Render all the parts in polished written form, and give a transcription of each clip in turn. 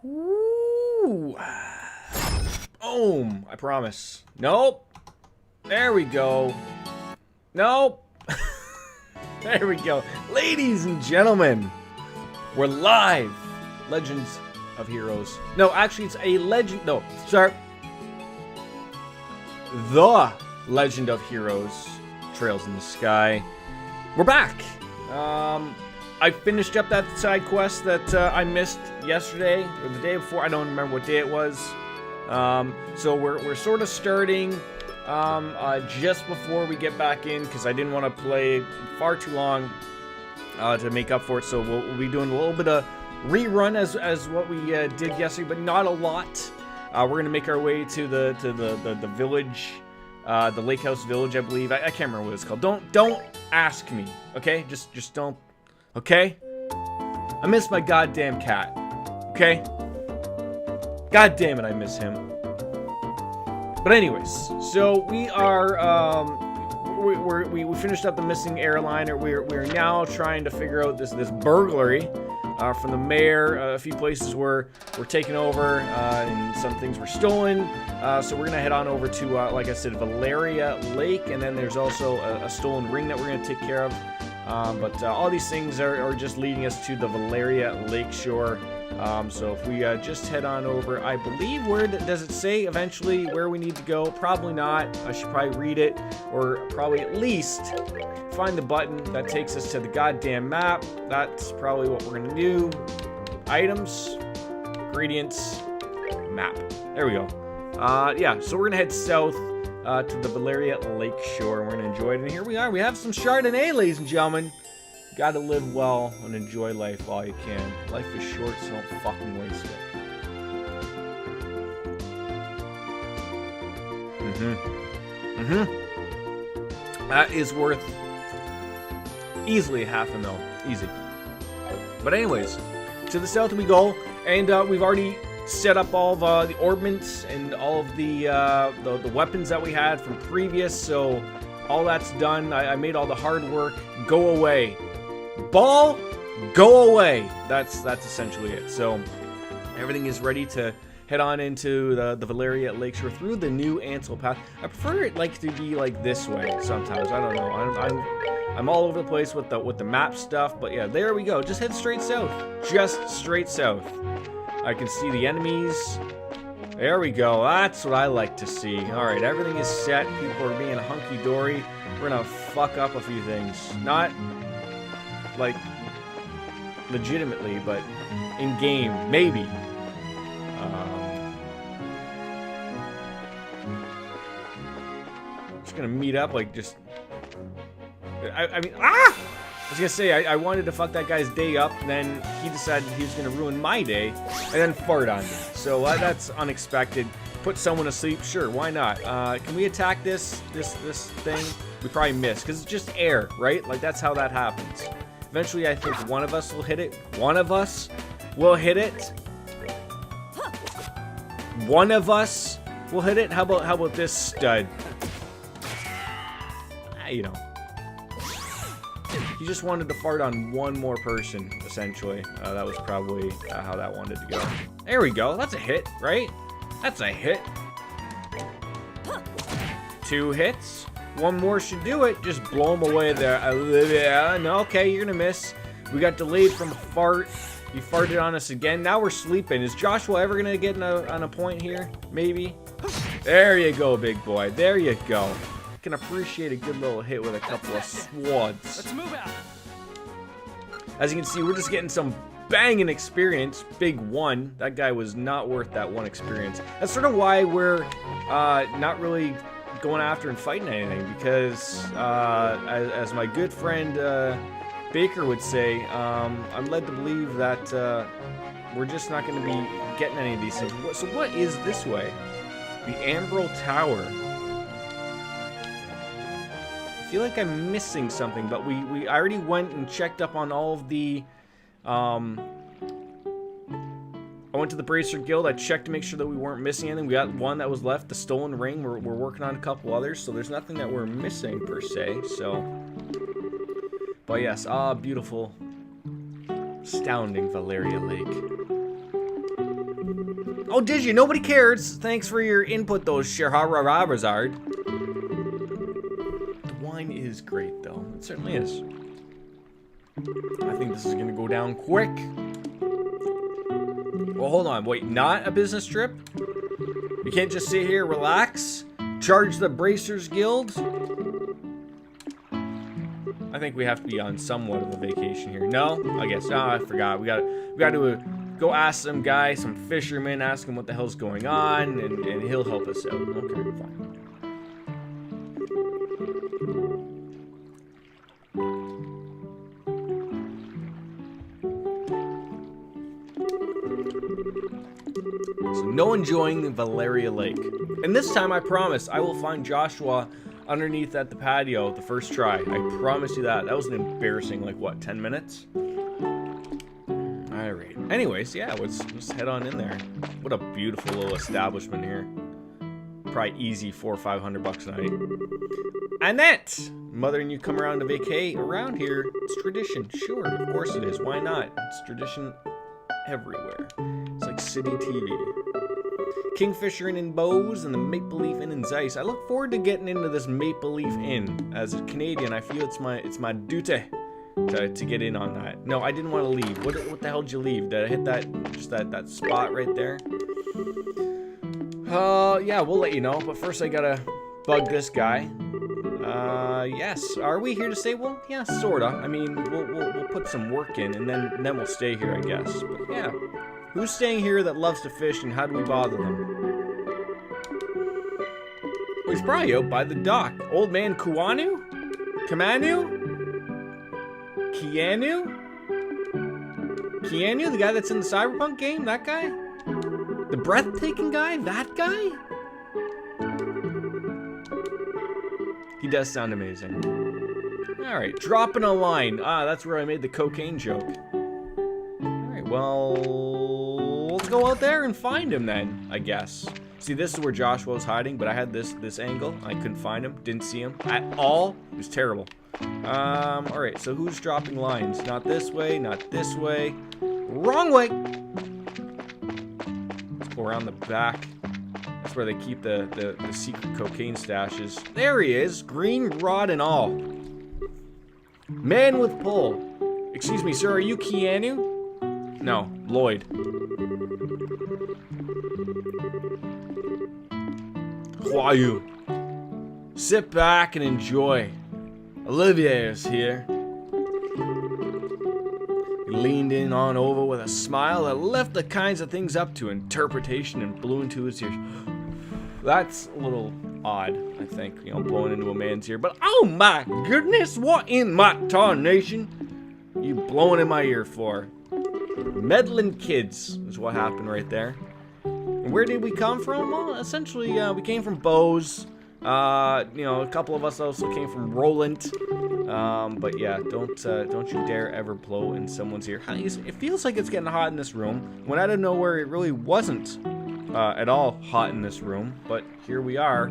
Ooh. Boom. I promise. Nope. There we go. Nope. There we go. Ladies and gentlemen, we're live. Legends of Heroes. No, actually, it's a legend. No, sorry. The Legend of Heroes. Trails in the Sky. We're back. I finished up that side quest that I missed yesterday or the day before. I don't remember what day it was. So we're sort of starting just before we get back in because I didn't want to play far too long to make up for it. So we'll be doing a little bit of rerun as what we did yesterday, but not a lot. We're gonna make our way to the village, the Lake House Village, I believe. I can't remember what it's called. Don't ask me, okay? Just don't. Okay? I miss my goddamn cat. Okay? God damn it, I miss him. But anyways, so we are we finished up the missing airliner. We're now trying to figure out this burglary from the mayor. A few places were taken over and some things were stolen. So we're gonna head on over to like I said, Valeria Lake, and then there's also a stolen ring that we're gonna take care of. But all these things are just leading us to the Valeria Lake shore. So if we just head on over, I believe, where does it say eventually where we need to go? Probably not. I should probably read it, or probably at least find the button that takes us to the goddamn map. That's probably what we're gonna do. Items, ingredients, map. There we go. Yeah, so we're gonna head south to the Valeria Lake shore, and we're gonna enjoy it. And here we are. We have some Chardonnay, ladies and gentlemen. Gotta live well and enjoy life while you can. Life is short, so don't fucking waste it. That is worth easily $500,000. Easy. But anyways, to the south we go, and we've already set up all of the ordnance and all of the weapons that we had from previous, so all that's done. I made all the hard work go away. Ball, go away. That's essentially it. So everything is ready to head on into the Valeria Lakeshore through the new Ansel path. I prefer it like to be like this way sometimes. I don't know. I'm all over the place with the map stuff, but yeah, there we go. Just head straight south. Just straight south. I can see the enemies. There we go. That's what I like to see. All right, everything is set. People are being hunky-dory. We're gonna fuck up a few things. Not like legitimately, but in game, maybe. Just gonna meet up, like just. I mean, I was gonna say I wanted to fuck that guy's day up, then he decided he was gonna ruin my day, and then fart on me. So that's unexpected. Put someone to sleep, sure, why not? Can we attack this thing? We probably miss because it's just air, right? Like that's how that happens. Eventually, I think one of us will hit it. One of us will hit it. One of us will hit it. How about this stud? You know. He just wanted to fart on one more person, essentially. That was probably how that wanted to go. There we go. That's a hit, right? That's a hit. 2 hits. One more should do it. Just blow him away there. Olivia. No, okay, you're gonna miss. We got delayed from a fart. You farted on us again. Now we're sleeping. Is Joshua ever gonna get on a point here? Maybe. There you go, big boy. There you go. Can appreciate a good little hit with a couple of swads. Let's move out. As you can see, we're just getting some banging experience. Big one. That guy was not worth that one experience. That's sort of why we're not really going after and fighting anything, because as my good friend Baker would say, I'm led to believe that we're just not going to be getting any of these things. So what is this way? The Ambrel Tower. I feel like I'm missing something, but I already went and checked up on all of the I went to the Bracer Guild. I checked to make sure that we weren't missing anything. We got one that was left, the stolen ring. We're working on a couple others, so there's nothing that we're missing per se. So, but yes, beautiful, astounding Valeria Lake. Oh, did you? Nobody cares. Thanks for your input, though, Shahararazard. The wine is great, though. It certainly is. I think this is going to go down quick. Well, hold on. Wait, not a business trip? You can't just sit here, relax, charge the Bracers Guild? I think we have to be on somewhat of a vacation here. No? I guess. Oh, I forgot. We got to go ask some guy, some fisherman, ask him what the hell's going on, and he'll help us out. Okay, fine. So no enjoying the Valeria Lake. And this time I promise I will find Joshua underneath at the patio the first try. I promise you that. That was an embarrassing, like, what, 10 minutes? Alright. Anyways, yeah, let's head on in there. What a beautiful little establishment here. Probably easy $400 or $500 a night. Annette! Mother and you come around to vacay around here. It's tradition. Sure, of course it is. Why not? It's tradition everywhere. It's like city TV. Kingfisher Inn in Bose and the Maple Leaf Inn in Zeiss. I look forward to getting into this Maple Leaf Inn. As a Canadian, I feel it's my duty to get in on that. No, I didn't want to leave. What the hell did you leave? Did I hit that spot right there? Yeah, we'll let you know. But first I gotta bug this guy. Yes. Are we here to stay? Well, yeah, sorta. I mean, we'll put some work in, and then we'll stay here, I guess. But yeah, who's staying here that loves to fish, and how do we bother them? Well, he's probably out by the dock. Old man Kuanu? Kamanu? Keanu, the guy that's in the Cyberpunk game? That guy? The breathtaking guy? That guy? He does sound amazing. Alright, dropping a line. Ah, that's where I made the cocaine joke. Alright, well, let's go out there and find him then, I guess. See, this is where Joshua was hiding, but I had this angle. I couldn't find him, didn't see him at all. It was terrible. Alright, so who's dropping lines? Not this way, not this way. Wrong way! Let's go around the back. That's where they keep the secret cocaine stashes. There he is, green rod and all. Man with pull. Excuse me, sir, are you Keanu? No, Lloyd. Who are you? Sit back and enjoy. Olivier is here. He leaned in on over with a smile that left the kinds of things up to interpretation and blew into his ears. That's a little odd, I think, you know, blowing into a man's ear. But oh my goodness, what in my tarnation you blowing in my ear for? Meddling kids is what happened right there. And where did we come from? Well, essentially, we came from Bose. You know, a couple of us also came from Roland. But yeah, don't you dare ever blow in someone's ear. It feels like it's getting hot in this room. When out of nowhere, it really wasn't at all hot in this room. But here we are,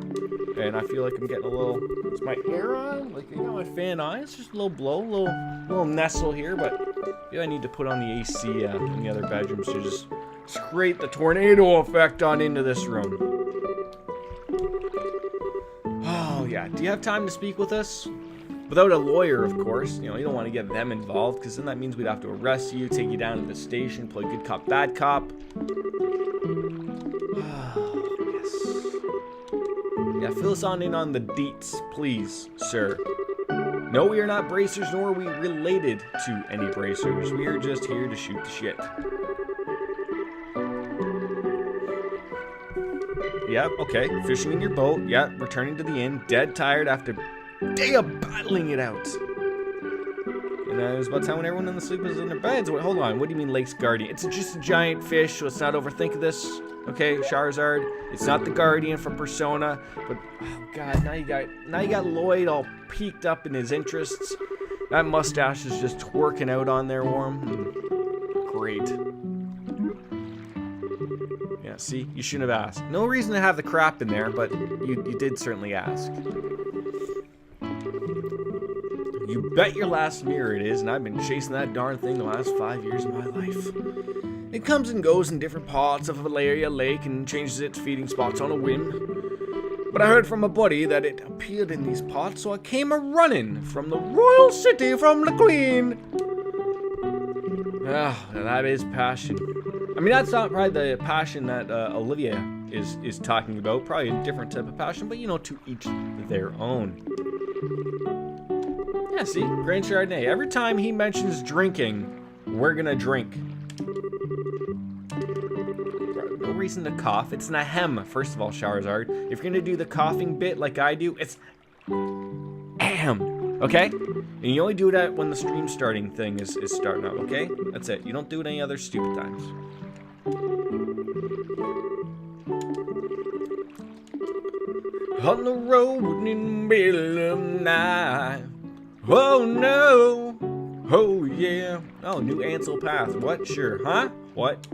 and I feel like I'm getting a little. Is my hair on? Like, you got my fan on? It's just a little blow, little nestle here. But yeah, I need to put on the AC in the other bedrooms to just create the tornado effect on into this room. Oh yeah, do you have time to speak with us? Without a lawyer, of course. You know, you don't want to get them involved, because then that means we'd have to arrest you, take you down to the station, play good cop, bad cop. Yes. Yeah, fill us on in on the deets, please, sir. No, we are not bracers, nor are we related to any bracers. We are just here to shoot the shit. Yep, okay. Fishing in your boat. Yep, returning to the inn. Dead tired after a day of battling it out. And it was about time when everyone in the sleep was in their beds. Wait, hold on. What do you mean Lake's Guardian? It's just a giant fish, so let's not overthink this. Okay, Charizard. It's not the Guardian from Persona. But, oh god, now you got Lloyd all peaked up in his interests. That mustache is just twerking out on there, Worm. Great. Yeah, see? You shouldn't have asked. No reason to have the crap in there, but you did certainly ask. You bet your last mirror it is, and I've been chasing that darn thing the last 5 years of my life. It comes and goes in different parts of Valeria Lake and changes its feeding spots on a whim. But I heard from a buddy that it appeared in these parts, so I came a-running from the royal city from the queen. Ah, that is passion. I mean, that's not probably the passion that Olivia is talking about. Probably a different type of passion, but you know, to each their own. Yeah, see, Grand Chardonnay. Every time he mentions drinking, we're gonna drink. No reason to cough. It's an ahem, first of all, Charizard. If you're gonna do the coughing bit like I do, it's ahem, okay? And you only do that when the stream starting thing is starting up, okay? That's it. You don't do it any other stupid times. On the road in the middle of the night. Oh no! Oh yeah! Oh, new Ansel path. What? Sure. Huh? What?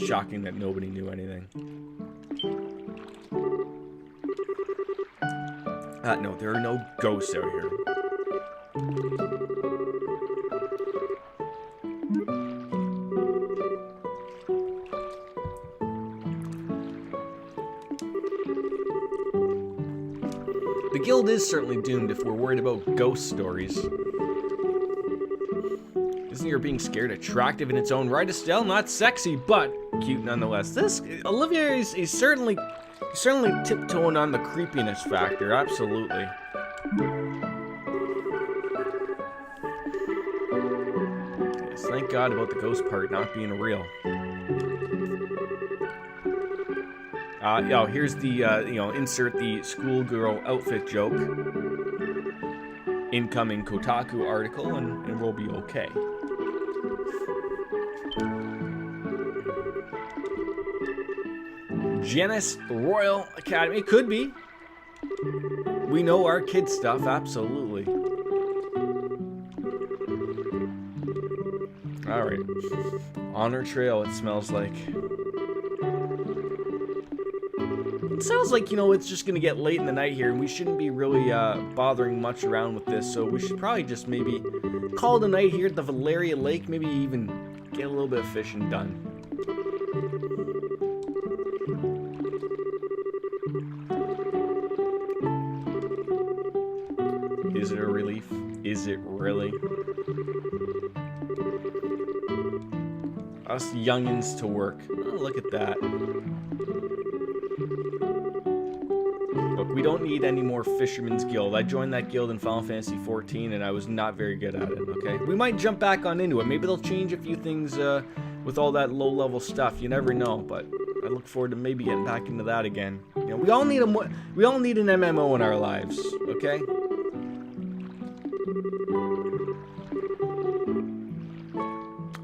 Shocking that nobody knew anything. No, there are no ghosts out here. The guild is certainly doomed if we're worried about ghost stories. Isn't your being scared attractive in its own right, Estelle? Not sexy, but cute nonetheless. This Olivia is certainly tiptoeing on the creepiness factor. Absolutely. Yes, thank God about the ghost part not being real. Here's the, insert the schoolgirl outfit joke. Incoming Kotaku article, and we'll be okay. Genis Royal Academy. It could be. We know our kid stuff, absolutely. Alright. Honor Trail, it smells like. It sounds like, it's just going to get late in the night here, and we shouldn't be really bothering much around with this, so we should probably just maybe call it a night here at the Valeria Lake, maybe even get a little bit of fishing done. Is it a relief? Is it really? Us youngins to work. Oh, look at that. Look, we don't need any more Fisherman's Guild. I joined that guild in Final Fantasy XIV, and I was not very good at it, okay? We might jump back on into it. Maybe they'll change a few things with all that low-level stuff. You never know, but I look forward to maybe getting back into that again. We all need an MMO in our lives, okay?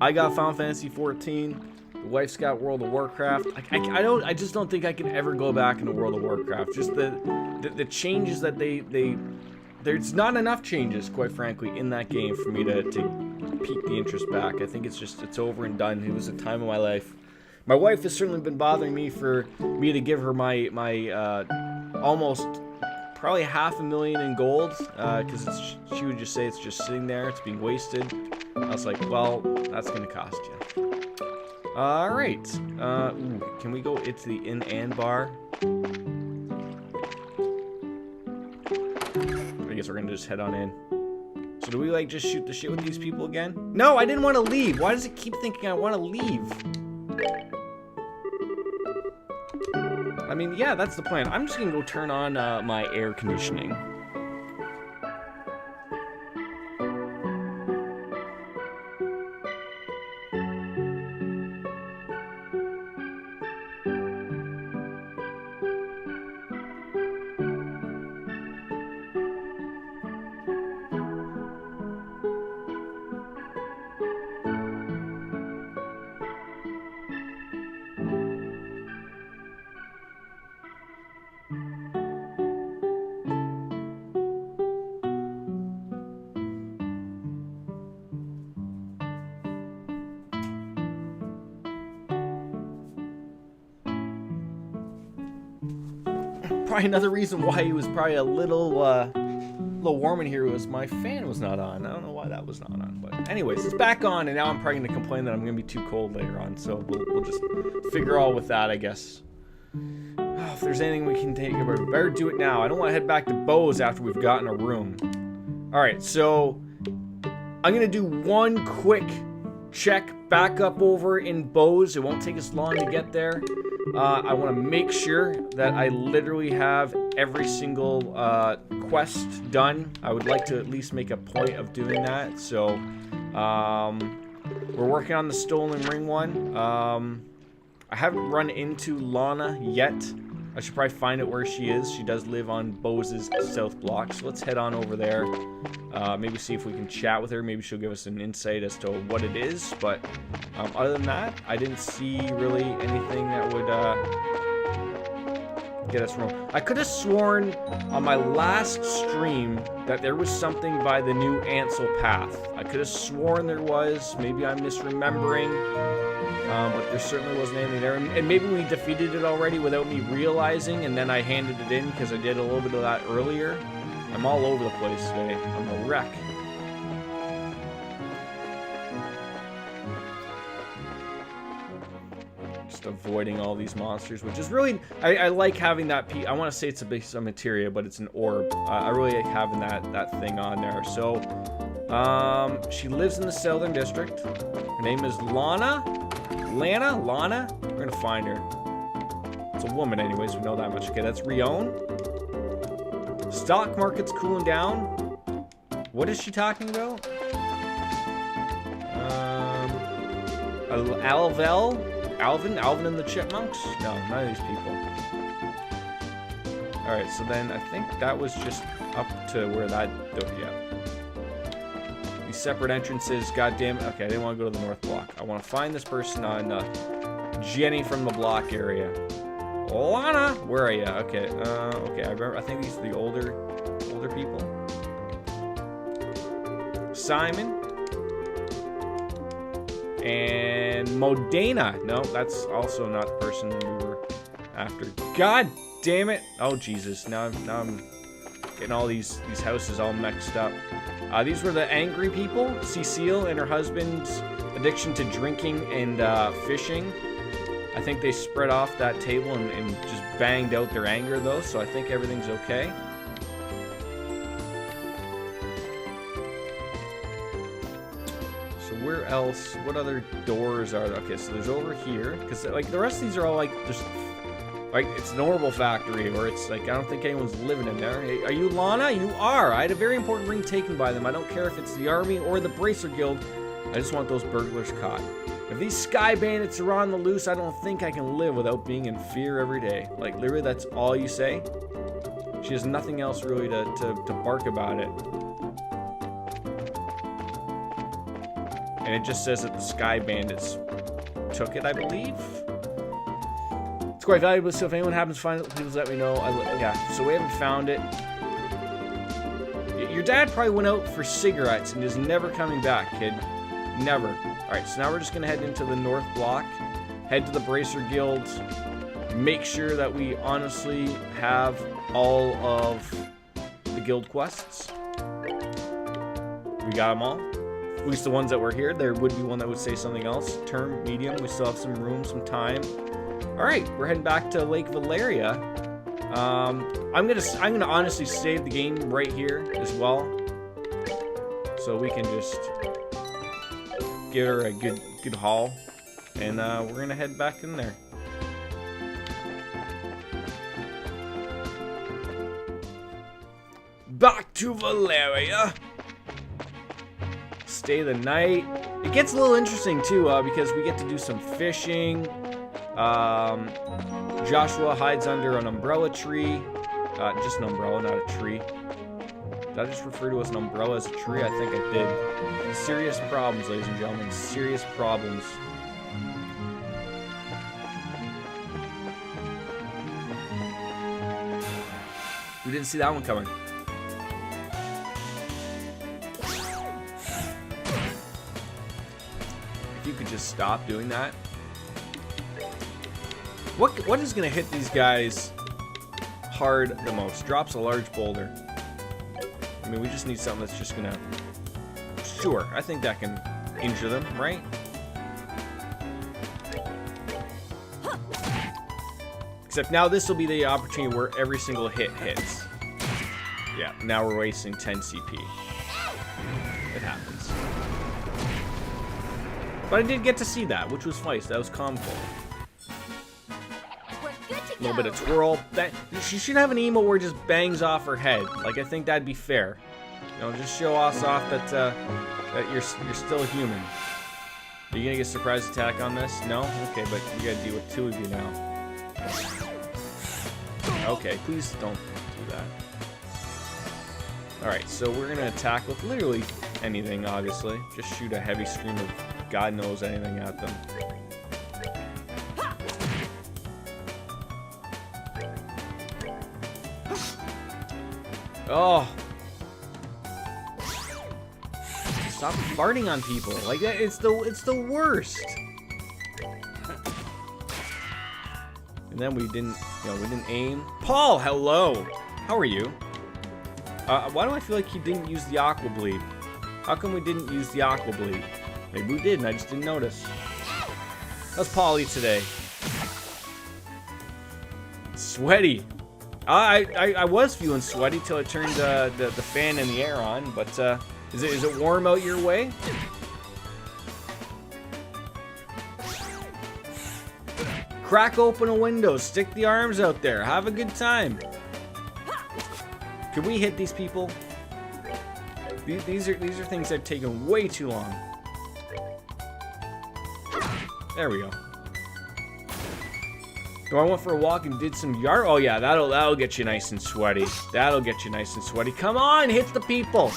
I got Final Fantasy XIV. The wife's got World of Warcraft. I just don't think I can ever go back into World of Warcraft. Just the changes that there's not enough changes, quite frankly, in that game for me to pique the interest back. I think it's over and done. It was a time of my life. My wife has certainly been bothering me for me to give her my almost probably $500,000 in gold, because she would just say it's just sitting there, it's being wasted. I was like, well, that's gonna cost you. Alright. Can we go into the inn and bar? I guess we're gonna just head on in. So do we just shoot the shit with these people again? No, I didn't want to leave. Why does it keep thinking I want to leave? I mean, yeah, that's the plan. I'm just gonna go turn on my air conditioning. probably another reason why he was probably a little warm in here was my fan was not on. I don't know why that was not on, but anyways, it's back on, and now I'm probably gonna complain that I'm gonna be too cold later on. So we'll just figure all with that, I guess. Oh, if there's anything we can take, we better do it now. I don't want to head back to Bo's after we've gotten a room. All right, so I'm gonna do one quick check back up over in Bo's. It won't take us long to get there. I want to make sure that I literally have every single quest done. I would like to at least make a point of doing that. So we're working on the stolen ring one. I haven't run into Lana yet. I should probably find out where she is. She does live on Bo's south block, so let's head on over there. Maybe see if we can chat with her. Maybe she'll give us an insight as to what it is. But other than that, I didn't see really anything that would get us wrong. I could have sworn on my last stream that there was something by the new Ansel path. I could have sworn there was. Maybe I'm misremembering. But there certainly wasn't anything there. And maybe we defeated it already without me realizing, and then I handed it in because I did a little bit of that earlier. I'm all over the place today. I'm a wreck. Just avoiding all these monsters, which is really... I like having that... I want to say it's a base of materia, but it's an orb. I really like having that thing on there. So, she lives in the Southern District. Her name is Lana? Lana? We're gonna find her. It's a woman anyways, we know that much. Okay, that's Rion. Stock market's cooling down. What is she talking about? Alvin and the Chipmunks? No, none of these people. Alright, so then I think that was just up to where that... yeah. These separate entrances, goddammit. Okay, I didn't want to go to the north block. I want to find this person on Jenny from the block area. Lana, where are you? Okay, okay. I remember. I think these are the older people. Simon and Modena. No, that's also not the person we were after. God damn it! Oh Jesus! Now I'm getting all these houses all mixed up. These were the angry people. Cecile and her husband's addiction to drinking and fishing. I think they spread off that table and just banged out their anger, though, so I think everything's okay. So where else? What other doors are there? Okay, so there's over here. Because, like, the rest of these are all, like, just... like, it's an Orbital factory, or it's like, I don't think anyone's living in there. Hey, are you Lana? You are! I had a very important ring taken by them. I don't care if it's the army or the Bracer Guild. I just want those burglars caught. If these sky bandits are on the loose, I don't think I can live without being in fear every day. Like, literally, that's all you say? She has nothing else really to bark about it. And it just says that the sky bandits took it, I believe. It's quite valuable, so if anyone happens to find it, please let me know. Yeah, so we haven't found it. Your dad probably went out for cigarettes and is never coming back, kid. Never. Alright, so now we're just going to head into the north block. Head to the Bracer Guild. Make sure that we honestly have all of the guild quests. We got them all. At least the ones that were here. There would be one that would say something else. Term, medium. We still have some room, some time. Alright, we're heading back to Lake Valeria. I'm gonna honestly save the game right here as well. So we can just give her a good haul. And we're gonna head back in there. Back to Valeria. Stay the night. It gets a little interesting too, because we get to do some fishing. Joshua hides under an umbrella tree. Just an umbrella, not a tree. Did I just refer to as an umbrella as a tree? I think I did. Serious problems, ladies and gentlemen. Serious problems. We didn't see that one coming. If you could just stop doing that. What is gonna hit these guys hard the most? Drops a large boulder. I mean, we just need something that's just gonna... Sure, I think that can injure them, right? Except now this will be the opportunity where every single hit hits. Yeah, now we're wasting 10 CP. It happens. But I did get to see that, which was nice. That was comical. A little bit of twirl. She should have an emote where it just bangs off her head. Like, I think that'd be fair. You know, just show us off that that you're still human. Are you gonna get surprise attack on this? No? Okay, but you gotta deal with 2 of you now. Okay, please don't do that. Alright, so we're gonna attack with literally anything, obviously. Just shoot a heavy stream of God knows anything at them. Oh! Stop farting on people. Like that, it's the worst. And then we didn't aim. Paul, hello. How are you? Why do I feel like he didn't use the Aqua Bleed? How come we didn't use the Aqua Bleed? Maybe we did and I just didn't notice. How's Polly today? Sweaty. I was feeling sweaty till I turned the fan in the air on, but is it warm out your way? Crack open a window, stick the arms out there, have a good time. Can we hit these people? These are things that have taken way too long. There we go. So I went for a walk and did some yard. Oh yeah, that'll get you nice and sweaty. That'll get you nice and sweaty. Come on, hit the people.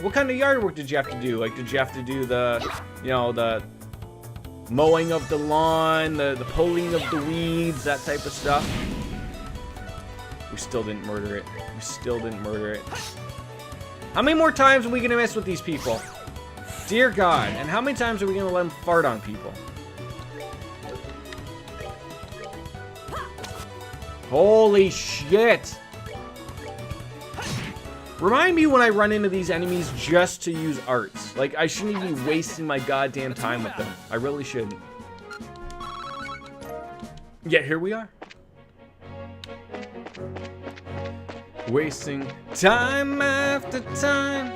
What kind of yard work did you have to do? Like, did you have to do the, the mowing of the lawn, the pulling of the weeds, that type of stuff? We still didn't murder it. We still didn't murder it. How many more times are we gonna mess with these people? Dear God, and how many times are we gonna let them fart on people? Holy shit! Remind me when I run into these enemies just to use arts. Like, I shouldn't even be wasting my goddamn time with them. I really shouldn't. Yet here we are. Wasting time after time.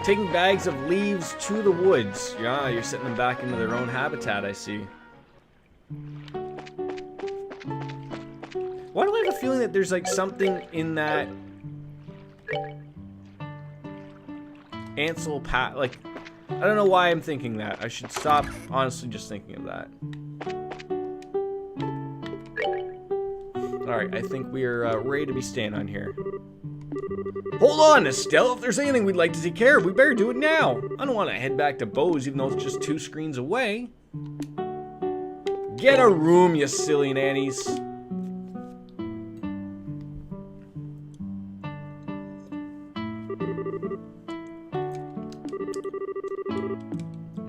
Taking bags of leaves to the woods. Yeah, you're setting them back into their own habitat, I see. Why do I have a feeling that there's like something in that Ansel pat? Like, I don't know why I'm thinking that. I should stop honestly just thinking of that. Alright, I think we are ready to be staying on here. Hold on, Estelle. If there's anything we'd like to take care of, we better do it now. I don't want to head back to Bo's even though it's just 2 screens away. Get a room, you silly nannies.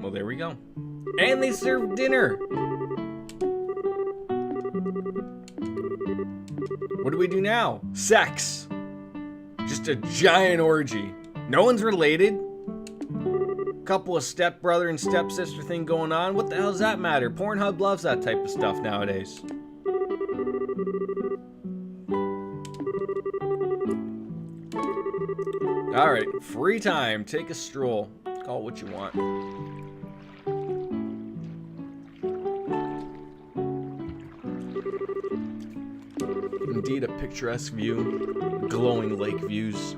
Well, there we go. And they serve dinner. What do we do now? Sex. Just a giant orgy. No one's related. Couple of stepbrother and stepsister thing going on. What the hell does that matter? Pornhub loves that type of stuff nowadays. Alright, free time. Take a stroll. Call it what you want. Indeed, a picturesque view. Glowing lake views.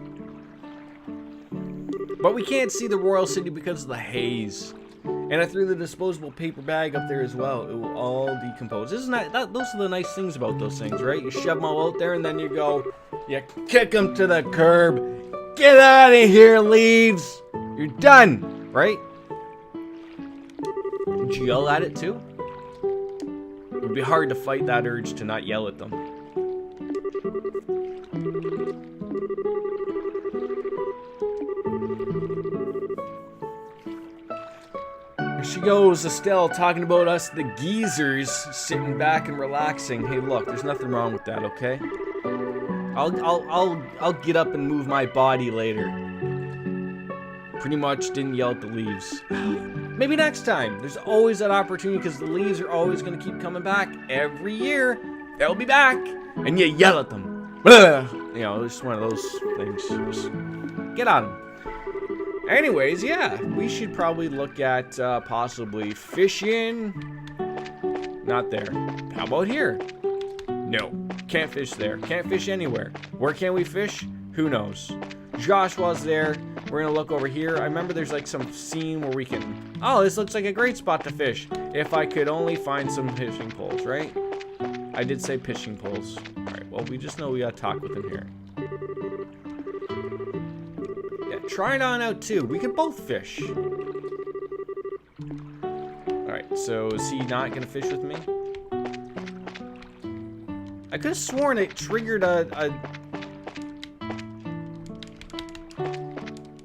But we can't see the royal city because of the haze. And I threw the disposable paper bag up there as well. It will all decompose. Isn't that those are the nice things about those things, right? You shove them all out there and then you go, you kick them to the curb. Get out of here, leaves. You're done, right? Would you yell at it too? It would be hard to fight that urge to not yell at them. she goes, Estelle, talking about us, the geezers, sitting back and relaxing. Hey, look, there's nothing wrong with that, okay? I'll get up and move my body later. Pretty much didn't yell at the leaves. Maybe next time. There's always that opportunity because the leaves are always going to keep coming back. Every year, they'll be back. And you yell at them. You know, it's just one of those things. Just get on them. Anyways, yeah, we should probably look at possibly fishing. Not there. How about here? No, can't fish there. Can't fish anywhere. Where can we fish? Who knows? Joshua's there. We're gonna look over here. I remember there's like some scene where we can... Oh, this looks like a great spot to fish. If I could only find some fishing poles, right? I did say fishing poles. All right, well, we just know we gotta talk with him here. Yeah, try it on out too. We could both fish. All right, so is he not gonna fish with me? I could have sworn it triggered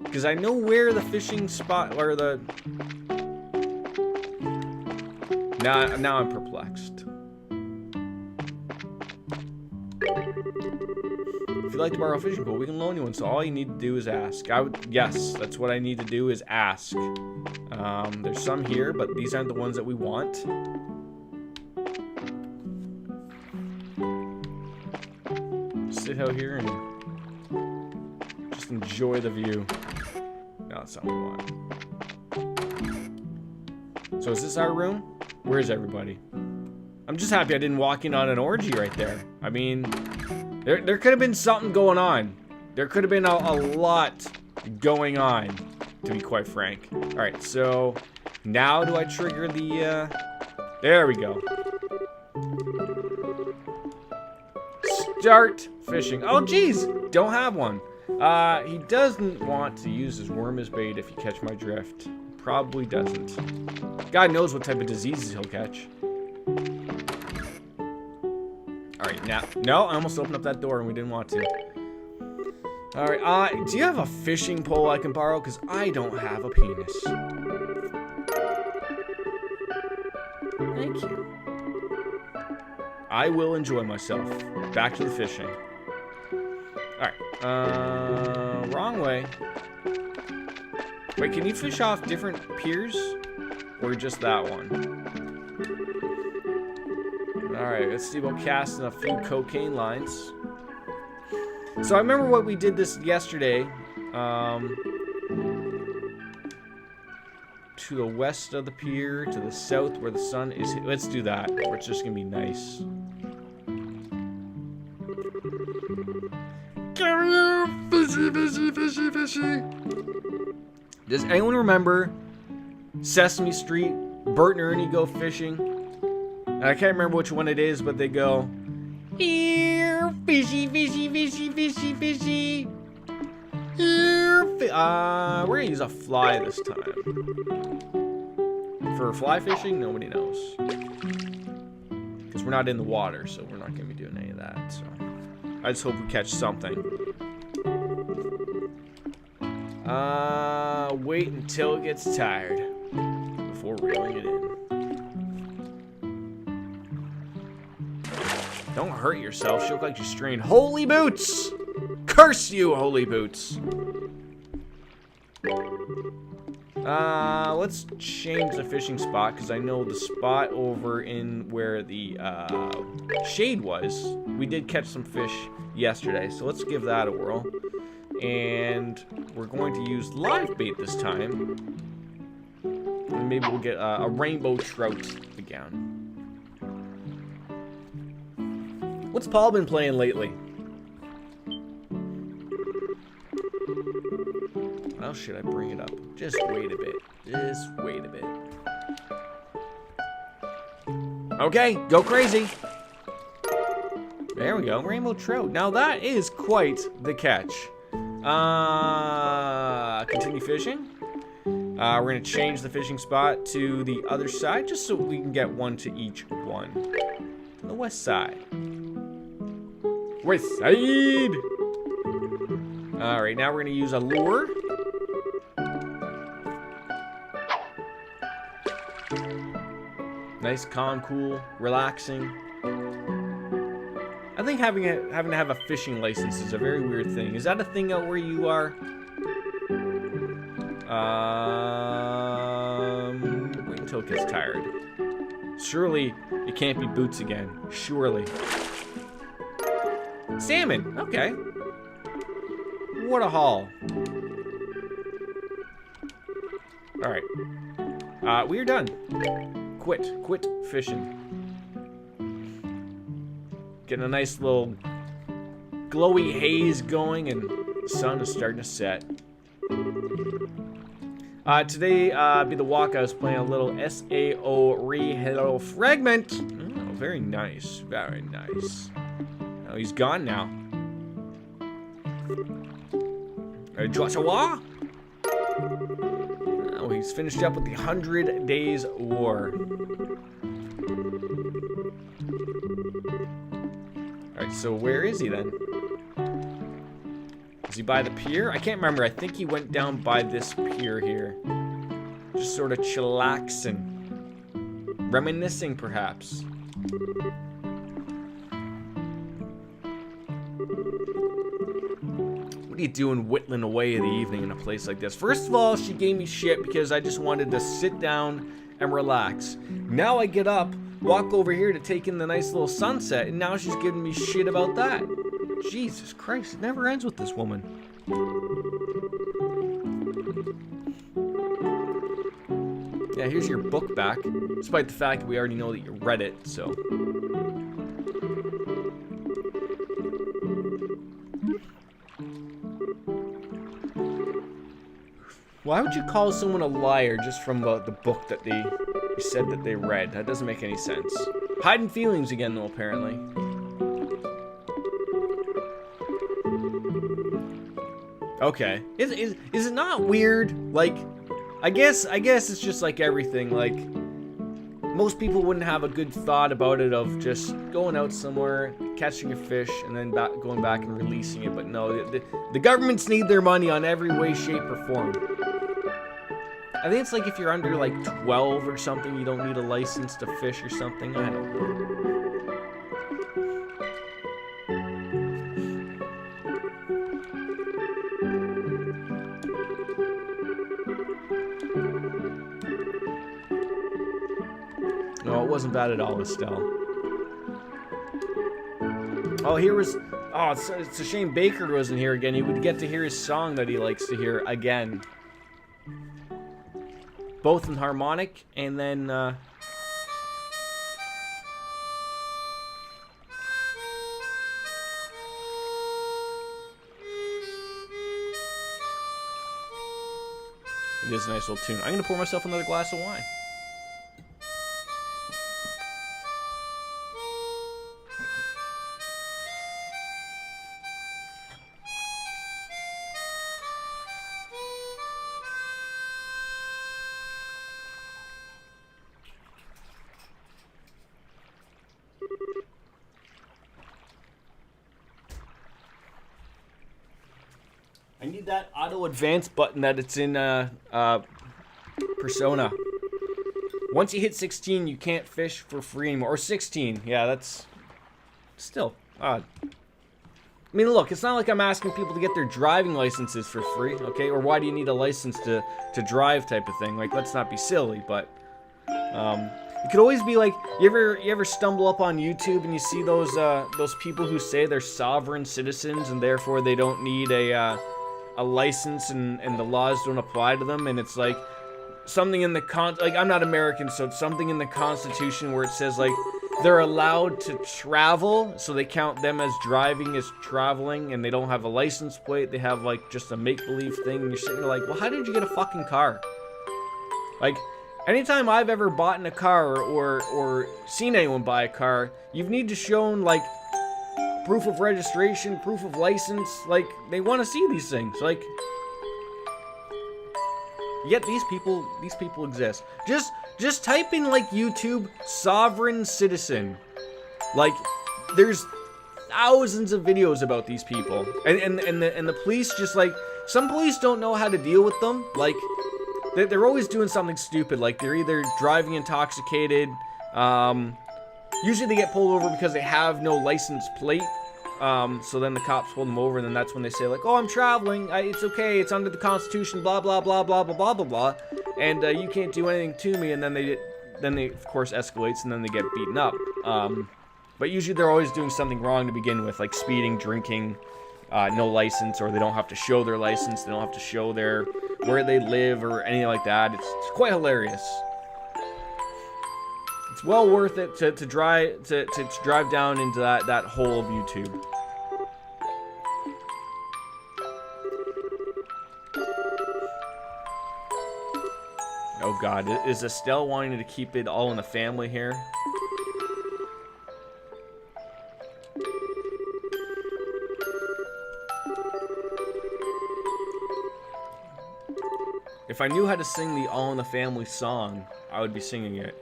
because I know where the fishing spot or the... Now I'm perplexed. If you'd like to borrow a fishing pole, we can loan you one. So all you need to do is ask. Yes, that's what I need to do is ask. There's some here, but these aren't the ones that we want. Sit out here and just enjoy the view. No, that's not what we want. So is this our room? Where's everybody? I'm just happy I didn't walk in on an orgy right there. I mean, there could have been something going on. There could have been a lot going on, to be quite frank. All right, so now do I trigger the... There we go. Start fishing. Oh, geez. Don't have one. He doesn't want to use his worm as bait if you catch my drift. Probably doesn't. God knows what type of diseases he'll catch. Alright, now... No, I almost opened up that door and we didn't want to. Alright, do you have a fishing pole I can borrow? Because I don't have a penis. Thank you. I will enjoy myself. Back to the fishing. Alright. Wrong way. Wait, can you fish off different piers? Or just that one? Alright, let's see about casting a few cocaine lines. So I remember what we did this yesterday. To the west of the pier, to the south where the sun is. Let's do that. It's just gonna be nice. Come here, fishy, fishy, fishy, fishy. Does anyone remember Sesame Street? Bert and Ernie go fishing. And I can't remember which one it is, but they go, here, fishy, fishy, fishy, fishy, fishy. Here, we're gonna use a fly this time. For fly fishing, nobody knows. Because we're not in the water, so we're not gonna be doing any of that. So I just hope we catch something. Wait until it gets tired before reeling it in. Don't hurt yourself. You look like you strained. Holy boots! Curse you, holy boots! Let's change the fishing spot because I know the spot over in where the shade was. We did catch some fish yesterday, so let's give that a whirl. And we're going to use live bait this time. And maybe we'll get a rainbow trout again. What's Paul been playing lately? How should I bring it up? Just wait a bit. Just wait a bit. Okay, go crazy. There we go, rainbow trout. Now that is quite the catch. Continue fishing. We're gonna change the fishing spot to the other side, just so we can get one to each one. To the west side. West side. All right, now we're gonna use a lure. Nice, calm, cool, relaxing. I think having to have a fishing license is a very weird thing. Is that a thing out where you are? Wait until it gets tired. Surely it can't be Boots again. Surely. Salmon. Okay. What a haul. All right. We're done. Quit fishing. Getting a nice little glowy haze going, and the sun is starting to set. Today, be the walk. I was playing a little SAO Hello Fragment. Oh, very nice. Very nice. Oh, he's gone now. Joshua? Oh, he's finished up with the 100 Days War. Alright, so where is he then? Is he by the pier? I can't remember. I think he went down by this pier here. Just sort of chillaxing. Reminiscing, perhaps. What are you doing whittling away the evening in a place like this? First of all, she gave me shit because I just wanted to sit down and relax. Now I get up, walk over here to take in the nice little sunset, and now she's giving me shit about that. Jesus Christ, it never ends with this woman. Yeah, here's your book back, despite the fact that we already know that you read it, so. Why would you call someone a liar just from the book that they said that they read? That doesn't make any sense. Hiding feelings again, though, apparently. Okay. Is it not weird? Like, I guess it's just like everything. Like, most people wouldn't have a good thought about it of just going out somewhere, catching a fish, and then going back and releasing it. But no, the governments need their money on every way, shape, or form. I think it's like if you're under like 12 or something, you don't need a license to fish or something. I don't know. No, it wasn't bad at all, Estelle. Oh, here was... Oh, it's a shame Baker wasn't here again. He would get to hear his song that he likes to hear again. Both in harmonic, and then, it is a nice little tune. I'm gonna pour myself another glass of wine. I need that auto advance button that it's in Persona. Once you hit 16, you can't fish for free anymore. Or 16. Yeah, that's still odd. I mean, look, it's not like I'm asking people to get their driving licenses for free, okay? Or why do you need a license to drive type of thing? Like, let's not be silly, but it could always be like, you ever stumble up on YouTube and you see those people who say they're sovereign citizens and therefore they don't need a license and the laws don't apply to them, and it's like something in the like, I'm not American, so it's something in the Constitution where it says like they're allowed to travel, so they count them as driving as traveling, and they don't have a license plate, they have like just a make-believe thing, and you're sitting there like, well, how did you get a fucking car? Like, anytime I've ever bought in a car or seen anyone buy a car, you've need to show like proof of registration, proof of license. Like, they want to see these things. Like, yet these people exist. Just type in like YouTube sovereign citizen. Like, there's thousands of videos about these people, and the police just like, some police don't know how to deal with them. Like, they're always doing something stupid. Like, they're either driving intoxicated, Usually they get pulled over because they have no license plate. So then the cops pull them over, and then that's when they say, like, oh, I'm traveling, it's okay, it's under the Constitution, blah, blah, blah, blah, blah, blah, blah, blah, and you can't do anything to me, and then they of course, escalates, and then they get beaten up. But usually they're always doing something wrong to begin with, like speeding, drinking, no license, or they don't have to show their license, they don't have to show where they live, or anything like that. It's quite hilarious. It's well worth it to drive down into that hole of YouTube. Oh God, is Estelle wanting to keep it all in the family here? If I knew how to sing the All in the Family song, I would be singing it.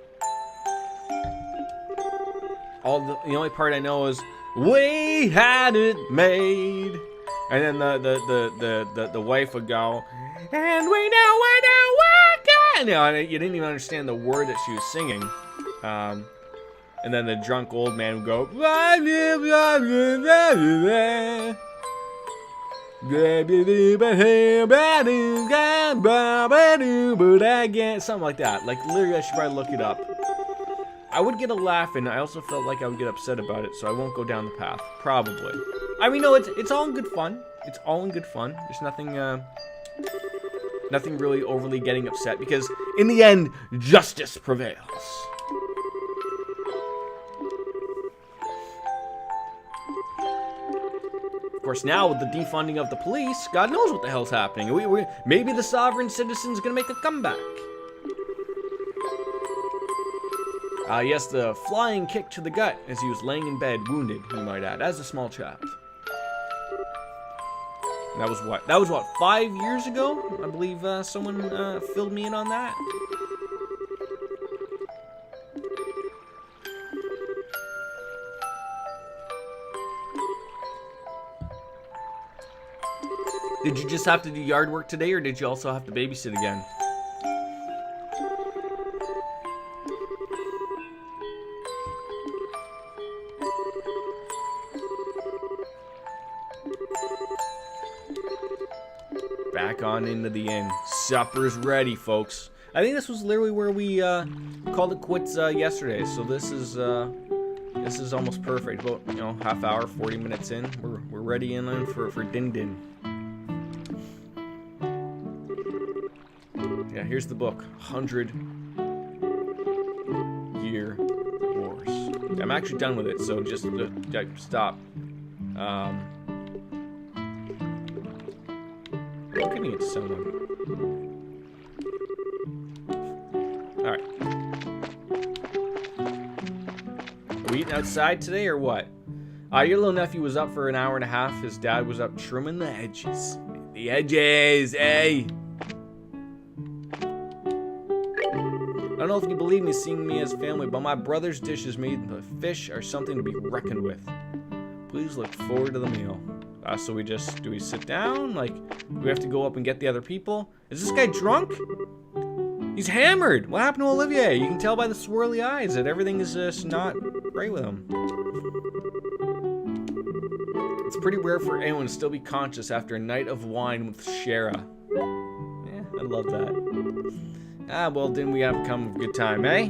The only part I know is "We had it made," and then the wife would go, "And we know what you know," and you didn't even understand the word that she was singing. And then the drunk old man would go, something like that. Like, literally, I should probably look it up. I would get a laugh, and I also felt like I would get upset about it, so I won't go down the path. Probably. I mean, no, it's all in good fun. It's all in good fun. There's nothing really overly getting upset, because in the end, justice prevails. Of course, now with the defunding of the police, God knows what the hell's happening. Maybe the sovereign citizen's gonna make a comeback. Yes, the flying kick to the gut as he was laying in bed, wounded, you might add, as a small child. And that was what, 5 years ago? I believe someone filled me in on that. Did you just have to do yard work today, or did you also have to babysit again? Back on into the inn. Supper's ready, folks. I think this was literally where we called it quits yesterday, so this is almost perfect. About, half hour, 40 minutes in, we're ready in for Din Din. Yeah, here's the book, 100-Year Wars. I'm actually done with it, so just stop. I'm giving it to someone. Alright. Are we eating outside today, or what? Your little nephew was up for an hour and a half. His dad was up trimming the edges. The edges, eh? I don't know if you believe me seeing me as family, but my brother's dishes made the fish are something to be reckoned with. Please look forward to the meal. So do we sit down? Like, do we have to go up and get the other people? Is this guy drunk? He's hammered. What happened to Olivier? You can tell by the swirly eyes that everything is just not right with him. It's pretty rare for anyone to still be conscious after a night of wine with Shara. Yeah, I love that. Well, didn't we have come a good time, eh?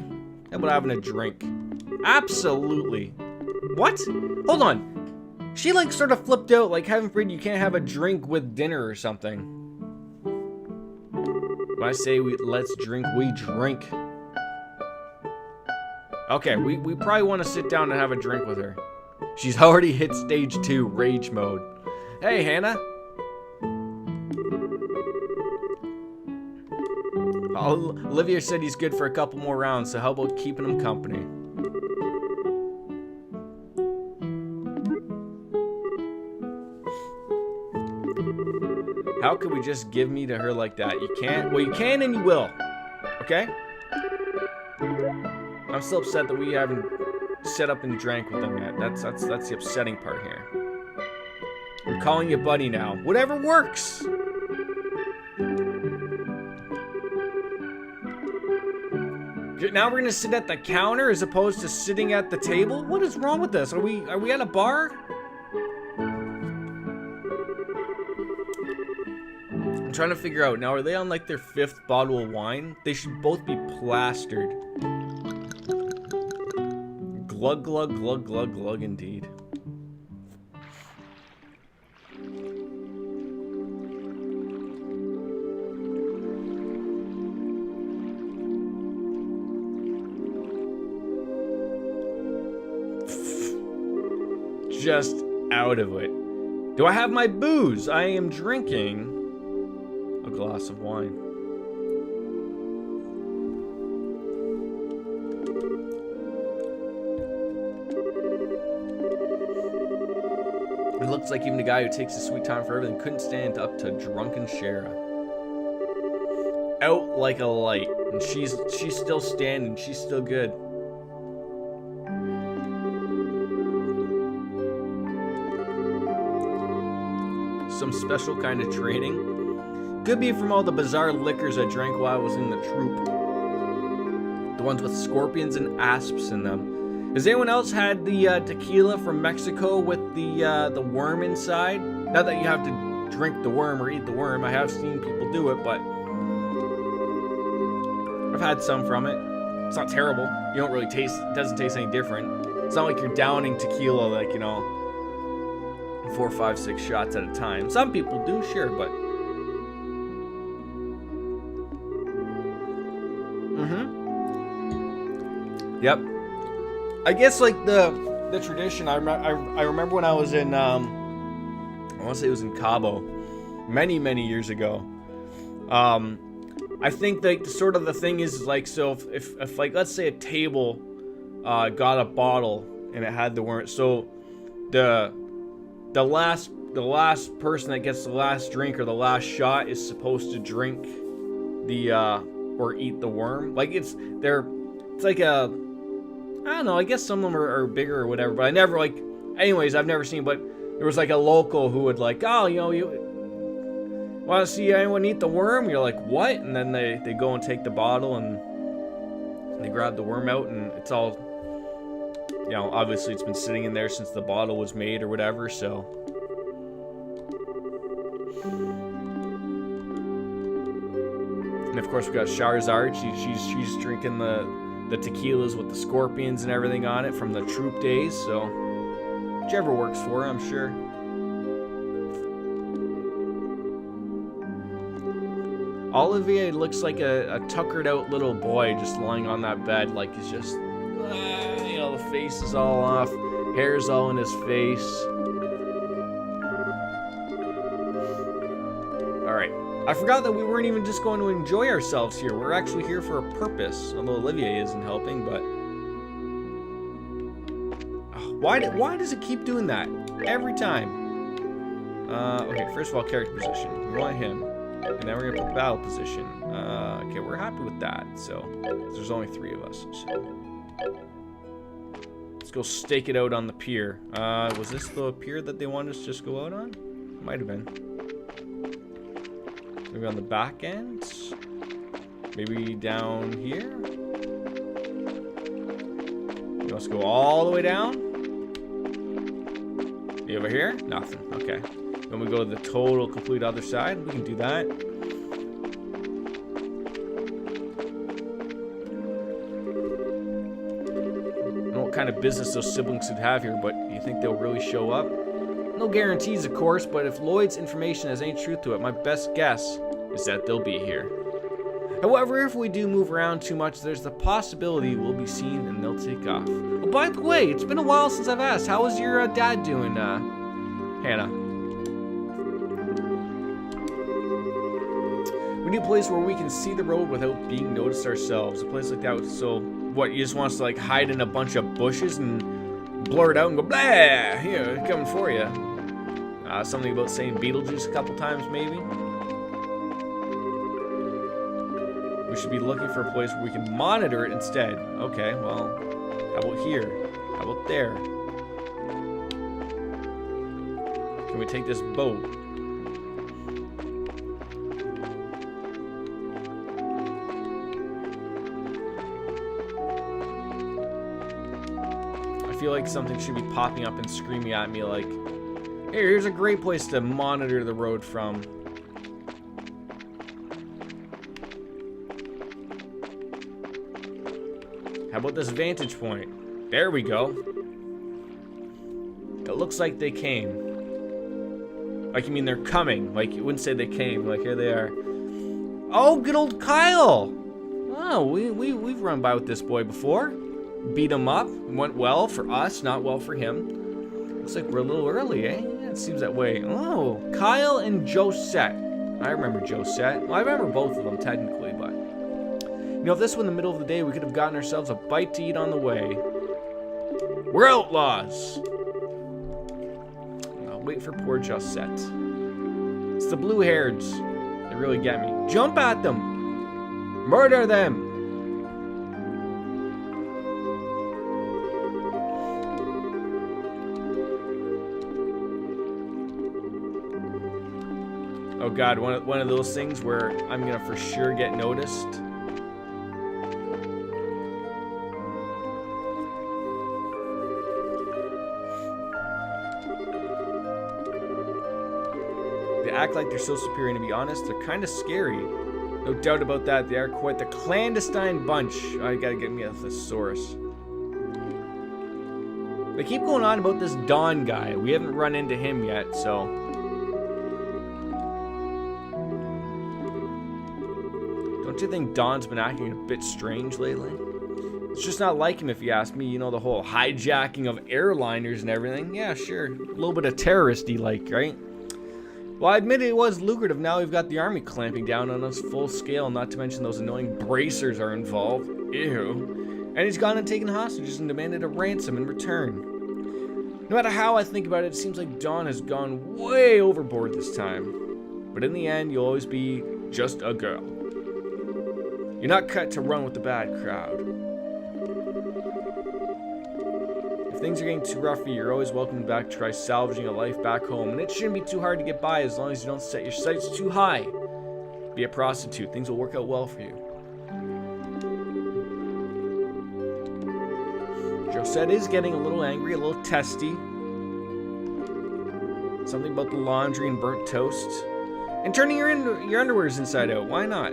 How about having a drink? Absolutely. What? Hold on. She, like, sort of flipped out, like, heaven forbid you can't have a drink with dinner or something. When I say let's drink, we drink. Okay, we probably want to sit down and have a drink with her. She's already hit stage 2, rage mode. Hey, Hannah. Olivia said he's good for a couple more rounds, so how about keeping him company? How could we just give me to her like that? You can't? Well, you can and you will. Okay? I'm still upset that we haven't set up and drank with them yet. That's the upsetting part here. I'm calling you buddy now. Whatever works. Now we're gonna sit at the counter as opposed to sitting at the table? What is wrong with this? Are we at a bar? I'm trying to figure out now, are they on like their 5th bottle of wine? They should both be plastered. Glug, glug, glug, glug, glug, indeed. Just out of it. Do I have my booze? I am drinking a glass of wine. It looks like even the guy who takes his sweet time for everything couldn't stand up to drunken Shara. Out like a light, and she's still standing. She's still good. Some special kind of training. Could be from all the bizarre liquors I drank while I was in the troop. The ones with scorpions and asps in them. Has anyone else had the tequila from Mexico with the worm inside? Not that you have to drink the worm or eat the worm. I have seen people do it, but I've had some from it. It's not terrible. You don't really taste. It doesn't taste any different. It's not like you're downing tequila like, you know, 4, 5, 6 shots at a time. Some people do, sure, but yep. I guess like the tradition. I remember when I was in I want to say it was in Cabo, many years ago. I think like sort of the thing is like, so if like let's say a table got a bottle and it had the worm, so the last person that gets the last drink or the last shot is supposed to drink the or eat the worm. Like it's like a, I don't know, I guess some of them are bigger or whatever, but I never like, anyways, I've never seen, but there was like a local who would like, oh, you know, you want to see anyone eat the worm? You're like, what? And then they go and take the bottle and they grab the worm out, and it's all, you know, obviously it's been sitting in there since the bottle was made or whatever, so. And of course we got Charizard. She's drinking the tequilas with the scorpions and everything on it from the troop days, so whichever works for her, I'm sure. Olivier looks like a tuckered out little boy just lying on that bed, like he's just, you know, the face is all off, hair's all in his face. Alright, I forgot that we weren't even just going to enjoy ourselves here. We're actually here for a purpose, although Olivier isn't helping, but why does it keep doing that every time? Okay, first of all, character position. We want him. And then we're gonna put battle position. Okay, we're happy with that. So there's only 3 of us. So let's go stake it out on the pier. Was this the pier that they wanted us to just go out on? Might have been. Maybe on the back end. Maybe down here. Let's go all the way down. You over here? Nothing. Okay. Then we go to the total, complete other side. We can do that. I don't know what kind of business those siblings would have here, but do you think they'll really show up? No guarantees, of course, but if Lloyd's information has any truth to it, my best guess is that they'll be here. However, if we do move around too much, there's the possibility we'll be seen and they'll take off. Oh, by the way, it's been a while since I've asked. How is your dad doing, Hannah? We need a place where we can see the road without being noticed ourselves. A place like that. So, what, you just want us to like hide in a bunch of bushes and blur it out and go, blah, here, coming for you. Something about saying Beetlejuice a couple times, maybe. We should be looking for a place where we can monitor it instead. Okay, well, how about here? How about there? Can we take this boat? like something should be popping up and screaming at me like, hey, here's a great place to monitor the road from. How about this vantage point? There we go. It looks like they came. Like, you mean they're coming. Like, you wouldn't say they came. Like, here they are. Oh, good old Kyle. Oh, we've run by with this boy before. Beat him up. Went well for us, not well for him. Looks like we're a little early, eh? Yeah, it seems that way. Oh, Kyle and Josette. I remember Josette. Well, I remember both of them, technically, but... You know, if this were in the middle of the day, we could have gotten ourselves a bite to eat on the way. We're outlaws! I'll wait for poor Josette. It's the blue-haireds. They really get me. Jump at them! Murder them! Oh god, one of those things where I'm gonna for sure get noticed. They act like they're so superior, and to be honest, they're kind of scary. No doubt about that, they are quite the clandestine bunch. Oh, I gotta get me a thesaurus. They keep going on about this Don guy. We haven't run into him yet, so... Don't you think Don's been acting a bit strange lately? It's just not like him if you ask me. You know, the whole hijacking of airliners and everything. Yeah, sure. A little bit of terrorist-y like, right? Well, I admit it was lucrative. Now we've got the army clamping down on us full scale, not to mention those annoying bracers are involved. Ew. And he's gone and taken hostages and demanded a ransom in return. No matter how I think about it, it seems like Don has gone way overboard this time. But in the end, you'll always be just a girl. You're not cut to run with the bad crowd. If things are getting too rough for you, you're always welcome back to try salvaging a life back home. And it shouldn't be too hard to get by as long as you don't set your sights too high. Be a prostitute. Things will work out well for you. Josette is getting a little angry, a little testy. Something about the laundry and burnt toast. And turning your underwears inside out. Why not?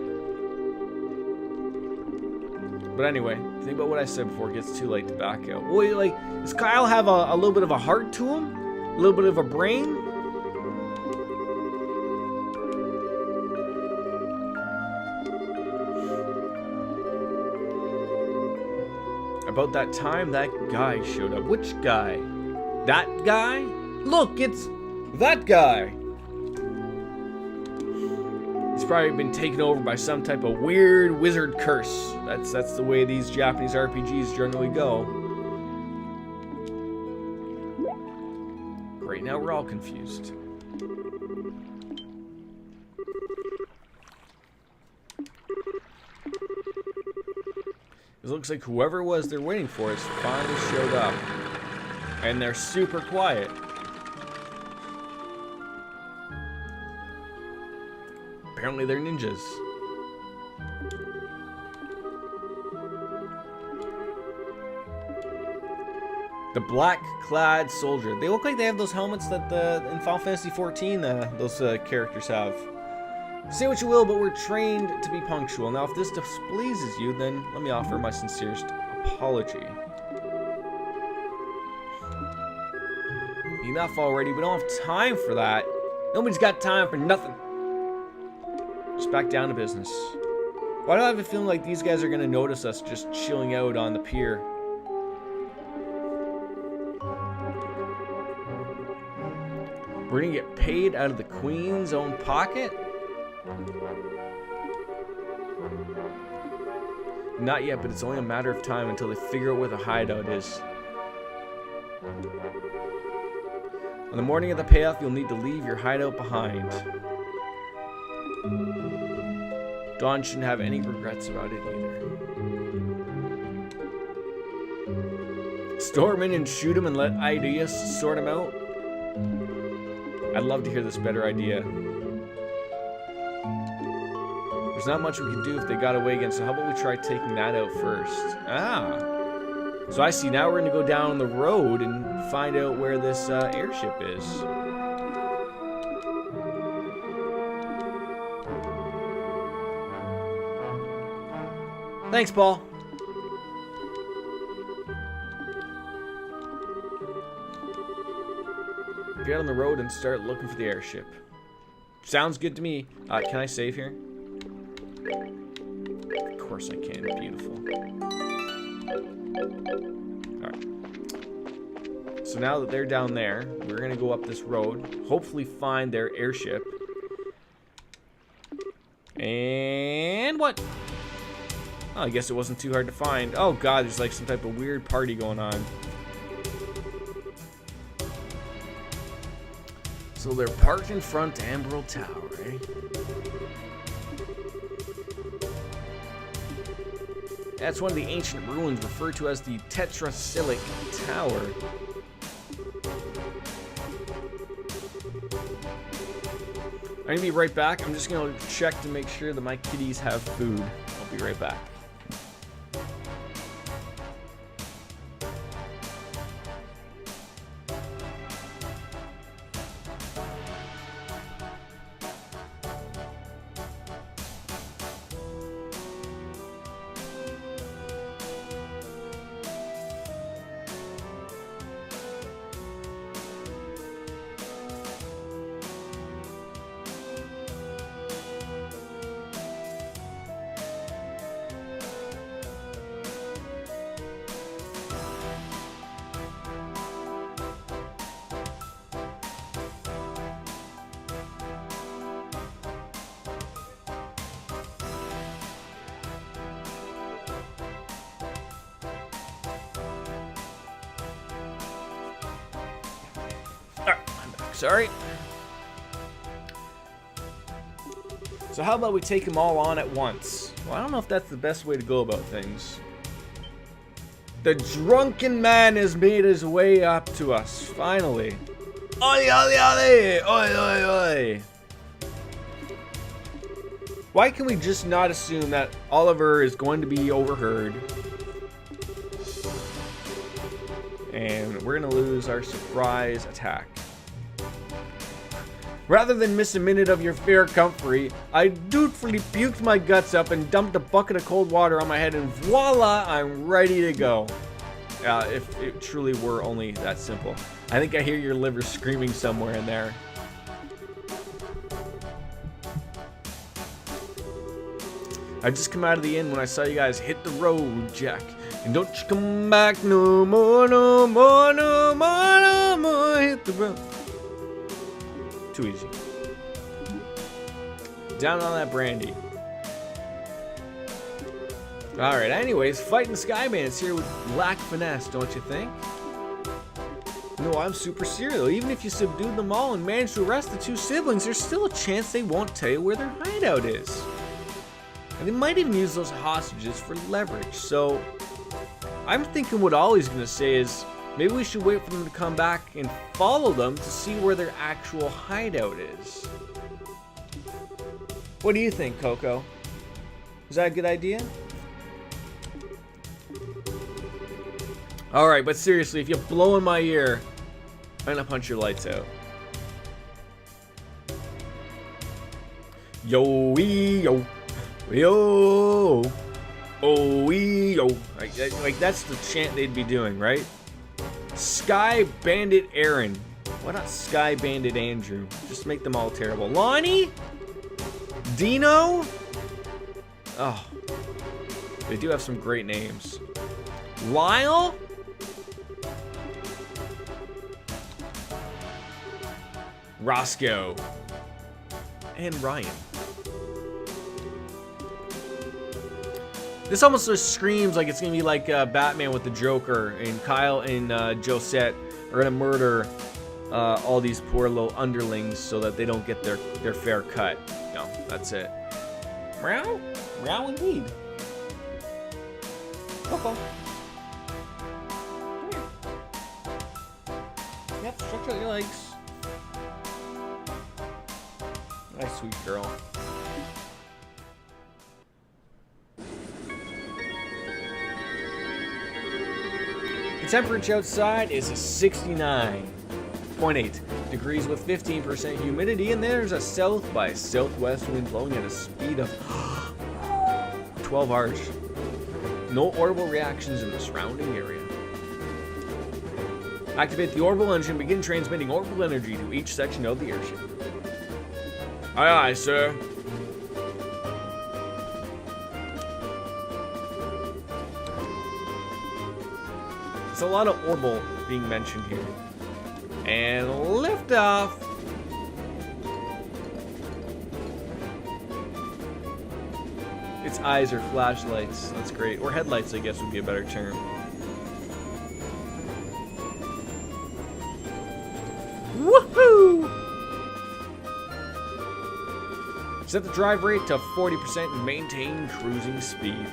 But anyway, think about what I said before it gets too late to back out. Boy, like, does Kyle have a little bit of a heart to him? A little bit of a brain? About that time, that guy showed up. Which guy? That guy? Look, it's that guy! He's probably been taken over by some type of weird wizard curse. That's the way these Japanese RPGs generally go. Great, now we're all confused. It looks like whoever it was they're waiting for has finally showed up. And they're super quiet. Apparently they're ninjas. The black-clad soldier. They look like they have those helmets that in Final Fantasy XIV those characters have. Say what you will, but we're trained to be punctual. Now, if this displeases you, then let me offer my sincerest apology. Enough already. We don't have time for that. Nobody's got time for nothing. Just back down to business. Why do I have a feeling like these guys are going to notice us just chilling out on the pier? We're going to get paid out of the Queen's own pocket? Not yet, but it's only a matter of time until they figure out where the hideout is. On the morning of the payoff, you'll need to leave your hideout behind. Dawn shouldn't have any regrets about it either. Storm in and shoot him and let ideas sort him out? I'd love to hear this better idea. There's not much we can do if they got away again, so how about we try taking that out first? Ah. So I see. Now we're gonna go down the road and find out where this airship is. Thanks, Paul. Get on the road and start looking for the airship. Sounds good to me. Can I save here? Of course I can. Beautiful. Alright. So now that they're down there, we're going to go up this road. Hopefully find their airship. And what? Oh, I guess it wasn't too hard to find. Oh god, there's like some type of weird party going on. So they're parked in front to Amberl Tower, eh? That's one of the ancient ruins referred to as the Tetrasilic Tower. I'm gonna be right back. I'm just gonna check to make sure that my kitties have food. I'll be right back. Sorry. So how about we take them all on at once? Well, I don't know if that's the best way to go about things. The drunken man has made his way up to us, finally. Oi, oi, oi, oi, oi, oi. Why can we just not assume that Oliver is going to be overheard? And we're gonna lose our surprise attack. Rather than miss a minute of your fair comfort, I dutifully puked my guts up and dumped a bucket of cold water on my head, and voila, I'm ready to go. If it truly were only that simple. I think I hear your liver screaming somewhere in there. I just come out of the inn when I saw you guys hit the road, Jack. And don't you come back no more, no more, no more, no more, hit the road. Too easy. Down on that brandy. Alright, anyways, fighting Sky Bandits here with lack finesse, don't you think? No, I'm super serial. Even if you subdued them all and managed to arrest the two siblings, there's still a chance they won't tell you where their hideout is. And they might even use those hostages for leverage. So, I'm thinking what Ollie's gonna say is, maybe we should wait for them to come back and follow them to see where their actual hideout is. What do you think, Coco? Is that a good idea? Alright, but seriously, if you blow in my ear, I'm gonna punch your lights out. Yo-wee-yo. Yo. Oh-wee-yo. Like, that's the chant they'd be doing, right? Sky Bandit Aaron. Why not Sky Bandit Andrew? Just make them all terrible. Lonnie? Dino? Oh. They do have some great names. Lyle? Roscoe. And Ryan. This almost just screams like it's gonna be like Batman with the Joker, and Kyle and Josette are gonna murder all these poor little underlings so that they don't get their fair cut. No, that's it. Meow? Meow indeed. Coco. Come here. Yep, stretch out your legs. Nice, sweet girl. temperature outside is 69.8 degrees with 15% humidity, and there's a south by southwest wind blowing at a speed of 12 hours. No orbital reactions in the surrounding area. Activate the orbital engine, begin transmitting orbital energy to each section of the airship. Aye, aye, sir. There's a lot of orbital being mentioned here. And liftoff. Its eyes are flashlights. That's great. Or headlights, I guess, would be a better term. Woohoo! Set the drive rate to 40% and maintain cruising speed.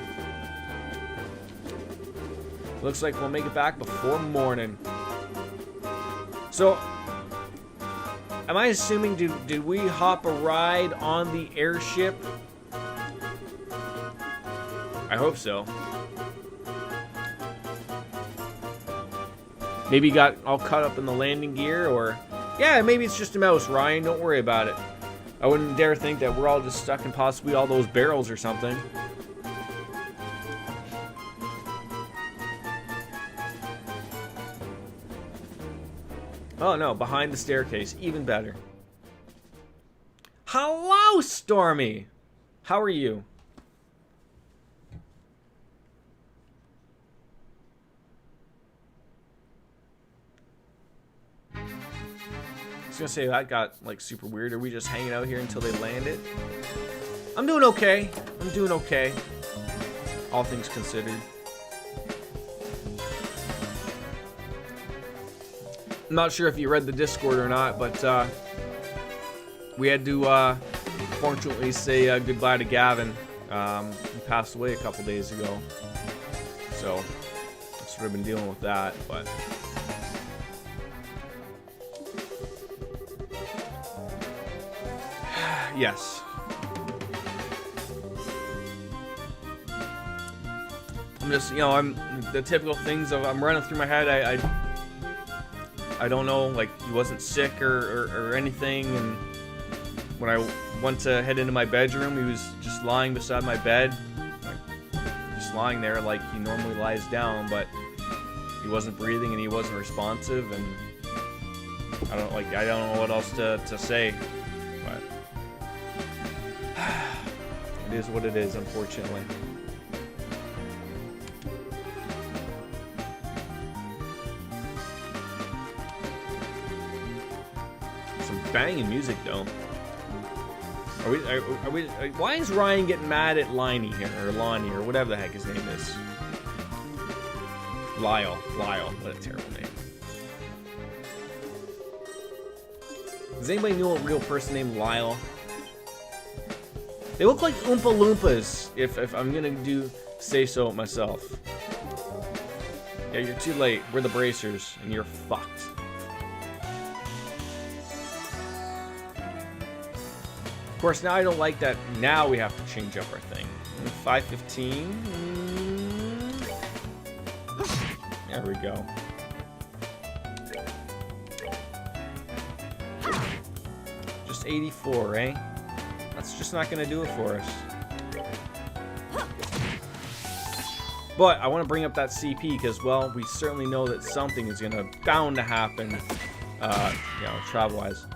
Looks like we'll make it back before morning. So, am I assuming, did we hop a ride on the airship? I hope so. Maybe got all caught up in the landing gear, or... Yeah, maybe it's just a mouse, Ryan. Don't worry about it. I wouldn't dare think that we're all just stuck in possibly all those barrels or something. Oh no, behind the staircase. Even better. Hello, Stormy! How are you? I was gonna say that got like super weird. Are we just hanging out here until they land it? I'm doing okay. I'm doing okay. All things considered. I'm not sure if you read the Discord or not, but we had to fortunately say goodbye to Gavin. He passed away a couple days ago. So I've sort of been dealing with that, but yes. I'm just, you know, I'm the typical things of I'm running through my head. I don't know, like he wasn't sick or anything, and when I went to head into my bedroom, he was just lying beside my bed, like, just lying there like he normally lies down, but he wasn't breathing and he wasn't responsive, and I don't know what else to say, but it is what it is, unfortunately. Some banging music though. Are we why is Ryan getting mad at Liney here, or Lonnie, or whatever the heck his name is? Lyle, what a terrible name. Does anybody know a real person named Lyle? They look like Oompa Loompas, if I'm gonna say so myself. Yeah, you're too late. We're the Bracers, and you're fucked. Of course, now I don't like that. Now we have to change up our thing. 515. There we go. Just 84, eh? That's just not going to do it for us. But I want to bring up that CP because, well, we certainly know that something is bound to happen, you know, travel-wise.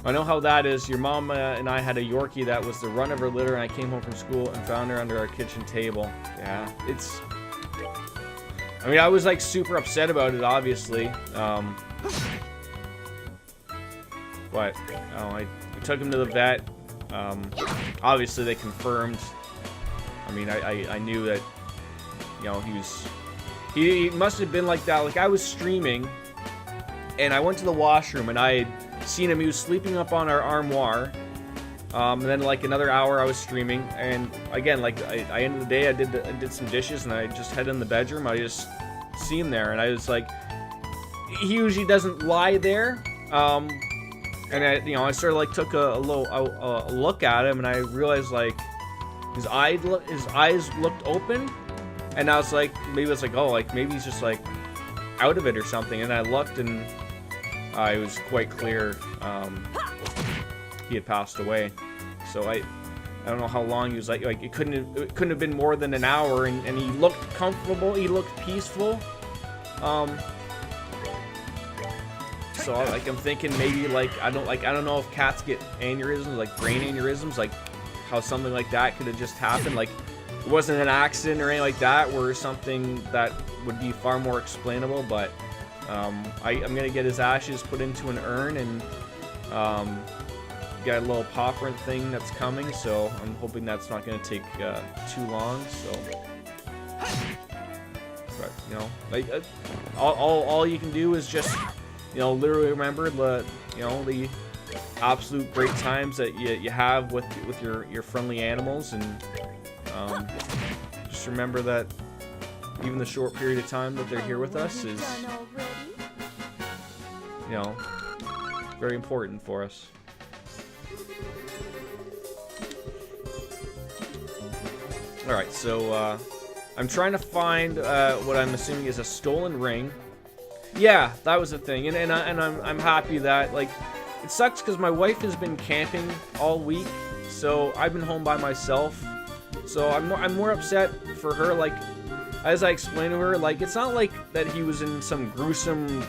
I know how that is. Your mom and I had a Yorkie that was the run of her litter, and I came home from school and found her under our kitchen table. Yeah, it's... I mean, I was, like, super upset about it, obviously. But, I took him to the vet. Obviously, they confirmed. I mean, I knew that, you know, he must have been like that. Like, I was streaming, and I went to the washroom, and I had seen him. He was sleeping up on our armoire. And then like another hour I was streaming, and again, like I ended the day, I did some dishes, and I just headed in the bedroom. I just see him there, and I was like, he usually doesn't lie there. And I sort of like took a look at him, and I realized like his eyes looked open, And I was like, maybe it's like, oh, like maybe he's just like out of it or something. And I looked, and it was quite clear he had passed away. So I don't know how long he was like it couldn't have been more than an hour, and he looked comfortable, he looked peaceful. So like I'm thinking maybe like I don't know if cats get aneurysms, like brain aneurysms, like how something like that could have just happened. Like it wasn't an accident or anything like that, or something that would be far more explainable. But I'm gonna get his ashes put into an urn, and got a little popper thing that's coming. So I'm hoping that's not gonna take too long. So, but you know, like all you can do is just, you know, literally remember the, you know, the absolute great times that you have with your friendly animals, and just remember that even the short period of time that they're here with us is, you know, very important for us. Alright, so I'm trying to find what I'm assuming is a stolen ring. Yeah, that was the thing, and I'm happy that, like, it sucks because my wife has been camping all week, so I've been home by myself. So I'm more upset for her. Like, as I explained to her, like, it's not like that he was in some gruesome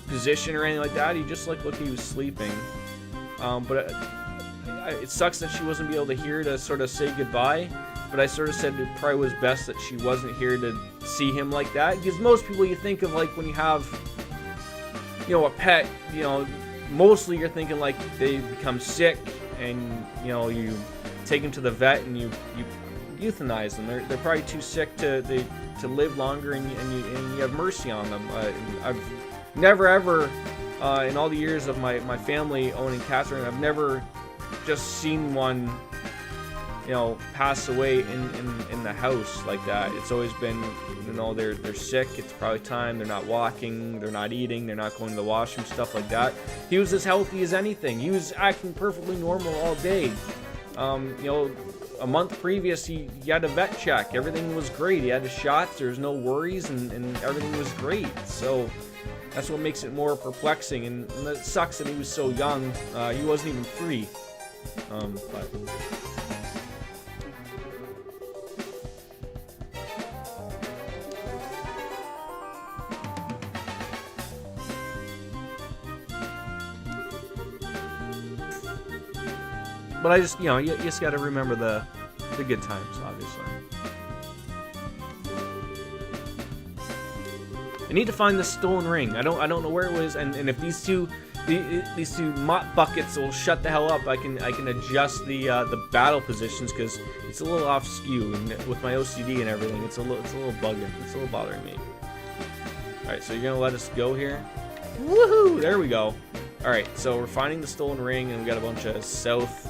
position or anything like that. He just looked like he was sleeping. But it sucks that she wasn't able to hear to sort of say goodbye. But I sort of said it probably was best that she wasn't here to see him like that. Because most people, you think of, like, when you have, you know, a pet, you know, mostly you're thinking like they become sick, and, you know, you take them to the vet and you euthanize them. They're probably too sick to live longer, and you have mercy on them. I've never ever in all the years of my family owning cats, I've never just seen one, you know, pass away in the house like that. It's always been, you know, they're sick, it's probably time, they're not walking, they're not eating, they're not going to the washroom, stuff like that. He was as healthy as anything. He was acting perfectly normal all day. You know, a month previous, he had a vet check. Everything was great. He had his shots. There's no worries, and everything was great. So that's what makes it more perplexing. And it sucks that he was so young. He wasn't even 3. But I just, you know, you just got to remember the good times, obviously. I need to find the stolen ring. I don't know where it was, and if these two mop buckets will shut the hell up, I can adjust the battle positions, because it's a little off skew, and with my OCD and everything, it's a little bugging. It's a little bothering me. All right, so you're gonna let us go here? Woohoo! There we go. All right, so we're finding the stolen ring, and we got a bunch of south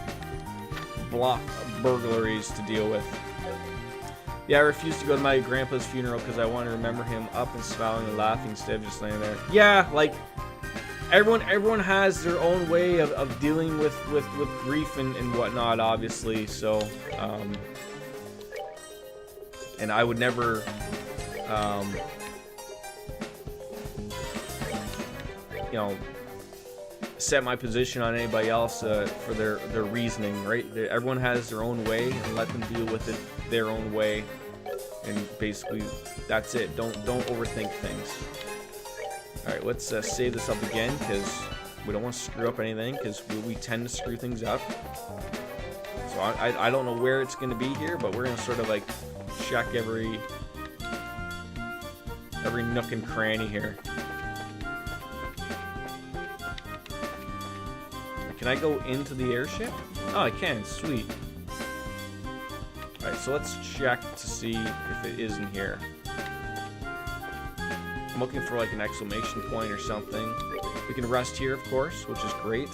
block burglaries to deal with. Yeah, I refused to go to my grandpa's funeral because I want to remember him up and smiling and laughing instead of just laying there. Yeah, like, everyone has their own way of dealing with grief and whatnot, obviously. So, and I would never, you know, set my position on anybody else for their reasoning, right? Everyone has their own way, and let them deal with it their own way. And basically, that's it. Don't overthink things. All right, let's save this up again, because we don't want to screw up anything, because we tend to screw things up. So I don't know where it's going to be here, but we're going to sort of like check every nook and cranny here. Can I go into the airship? Oh, I can. Sweet. Alright, so let's check to see if it is in here. I'm looking for like an exclamation point or something. We can rest here, of course, which is great.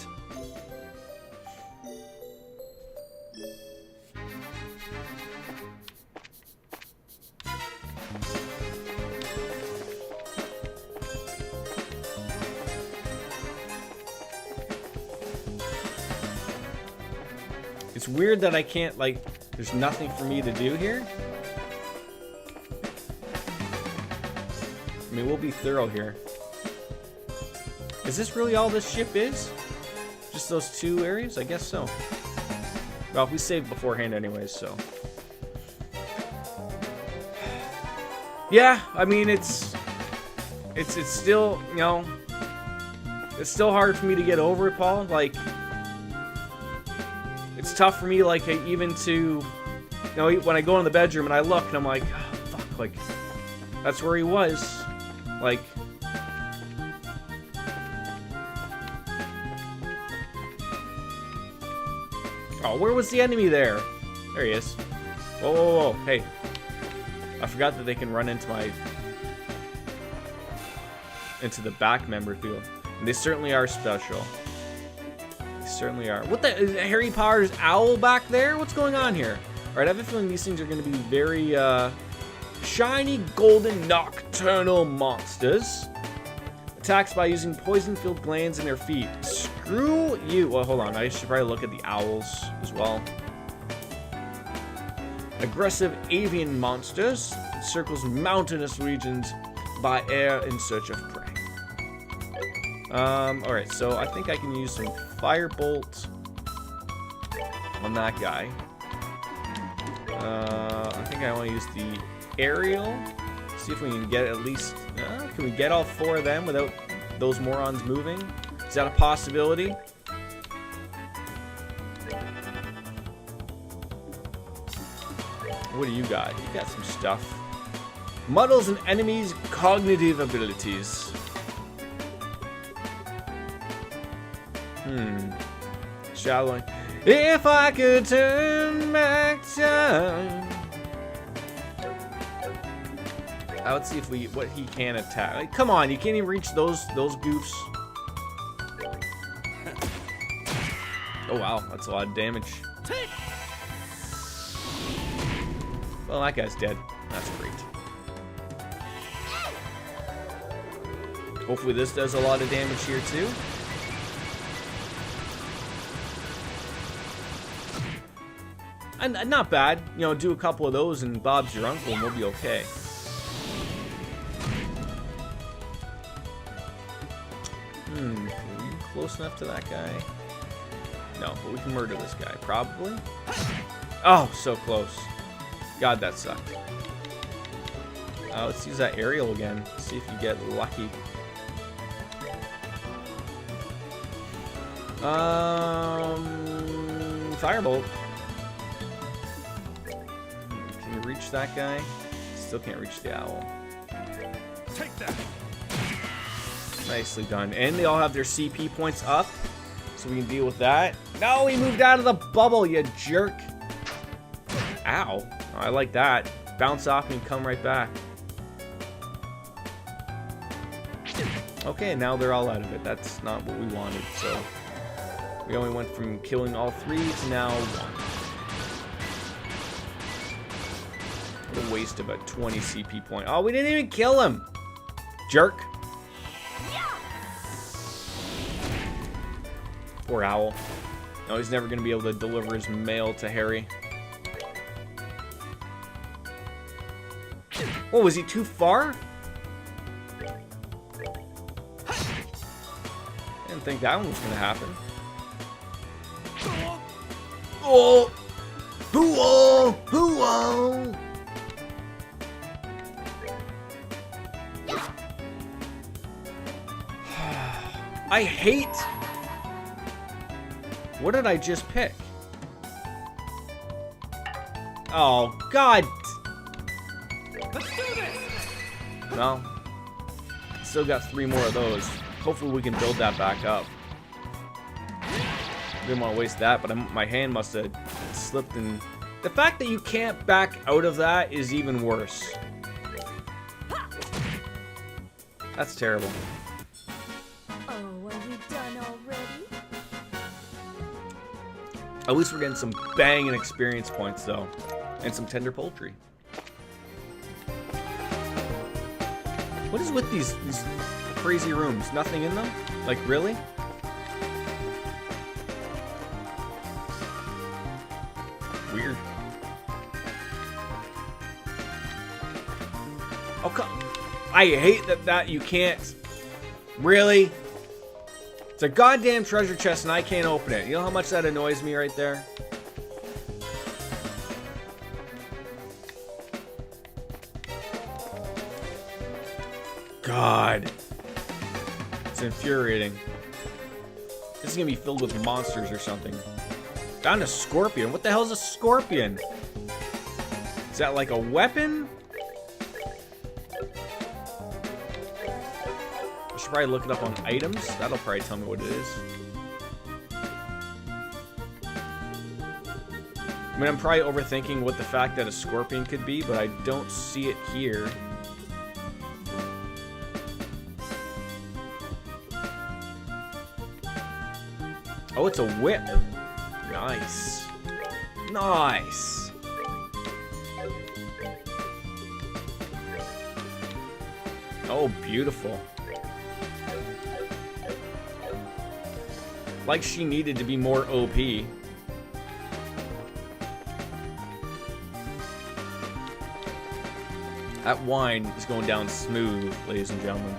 It's weird that I can't, like, there's nothing for me to do here. I mean, we'll be thorough here. Is this really all this ship is? Just those 2 areas? I guess so. Well, we saved beforehand anyways, so. Yeah, I mean, it's still, you know, it's still hard for me to get over it, Paul. Like, it's tough for me, like, even to, you know, when I go in the bedroom and I look and I'm like, oh, fuck, like, that's where he was. Like, oh, where was the enemy there? There he is. Whoa, whoa, whoa, hey. I forgot that they can run into the back member field. And they certainly are special. They certainly are. What the, is Harry Potter's owl back there? What's going on here? Alright, I have a feeling these things are going to be very, shiny, golden, nocturnal monsters. Attacks by using poison-filled glands in their feet. Screw you. Well, hold on. I should probably look at the owls as well. Aggressive avian monsters. Circles mountainous regions by air in search of prey. Alright, so I think I can use some firebolt on that guy. I think I want to use the aerial. See if we can get at least... can we get all 4 of them without those morons moving? Is that a possibility? What do you got? You got some stuff. Muddles an enemy's cognitive abilities. Shallowing. If I could turn back time. Let's see if what he can attack. Like, come on, you can't even reach those goofs. Oh wow, that's a lot of damage. Well, that guy's dead. That's great. Hopefully this does a lot of damage here too. And not bad. You know, do a couple of those and Bob's your uncle and we'll be okay. Are we close enough to that guy? No, but we can murder this guy, probably. Oh, so close. God, that sucked. Let's use that aerial again. See if you get lucky. Firebolt. Can you reach that guy? Still can't reach the owl. Take that. Nicely done. And they all have their CP points up, so we can deal with that. No, he moved out of the bubble, you jerk. Ow. Oh, I like that. Bounce off and come right back. Okay, now they're all out of it. That's not what we wanted, so we only went from killing all 3 to now 1. What a waste of a 20 CP point. Oh, we didn't even kill him! Jerk. Poor owl. No, he's never going to be able to deliver his mail to Harry. Oh, was he too far? Didn't think that one was going to happen. Oh! Hoo-oh! Hoo-oh! I hate... What did I just pick? Oh, God! Let's do this! Well, still got 3 more of those. Hopefully we can build that back up. Didn't want to waste that, but my hand must have slipped in. The fact that you can't back out of that is even worse. That's terrible. Oh, are we done already? At least we're getting some banging experience points, though. And some tender poultry. What is with these crazy rooms? Nothing in them? Like, really? Weird. Oh, I hate that you can't. Really? It's a goddamn treasure chest and I can't open it. You know how much that annoys me right there? God. It's infuriating. This is gonna be filled with monsters or something. Found a scorpion. What the hell is a scorpion? Is that like a weapon? I should probably look it up on items. That'll probably tell me what it is. I mean, I'm probably overthinking what the fact that a scorpion could be, but I don't see it here. Oh, it's a whip. Nice. Nice. Oh, beautiful. Like she needed to be more OP. That wine is going down smooth, ladies and gentlemen.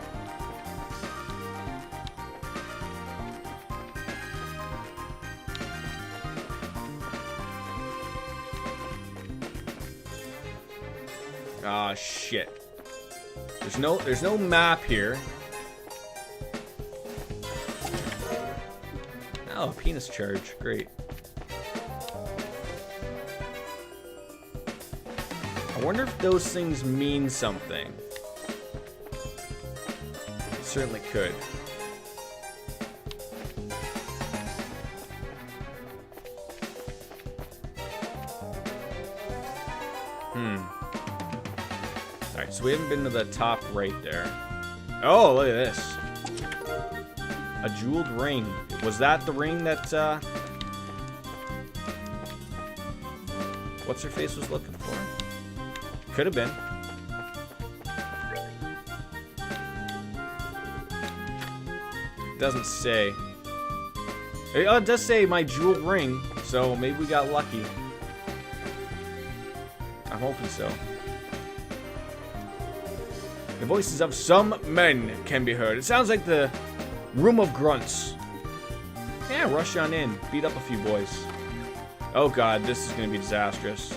Ah, shit. There's no map here. Oh, penis charge. Great. I wonder if those things mean something. It certainly could. Alright, so we haven't been to the top right there. Oh, look at this. A jeweled ring. Was that the ring that, what's her face was looking for? Could have been. Doesn't say. Oh, it does say my jeweled ring, so maybe we got lucky. I'm hoping so. The voices of some men can be heard. It sounds like the room of grunts. Yeah, rush on in. Beat up a few boys. Oh god, this is gonna be disastrous.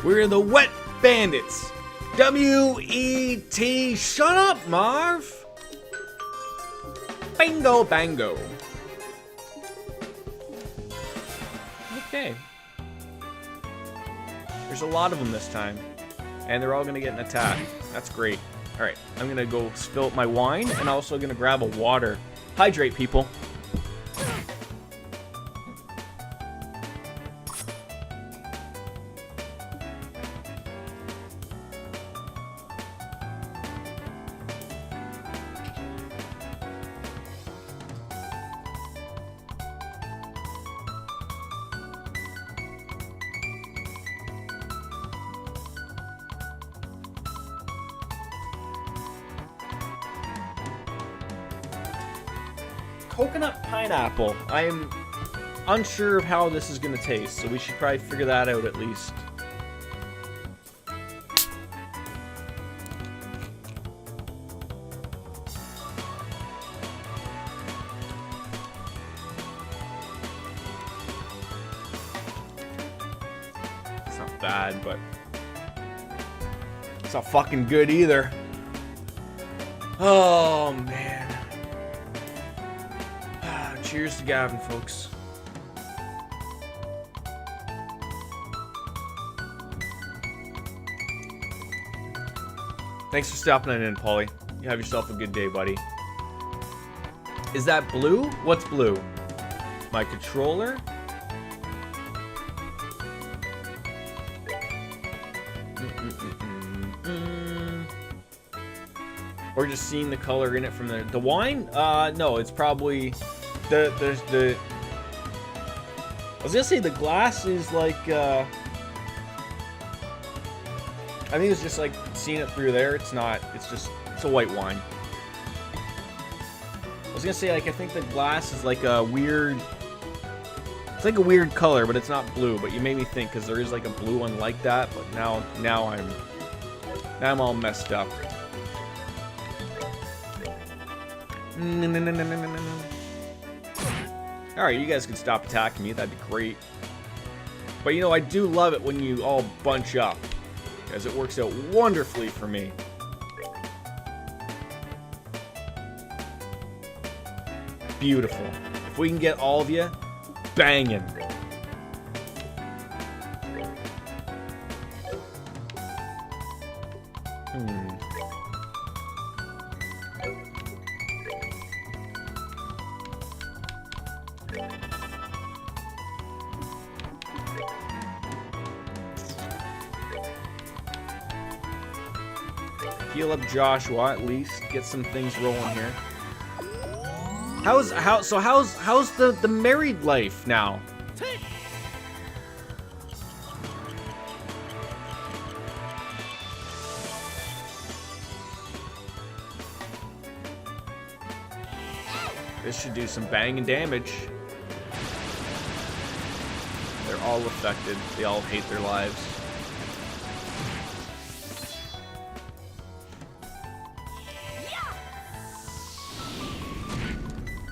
We're the Wet Bandits. W-E-T. Shut up, Marv. Bingo bango. Okay. There's a lot of them this time. And they're all gonna get an attack. That's great. Alright, I'm gonna go spill my wine and also gonna grab a water. Hydrate, people. Coconut pineapple. I am unsure of how this is going to taste, so we should probably figure that out at least. It's not bad, but it's not fucking good either. Oh, man. Cheers to Gavin, folks. Thanks for stopping in, Paulie. You have yourself a good day, buddy. Is that blue? What's blue? My controller? Or just seeing the color in it from the wine? No, it's probably the I was gonna say the glass is like I think it's just like seeing it through there. It's not. It's a white wine. I was gonna say, like, I think the glass is like a weird It's like a weird color, but it's not blue. But you made me think because there is like a blue one like that. But now I'm all messed up. All right, you guys can stop attacking me. That'd be great. But you know, I do love it when you all bunch up, because it works out wonderfully for me. Beautiful. If we can get all of you banging. Heal up Joshua, at least get some things rolling here. How's the married life now? This should do some banging damage. They're all affected. They all hate their lives.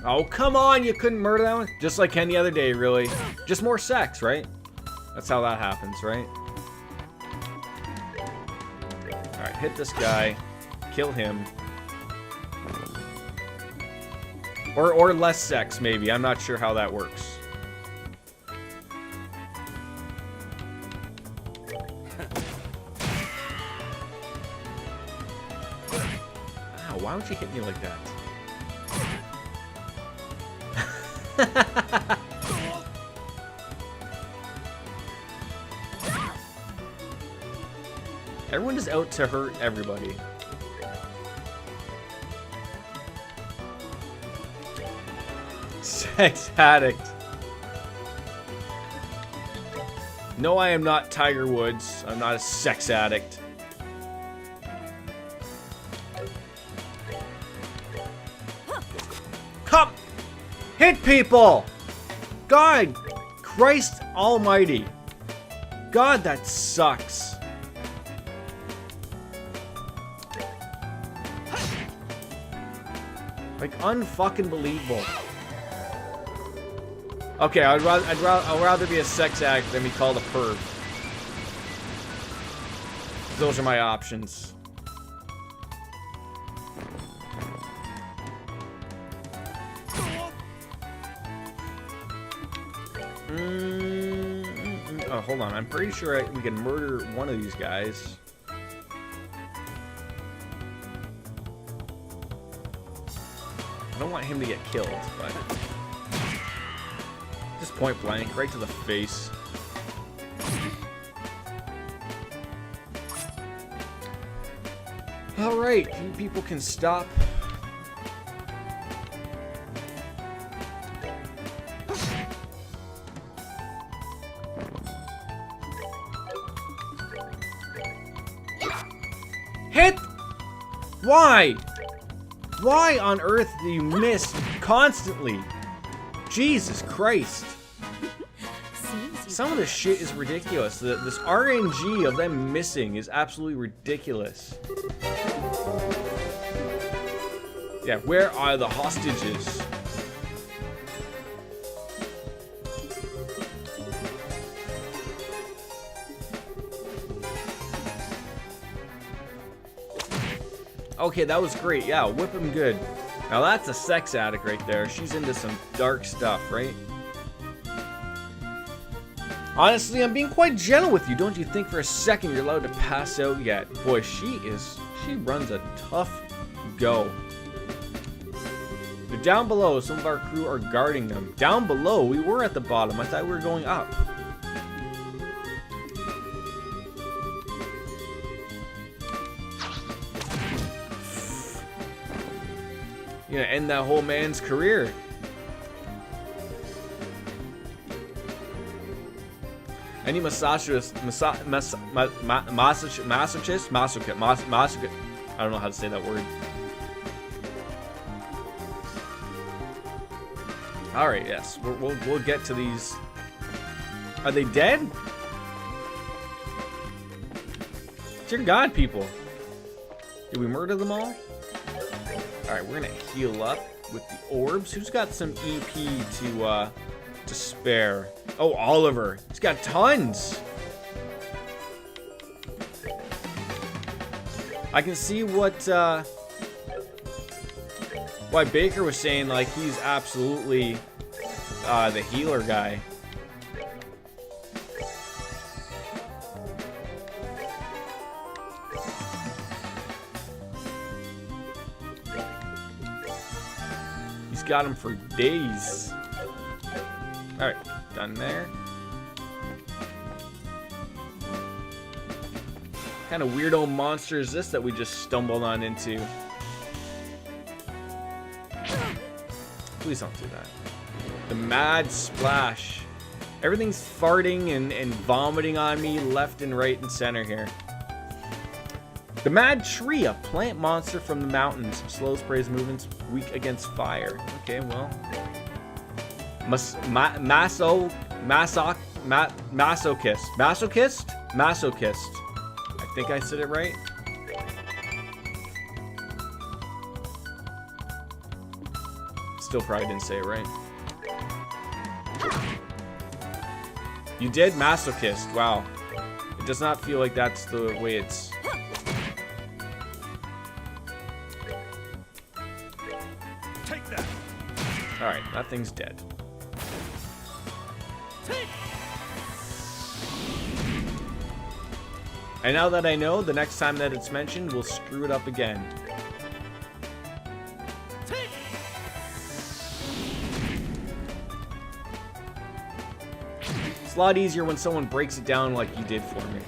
Oh, come on, you couldn't murder that one? Just like any other day, really. Just more sex, right? That's how that happens, right? Alright, hit this guy. Kill him. Or less sex, maybe. I'm not sure how that works. Ow, why would you hit me like that? Everyone is out to hurt everybody. Sex addict. No, I am not Tiger Woods. I'm not a sex addict. Come! Hit people! God! Christ almighty. God, that sucks. Like, unfucking believable. Okay, I'd rather be a sex addict than be called a perv. Those are my options. Oh, hold on. I'm pretty sure we can murder one of these guys. I don't want him to get killed, but just point blank, right to the face. All right, you people can stop. Hit! Why? Why on earth do you miss constantly? Jesus Christ. Some of this shit is ridiculous. This RNG of them missing is absolutely ridiculous. Yeah, where are the hostages? Okay, that was great. Yeah, whip him good. Now that's a sex addict right there. She's into some dark stuff, right? Honestly, I'm being quite gentle with you. Don't you think for a second you're allowed to pass out yet? Boy, she runs a tough go. They're down below. Some of our crew are guarding them. Down below? We were at the bottom. I thought we were going up. You know, end that whole man's career. Any masochist, masochist, I don't know how to say that word. All right, yes, we'll get to these Are they dead? Dear God, people. Did we murder them all? Alright, we're gonna heal up with the orbs. Who's got some EP to spare? Oh, Oliver. He's got tons. I can see why Baker was saying, like, he's absolutely the healer guy. He's got him for days. Alright, done there. What kind of weirdo monster is this that we just stumbled on into? Please don't do that. The Mad Splash. Everything's farting and vomiting on me left and right and center here. The Mad Tree, a plant monster from the mountains. Slows prey's movements, weak against fire. Okay, well. Masochist. Masochist. I think I said it right. Still probably didn't say it right. You did? Masochist. Wow. It does not feel like that's the way it's... Take that. Alright, that thing's dead. And now that I know, the next time that it's mentioned, we'll screw it up again. It's a lot easier when someone breaks it down like you did for me.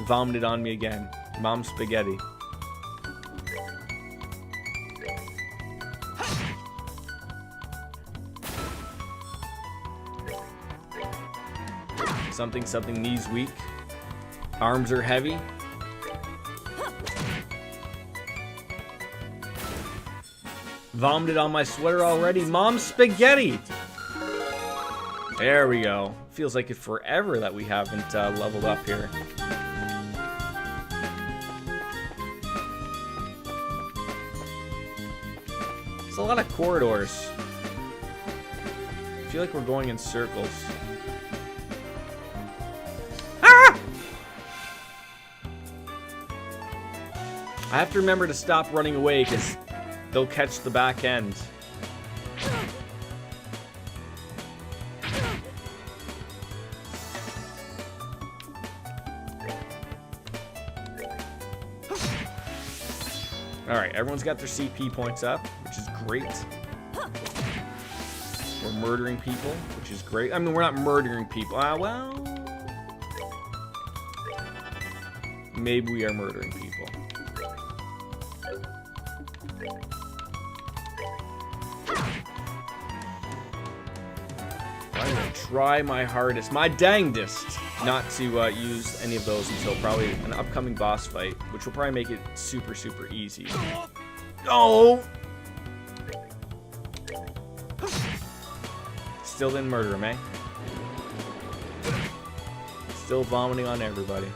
Vomited on me again. Mom spaghetti. Something, knees weak. Arms are heavy. Vomited on my sweater already. Mom spaghetti! There we go. Feels like it's forever that we haven't leveled up here. It's a lot of corridors. I feel like we're going in circles. I have to remember to stop running away because they'll catch the back end. Alright, everyone's got their CP points up, which is great. We're murdering people, which is great. I mean, we're not murdering people. Well... maybe we are murdering people. I'm gonna try my hardest, my dangdest, not to use any of those until probably an upcoming boss fight, which will probably make it super, super easy. Oh! Still didn't murder him, eh? Still vomiting on everybody.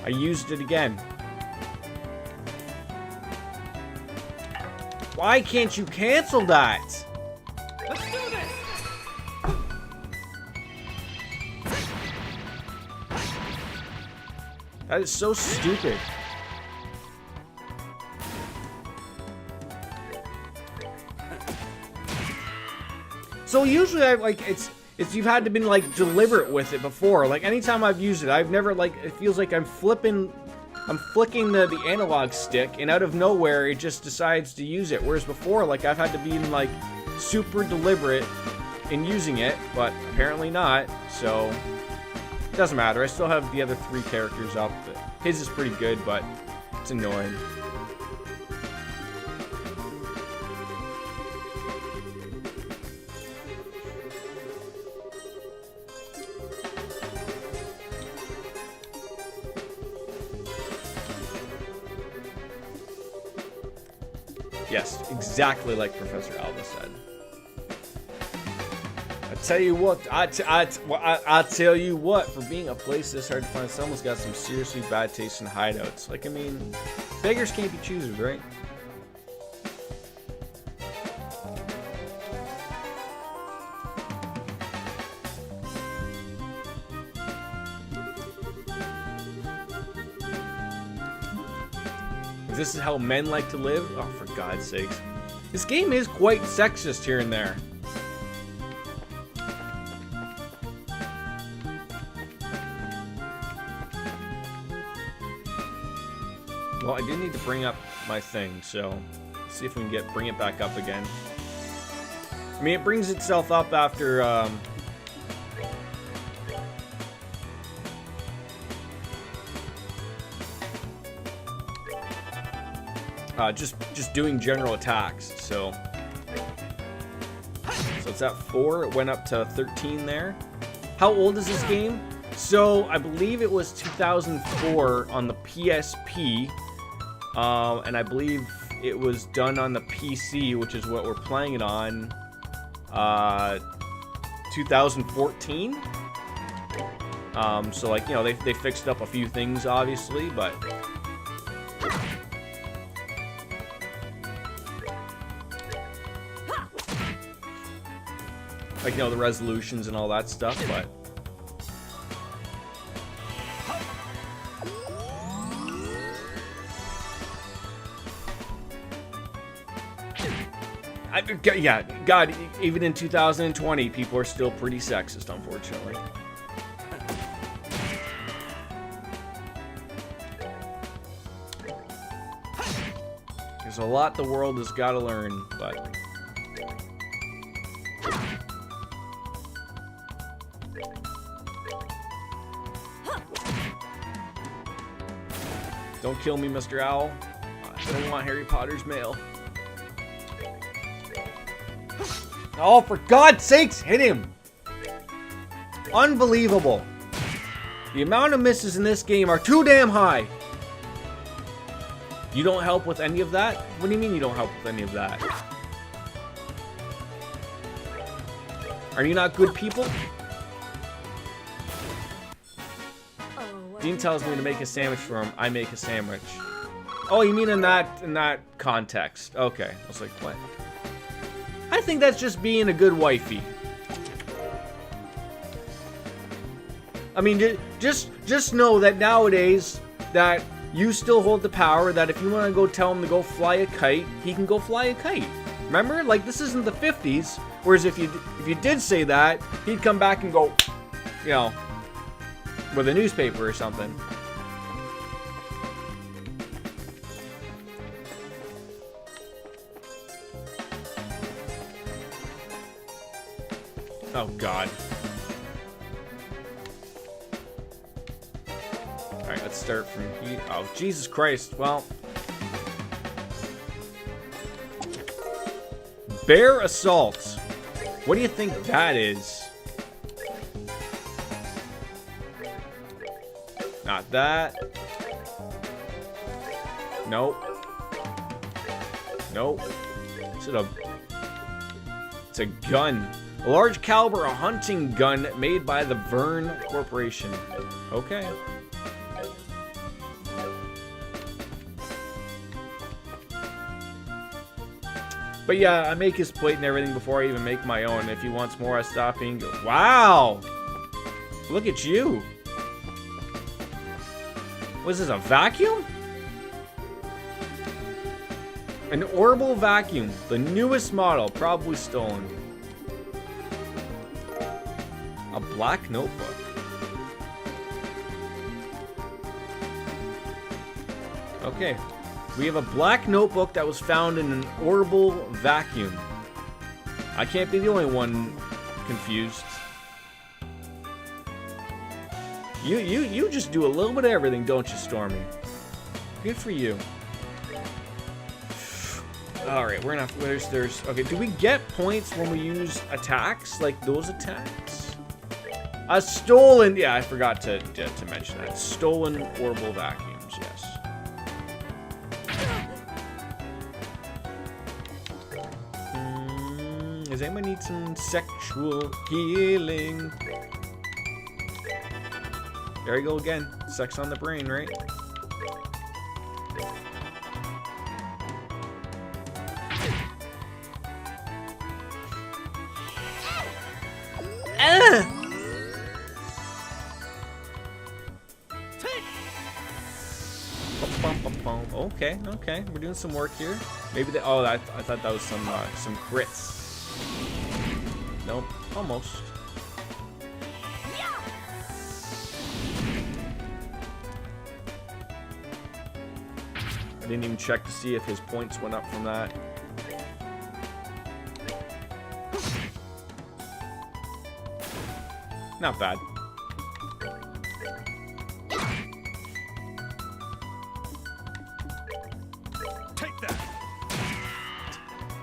I used it again. Why can't you cancel that? Let's do this. That is so stupid. So usually it's you've had to been like deliberate with it before. Like anytime I've used it, I've never like it feels like I'm flicking the analog stick and out of nowhere it just decides to use it. Whereas before, like I've had to be like super deliberate in using it, but apparently not. So it doesn't matter. I still have the other 3 characters up. His is pretty good, but it's annoying. Yes, exactly like Professor Alva said. I tell you what, I tell you what, for being a place this hard to find, someone's got some seriously bad taste in hideouts. Like, I mean, beggars can't be choosers, right? This is how men like to live? Oh, for God's sakes. This game is quite sexist here and there. Well, I did need to bring up my thing, so let's see if we can bring it back up again. I mean, it brings itself up after, just doing general attacks, so it's at 4. It went up to 13 there. How old is this game? So I believe it was 2004 on the PSP, and I believe it was done on the PC, which is what we're playing it on, 2014. So, like, you know, they fixed up a few things, obviously, but like, you know, the resolutions and all that stuff, but yeah, God, even in 2020, people are still pretty sexist, unfortunately. There's a lot the world has got to learn, but don't kill me, Mr. Owl. I don't want Harry Potter's mail. Oh, for God's sakes, hit him! Unbelievable. The amount of misses in this game are too damn high. You don't help with any of that? What do you mean you don't help with any of that? Are you not good people? Dean tells me to make a sandwich for him. I make a sandwich. Oh, you mean in that context? Okay. I was like, what? I think that's just being a good wifey. I mean, just know that nowadays that you still hold the power that if you want to go tell him to go fly a kite, he can go fly a kite. Remember? Like, this isn't the 50s. Whereas if you did say that, he'd come back and go, you know, with a newspaper or something. Oh, God. Alright, let's start from here. Oh, Jesus Christ. Well. Bear Assault. What do you think that is? Not that. Nope. Nope. It's a gun. A large caliber hunting gun made by the Verne Corporation. Okay. But yeah, I make his plate and everything before I even make my own. If he wants more, I stop being. Wow! Look at you. Was this a vacuum? An orbital vacuum. The newest model. Probably stolen. A black notebook. Okay. We have a black notebook that was found in an orbital vacuum. I can't be the only one confused. You just do a little bit of everything, don't you, Stormy? Good for you. Alright, we're gonna have there's okay, do we get points when we use attacks? Like those attacks? A stolen, yeah, I forgot to mention that. Stolen orbital vacuums, yes. Does anybody need some sexual healing? There you go again. Sex on the brain, right? Okay, okay, we're doing some work here. Maybe they. Oh, I thought that was some crits. Nope, almost. I didn't even check to see if his points went up from that. Not bad. Take that.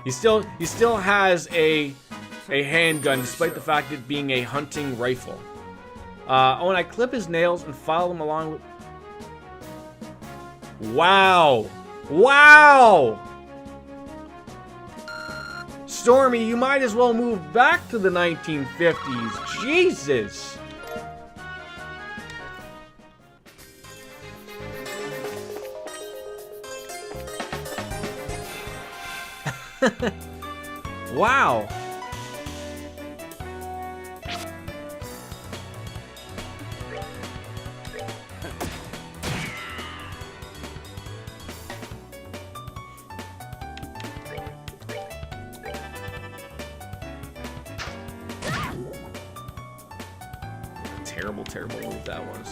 He still has a handgun despite the fact it being a hunting rifle. Oh, and I clip his nails and file them along with. Wow! Wow! Stormy, you might as well move back to the 1950s. Jesus! Wow! Terrible move that was.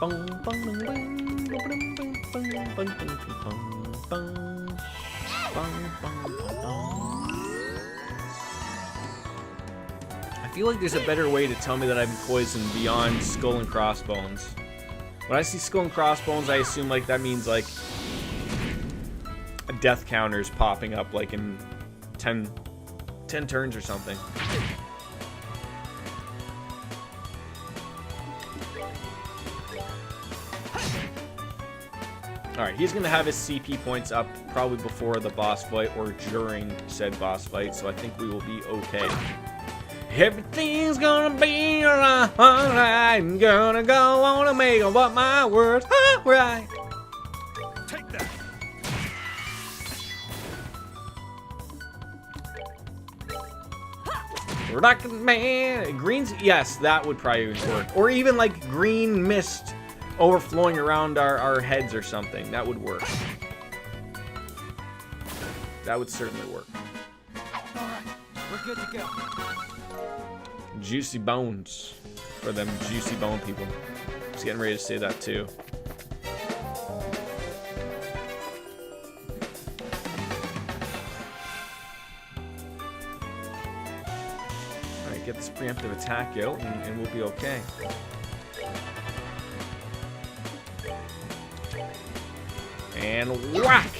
I feel like there's a better way to tell me that I'm poisoned beyond skull and crossbones. When I see skull and crossbones, I assume like that means like a death counter is popping up like in 10 turns or something. Alright, he's going to have his CP points up probably before the boss fight or during said boss fight, so I think we will be okay. Everything's gonna be alright. I'm gonna go on and make up my words alright. Take that. Rocket Man, greens, yes, that would probably work. Or even like green mist overflowing around our heads or something. That would work. That would certainly work. Alright, we're good to go. Juicy bones for them juicy bone people. I was getting ready to say that too. Get this preemptive attack out and we'll be okay. And whack!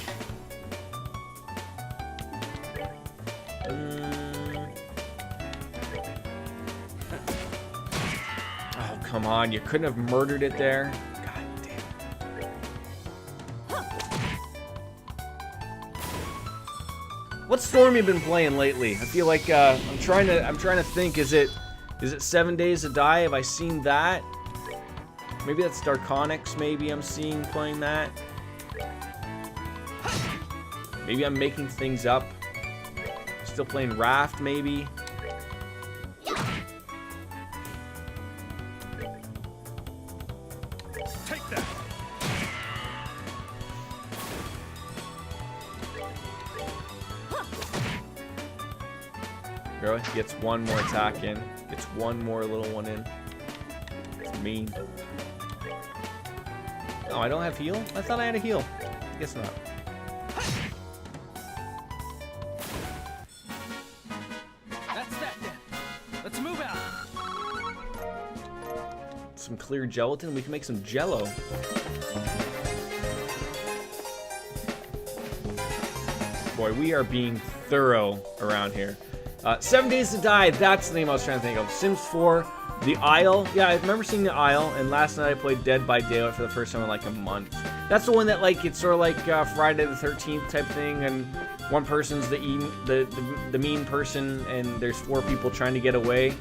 Oh, come on. You couldn't have murdered it there. God damn. What's Stormy been playing lately? I feel like I'm trying to think. Is it 7 Days to Die? Have I seen that? Maybe that's Darkonix. Maybe I'm seeing playing that. Maybe I'm making things up. Still playing Raft, maybe. Take that. Really? Gets one more attack in. Gets one more little one in. It's mean. Oh, I don't have heal? I thought I had a heal. Guess not. That's that then. Let's move out. Some clear gelatin. We can make some jello. Boy, we are being thorough around here. 7 Days to Die, that's the name I was trying to think of. Sims 4, The Isle. Yeah, I remember seeing The Isle, and last night I played Dead by Daylight for the first time in like a month. That's the one that like it's sort of like Friday the 13th type thing, and one person's the mean person, and there's 4 people trying to get away.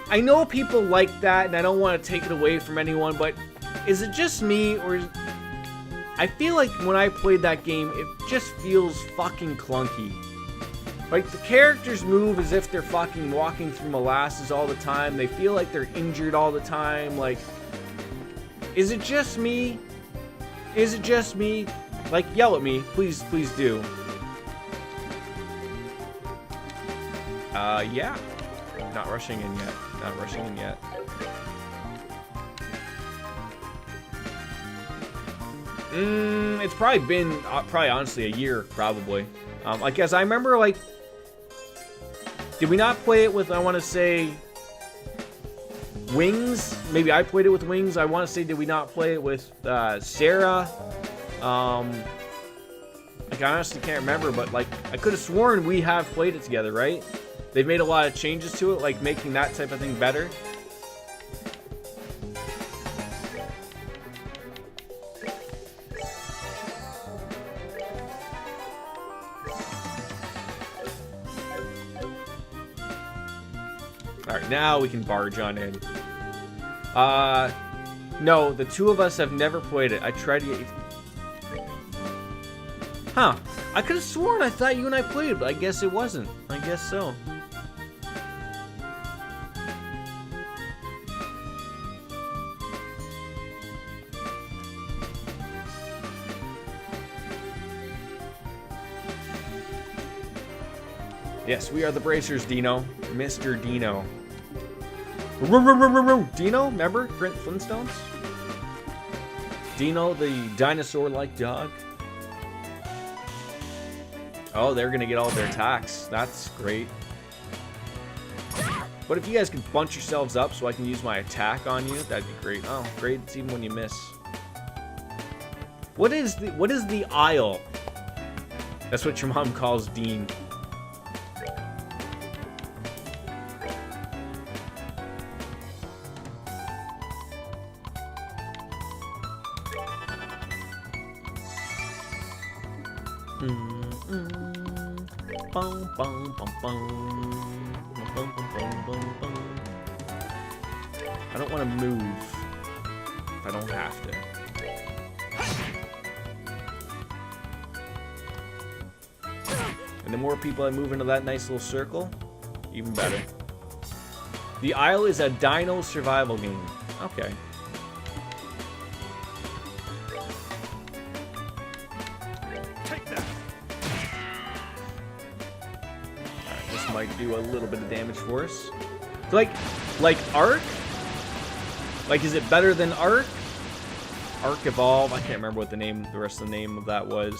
I know people like that, and I don't want to take it away from anyone, but is it just me, or I feel like when I played that game, it just feels fucking clunky. Like, the characters move as if they're fucking walking through molasses all the time. They feel like they're injured all the time. Like, is it just me? Is it just me? Like, yell at me. Please, please do. Yeah. Not rushing in yet. Not rushing in yet. It's probably been, honestly, a year, probably. I guess I remember, like, did we not play it with, I want to say, Wings? Maybe I played it with Wings. I want to say, did we not play it with Sarah? Like, I honestly can't remember, but, like, I could have sworn we have played it together, right? They've made a lot of changes to it, like making that type of thing better. Alright, now we can barge on in. No, the 2 of us have never played it. I tried to get you... Huh. I could have sworn I thought you and I played it, but I guess it wasn't. I guess so. Yes, we are the Bracers, Dino. Mr. Dino. Dino, remember? Flintstones? Dino, the dinosaur-like dog. Oh, they're gonna get all their attacks. That's great. But if you guys could bunch yourselves up so I can use my attack on you, that'd be great. Oh, great. It's even when you miss. What is the Isle? That's what your mom calls Dean. I don't want to move if I don't have to. And the more people I move into that nice little circle, even better. The Isle is a dino survival game. Okay. Might do a little bit of damage for us. Like Ark? Like, is it better than Ark? Ark Evolve? I can't remember what the rest of the name of that was.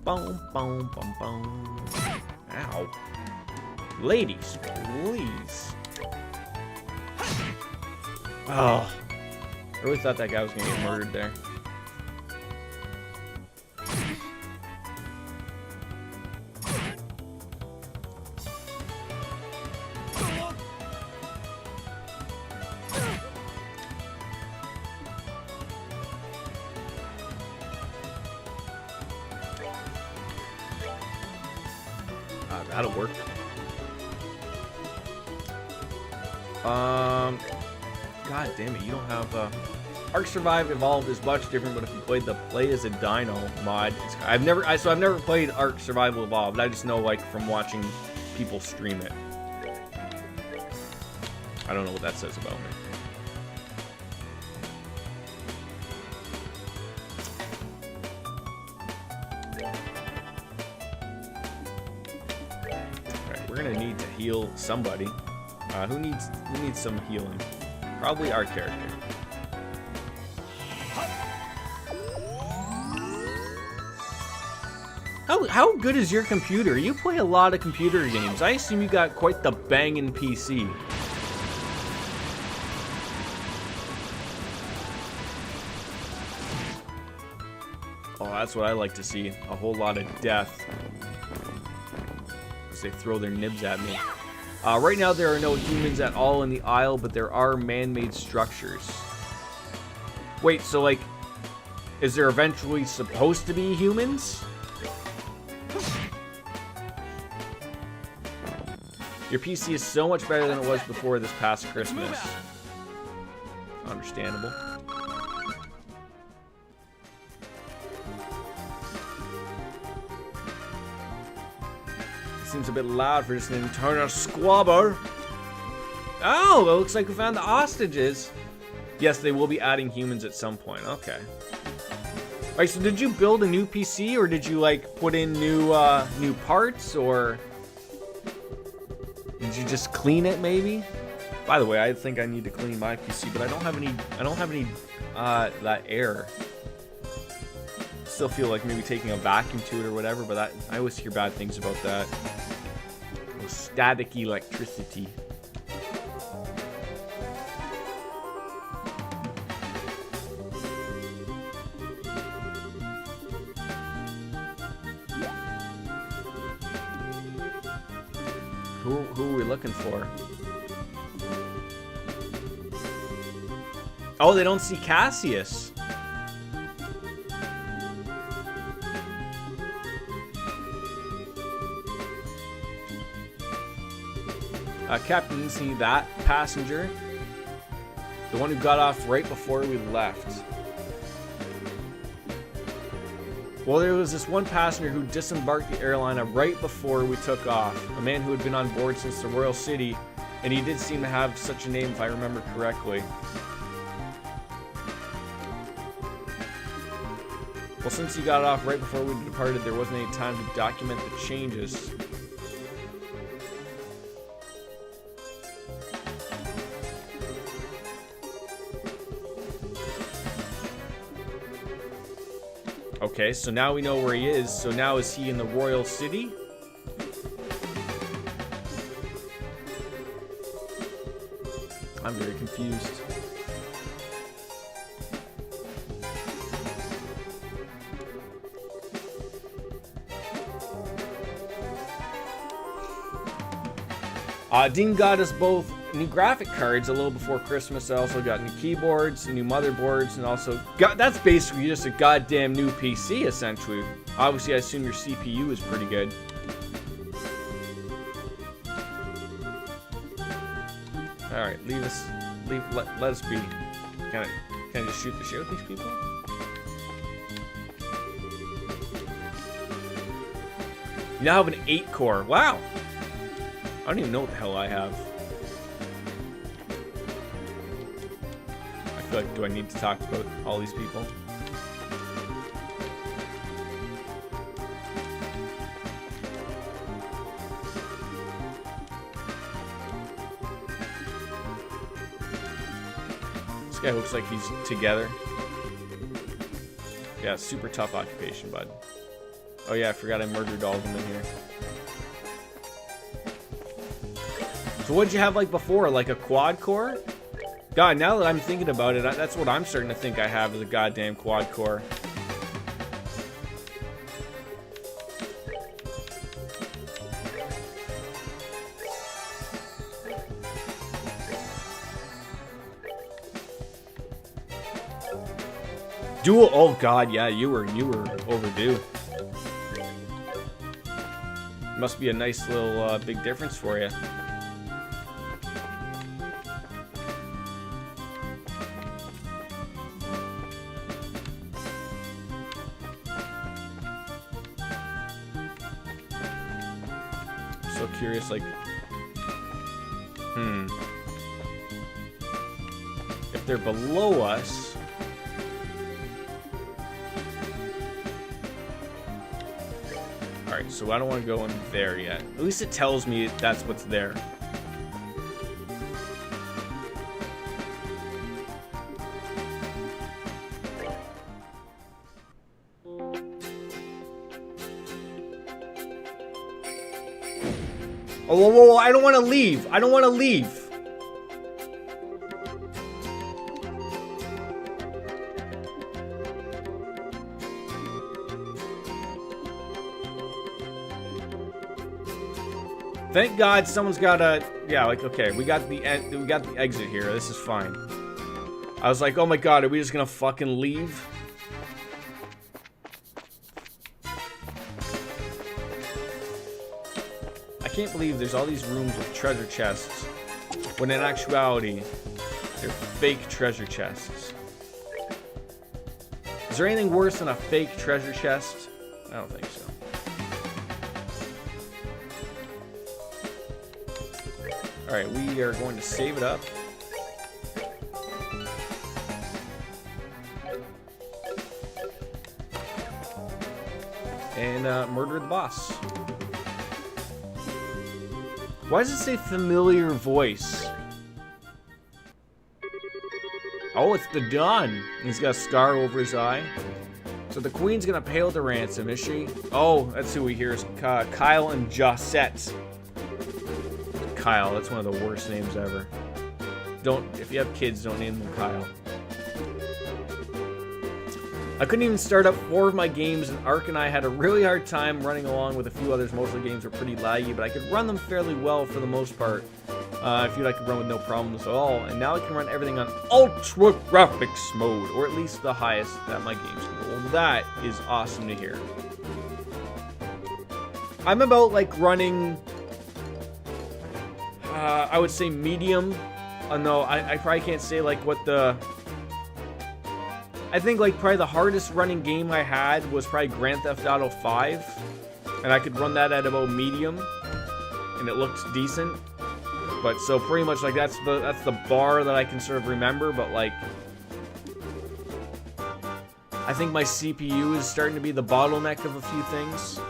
Boom, boom, boom, boom. Ow. Ladies, please. Oh. I really thought that guy was gonna get murdered there. That'll work. God damn it, you don't have Ark Survive Evolved is much different, but if you played the Play as a Dino mod, I've never played Ark Survival Evolved. I just know, like, from watching people stream it. I don't know what that says about me. Alright, we're gonna need to heal somebody. Who needs some healing? Probably our character. How good is your computer? You play a lot of computer games. I assume you got quite the bangin' PC. Oh, that's what I like to see. A whole lot of death. as they throw their nibs at me. Right now there are no humans at all in the Isle, but there are man-made structures. Wait, so like, is there eventually supposed to be humans? Your PC is so much better than it was before this past Christmas. Understandable. Seems a bit loud for just an internal squabble. Oh, it looks like we found the hostages. Yes, they will be adding humans at some point. Okay. Alright, so did you build a new PC, or did you like put in new parts, or did you just clean it maybe? By the way, I think I need to clean my PC, but I don't have any that air. Still feel like maybe taking a vacuum to it or whatever, but I always hear bad things about that. Static electricity. Who are we looking for? Oh, they don't see Cassius. Captain didn't see that passenger. The one who got off right before we left. Well, there was this one passenger who disembarked the airliner right before we took off. A man who had been on board since the Royal City, and he did seem to have such a name if I remember correctly. Well, since he got off right before we departed, there wasn't any time to document the changes. Okay, so now we know where he is. So now is he in the Royal City? I'm very confused. Dean got us both new graphic cards a little before Christmas. I also got new keyboards, new motherboards, and also that's basically just a goddamn new PC essentially. Obviously, I assume your CPU is pretty good. All right, let us be. Can I just shoot the shit with these people? You now have an 8-core. Wow. I don't even know what the hell I have. I feel like, do I need to talk about all these people? This guy looks like he's together. Yeah, super tough occupation, bud. Oh yeah, I forgot I murdered all of them in here. So what'd you have like before? Like a quad core? God, now that I'm thinking about it, that's what I'm starting to think I have is a goddamn quad core. Dual, oh god, yeah, you were overdue. Must be a nice little big difference for you. So curious, like, if they're below us. Alright, so I don't want to go in there yet. At least it tells me that's what's there. Oh, whoa, whoa, whoa, I don't want to leave. I don't want to leave. Thank God someone's got a... Yeah, like, okay, we got the exit here. This is fine. I was like, oh my God, are we just gonna fucking leave? I can't believe there's all these rooms with treasure chests, when in actuality, they're fake treasure chests. Is there anything worse than a fake treasure chest? I don't think so. Alright, we are going to save it up. And murder the boss. Why does it say familiar voice? Oh, it's the Don. He's got a scar over his eye. So the queen's gonna pay out the ransom, is she? Oh, that's who we hear is Kyle and Josette. Kyle, that's one of the worst names ever. If you have kids, don't name them Kyle. I couldn't even start up 4 of my games, and Ark and I had a really hard time running along with a few others. Most of the games were pretty laggy, but I could run them fairly well for the most part. I feel like I could run with no problems at all, and now I can run everything on ultra graphics mode, or at least the highest that my games can roll. That is awesome to hear. I'm about like running, I would say medium. No, I probably can't say like what the... I think like probably the hardest running game I had was probably Grand Theft Auto 5, and I could run that at about medium, and it looked decent. But so pretty much like that's the bar that I can sort of remember. But like, I think my CPU is starting to be the bottleneck of a few things.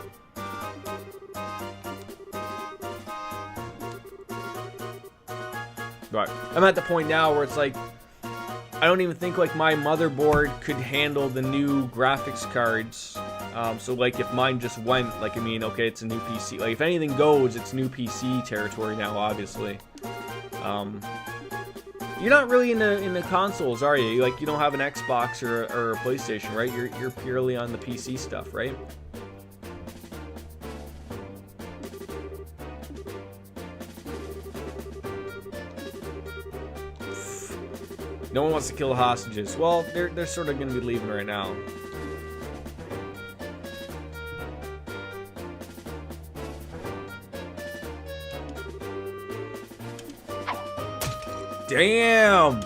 But I'm at the point now where it's like, I don't even think like my motherboard could handle the new graphics cards. So like if mine just went, like, I mean, okay, it's a new PC. Like if anything goes, it's new PC territory now, obviously. You're not really in the consoles, are you? Like you don't have an Xbox or a PlayStation, right? You're purely on the PC stuff, right? No one wants to kill the hostages. Well, they're sort of going to be leaving right now. Damn!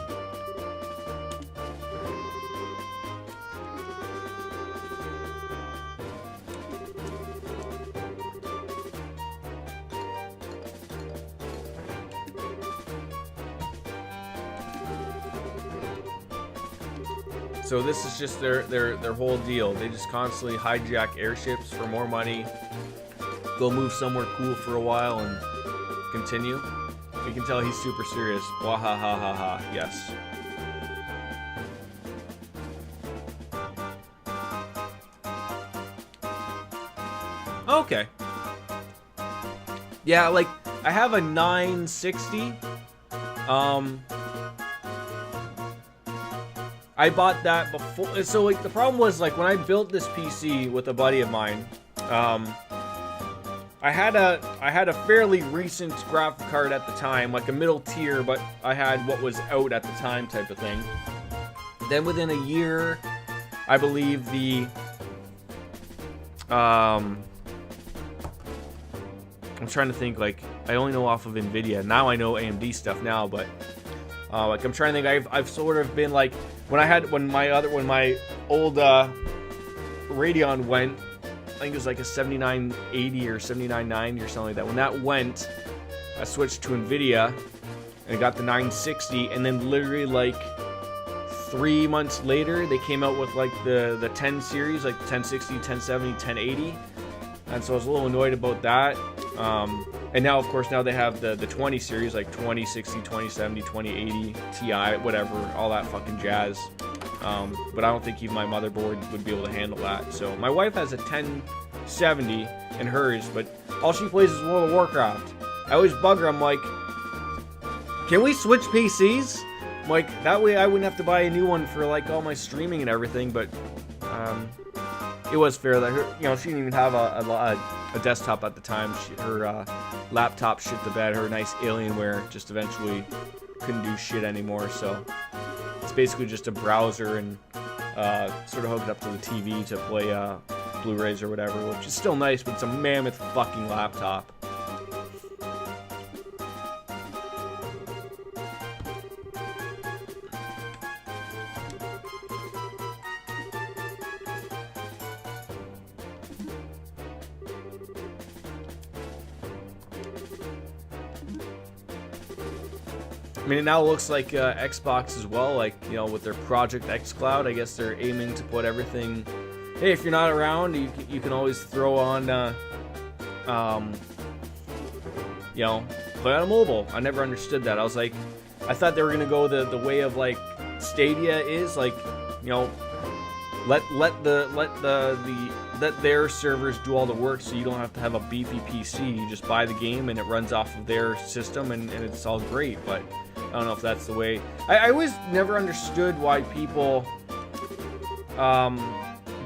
So this is just their whole deal. They just constantly hijack airships for more money, go move somewhere cool for a while, and continue. You can tell he's super serious. Wahahaha, yes. Okay. Yeah, like, I have a 960. I bought that before. So, like, the problem was, like, when I built this PC with a buddy of mine, I had a fairly recent graphic card at the time, like a middle tier, but I had what was out at the time type of thing. Then within a year, I believe the I'm trying to think, like, I only know off of Nvidia. Now I know AMD stuff now, but like I'm trying to think, I've sort of been like, when my old Radeon went, I think it was like a 7980 or 7990 or something like that. When that went, I switched to Nvidia and got the 960, and then literally like 3 months later, they came out with like the 10 series, like 1060, 1070, 1080, and so I was a little annoyed about that. And now, of course, now they have the 20 series, like 2060, 2070, 2080, Ti, whatever, all that fucking jazz. But I don't think even my motherboard would be able to handle that. So my wife has a 1070 in hers, but all she plays is World of Warcraft. I always bug her. I'm like, can we switch PCs? I'm like, that way I wouldn't have to buy a new one for like all my streaming and everything. But it was fair that her, you know, she didn't even have a a desktop at the time. Her laptop shit the bed. Her nice Alienware just eventually couldn't do shit anymore. So it's basically just a browser and sort of hooked up to the TV to play Blu-rays or whatever, which is still nice, but it's a mammoth fucking laptop. I mean, it now looks like Xbox as well, like, you know, with their Project X Cloud. I guess they're aiming to put everything. Hey, if you're not around, you can always throw on, you know, play on a mobile. I never understood that. I was like, I thought they were gonna go the way of like Stadia is, like, you know, let their servers do all the work, so you don't have to have a beefy PC. You just buy the game and it runs off of their system, and it's all great. But I don't know if that's the way. I always never understood why people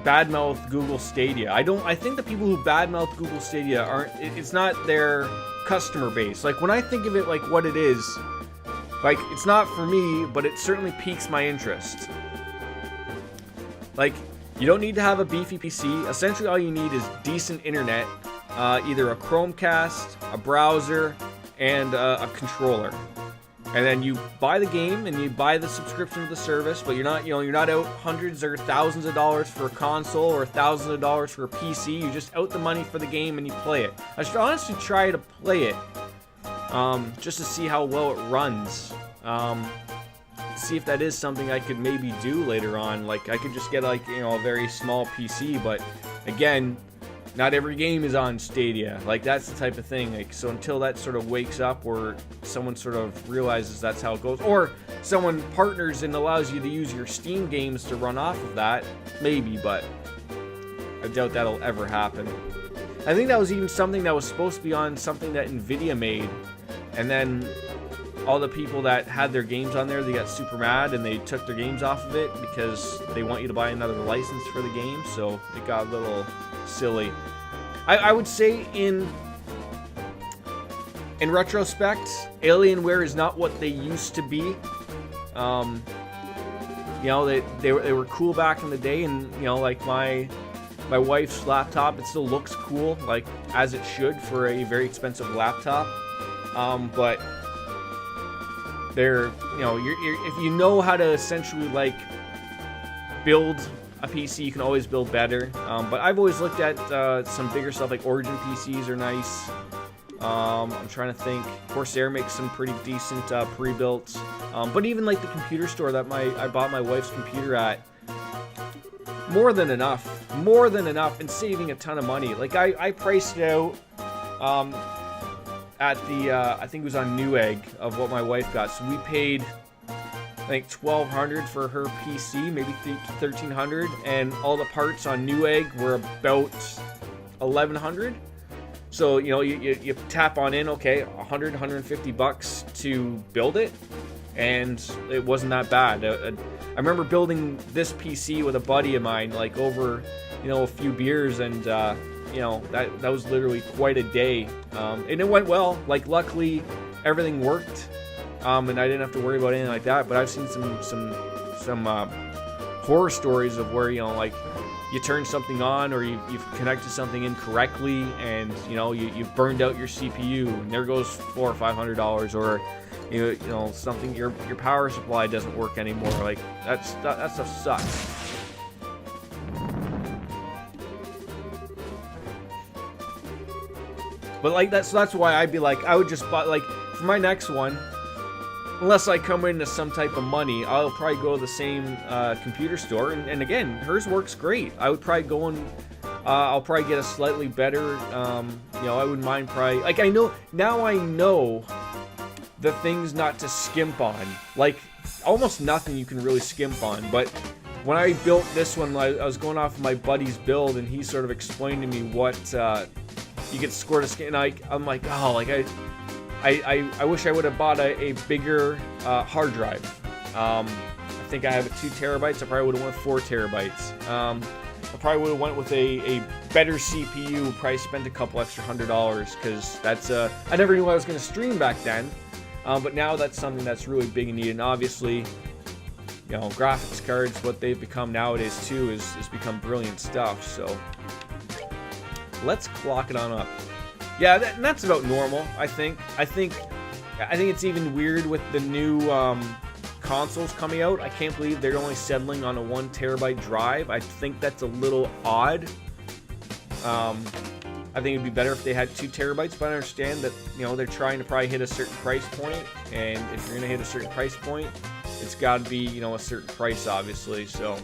badmouth Google Stadia. I think the people who badmouth Google Stadia aren't. It's not their customer base. Like, when I think of it like what it is, like, it's not for me, but it certainly piques my interest. Like, you don't need to have a beefy PC. Essentially, all you need is decent internet, either a Chromecast, a browser, and a controller. And then you buy the game and you buy the subscription to the service, but you're not out hundreds or thousands of dollars for a console or thousands of dollars for a PC. You just out the money for the game and you play it. I should honestly try to play it, just to see how well it runs. See if that is something I could maybe do later on. Like, I could just get, like, you know, a very small PC, but again, not every game is on Stadia. Like, that's the type of thing. Like, so until that sort of wakes up, or someone sort of realizes that's how it goes, or someone partners and allows you to use your Steam games to run off of that, maybe, but I doubt that'll ever happen. I think that was even something that was supposed to be on something that Nvidia made, and then all the people that had their games on there, they got super mad and they took their games off of it because they want you to buy another license for the game, so it got a little silly. I would say in retrospect, Alienware is not what they used to be. You know, they were cool back in the day, and, you know, like my wife's laptop, it still looks cool, like, as it should for a very expensive laptop. But they're, you know, if you know how to essentially, like, build a PC, you can always build better. But I've always looked at some bigger stuff, like Origin PCs are nice. I'm trying to think. Corsair makes some pretty decent pre-built. But even like the computer store that I bought my wife's computer at, more than enough, and saving a ton of money. Like, I priced it out at the I think it was on Newegg of what my wife got. So we paid, I think, $1,200 for her PC, maybe $1,300, and all the parts on Newegg were about $1,100. So, you know, you tap on in, okay, $150 to build it, and it wasn't that bad. I remember building this PC with a buddy of mine, like, over, you know, a few beers, and you know, that was literally quite a day, and it went well. Like, luckily everything worked, and I didn't have to worry about anything like that. But I've seen some horror stories of where, you know, like, you turn something on, or you've connected something incorrectly, and, you know, you've burned out your CPU, and there goes $400 or $500, or you know, something, your power supply doesn't work anymore. Like, that stuff sucks. But, like, that's why I'd be like, I would just buy, like, for my next one, unless I come into some type of money, I'll probably go to the same computer store. And again, hers works great. I would probably go and I'll probably get a slightly better, you know, I wouldn't mind probably, like, I know the things not to skimp on. Like, almost nothing you can really skimp on. But when I built this one, I was going off of my buddy's build, and he sort of explained to me what you get scored a skin. And I'm like, oh, like, I wish I would have bought a bigger hard drive. I think I have 2 terabytes. I probably would have went 4 terabytes. I probably would have went with a better CPU, probably spent a couple extra $100, because that's, I never knew I was going to stream back then, but now that's something that's really big and needed, and obviously, you know, graphics cards, what they've become nowadays too, is become brilliant stuff, so let's clock it on up. Yeah, that's about normal, I think. I think it's even weird with the new consoles coming out. I can't believe they're only settling on a 1 terabyte drive. I think that's a little odd. I think it'd be better if they had 2 terabytes, but I understand that, you know, they're trying to probably hit a certain price point, and if you're gonna hit a certain price point, it's got to be, you know, a certain price, obviously. So.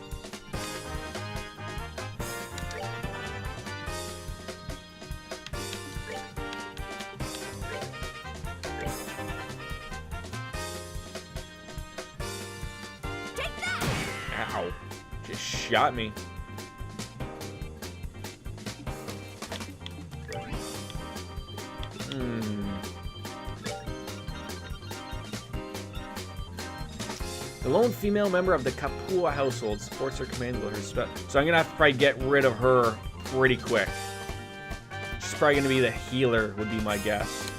Ow. Just shot me. The lone female member of the Kapua household supports her command with respect. So I'm going to have to probably get rid of her pretty quick. She's probably going to be the healer, would be my guess.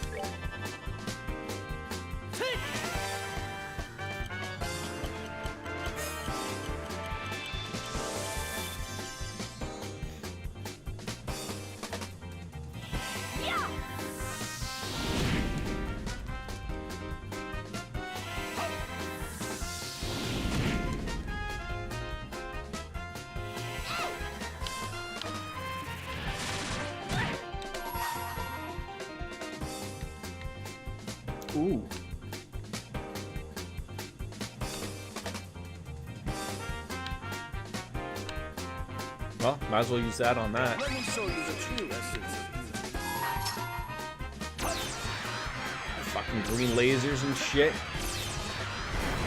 Ooh. Well, might as well use that on that. Let me show you the true essence. Fucking green lasers and shit.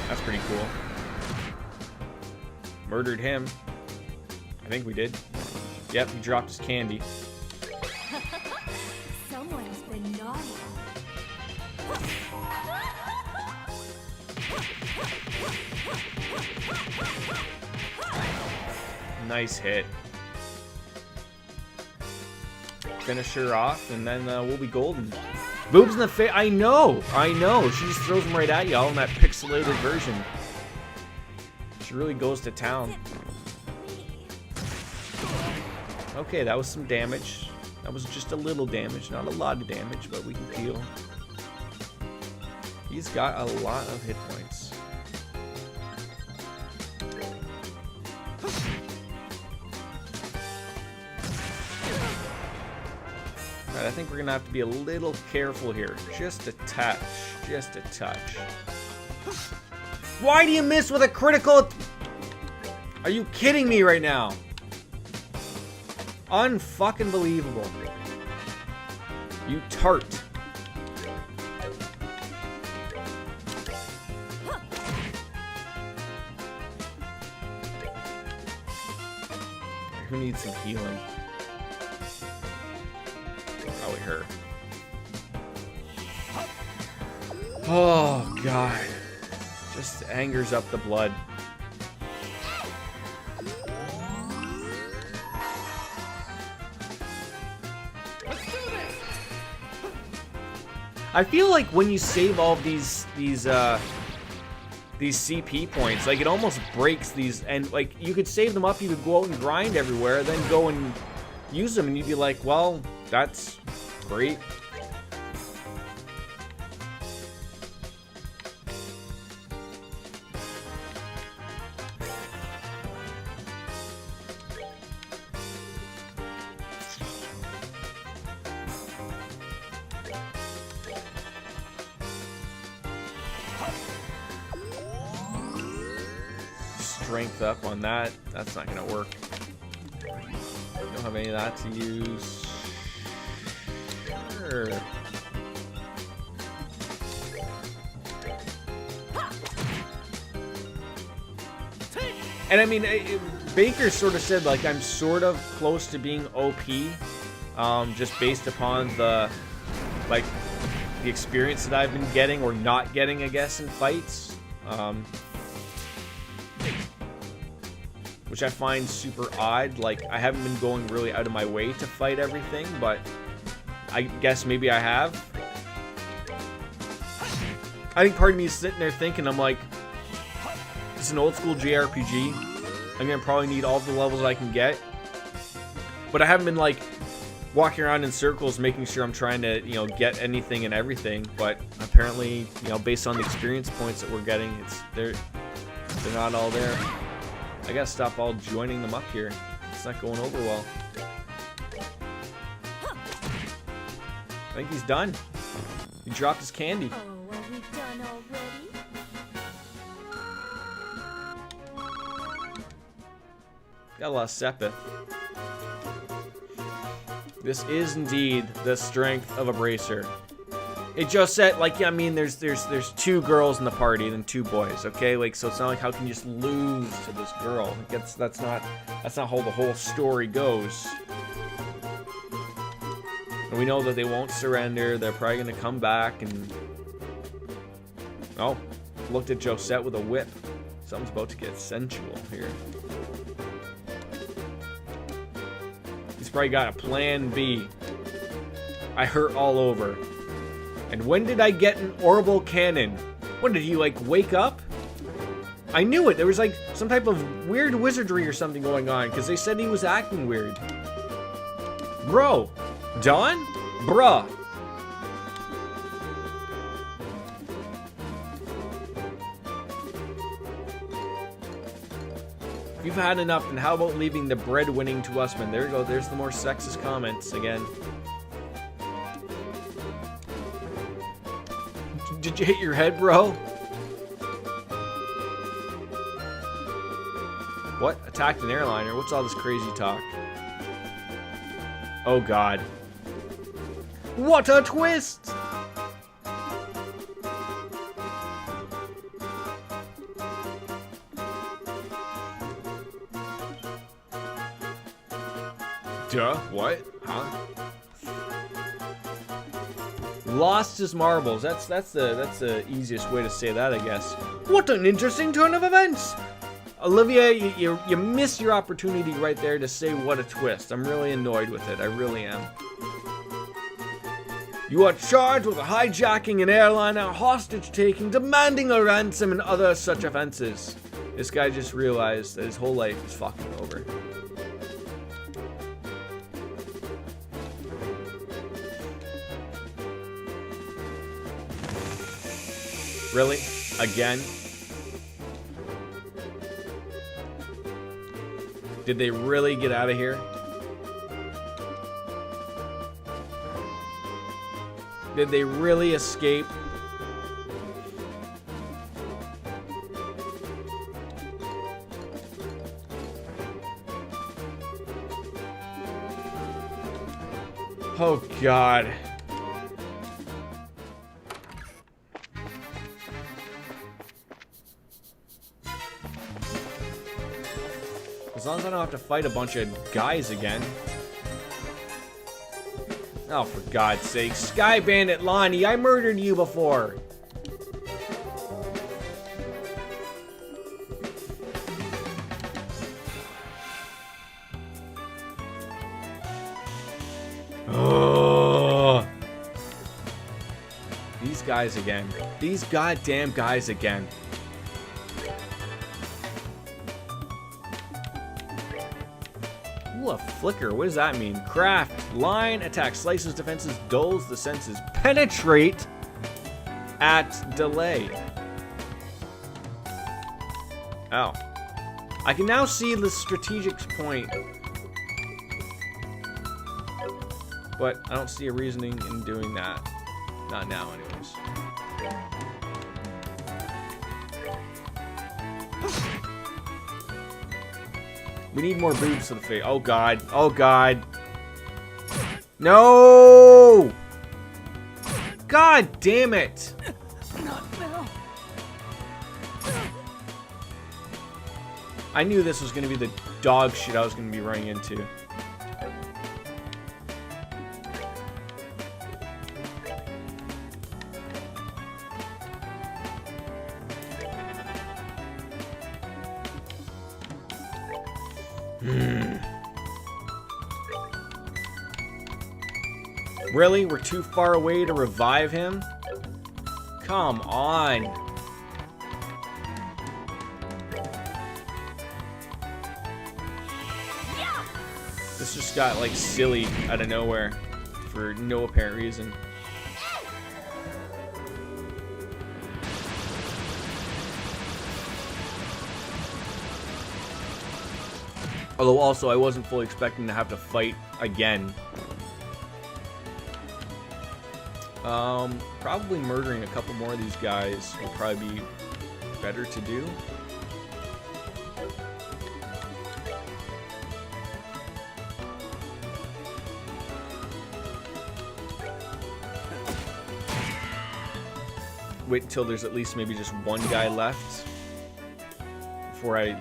That's pretty cool. Murdered him. I think we did. Yep, he dropped his candy. Someone's been naughty. Nice hit. Finish her off, and then we'll be golden. Boobs in the face. I know. She just throws them right at you, all in that pixelated version. She really goes to town. Okay, that was some damage. That was just a little damage, not a lot of damage, but we can peel. He's got a lot of hit points. Alright, I think we're gonna have to be a little careful here. Just a touch. Just a touch. Why do you miss with a critical? Are you kidding me right now? Unfucking believable. You tart. Who needs some healing? Probably her. Oh, God. Just angers up the blood. I feel like when you save all of these CP points, like it almost breaks these, and like you could save them up, you could go out and grind everywhere, then go and use them, and you'd be like, well, that's great. Strength up on that. That's not gonna work. Don't have any of that to use. Sure. And I mean, Baker sort of said, like, I'm sort of close to being OP, just based upon the, like, the experience that I've been getting or not getting, I guess, in fights. which I find super odd. Like, I haven't been going really out of my way to fight everything, but I guess maybe I have. I think part of me is sitting there thinking, I'm like, it's an old school JRPG. I'm gonna probably need all the levels I can get. But I haven't been like walking around in circles making sure I'm trying to, you know, get anything and everything. But apparently, you know, based on the experience points that we're getting, they're not all there. I gotta stop all joining them up here. It's not going over well. I think he's done. He dropped his candy. Oh, are we done already? Got a lot of Sepith. This is indeed the strength of a bracer. It just said, like, yeah, I mean, there's 2 girls in the party and 2 boys, okay? Like, so it's not like how can you just lose to this girl? Like, that's not how the whole story goes. And we know that they won't surrender. They're probably gonna come back and... Oh, looked at Josette with a whip. Something's about to get sensual here. He's probably got a plan B. I hurt all over. And when did I get an orbital cannon? When did he, like, wake up? I knew it. There was, like, some type of weird wizardry or something going on, because they said he was acting weird. Bro. Don? Bruh. You've had enough, and how about leaving the breadwinning to us, man? There we go. There's the more sexist comments again. Did you hit your head, bro? What? Attacked an airliner? What's all this crazy talk? Oh, God. What a twist! Duh, what? Huh? Lost his marbles. That's the easiest way to say that, I guess. What an interesting turn of events! Olivia, you missed your opportunity right there to say what a twist. I'm really annoyed with it. I really am. You are charged with hijacking an airliner, hostage taking, demanding a ransom, and other such offenses. This guy just realized that his whole life is fucking over. Really? Again? Did they really get out of here? Did they really escape? Oh, God. As long as I don't have to fight a bunch of guys again. Oh, for God's sake. Sky Bandit Lonnie, I murdered you before. Oh. These guys again. These goddamn guys again. Ooh, a flicker. What does that mean? Craft. Line. Attack. Slices defenses. Dulls the senses. Penetrate. At delay. Oh. I can now see the strategic point. But I don't see a reasoning in doing that. Not now, anyways. We need more boobs to the face. Oh, God. Oh, God. No! God damn it! Not now. I knew this was going to be the dog shit I was going to be running into. Really? We're too far away to revive him? Come on. This just got like silly out of nowhere for no apparent reason. Although also I wasn't fully expecting to have to fight again. Probably murdering a couple more of these guys will probably be better to do. Wait until there's at least maybe just one guy left before I...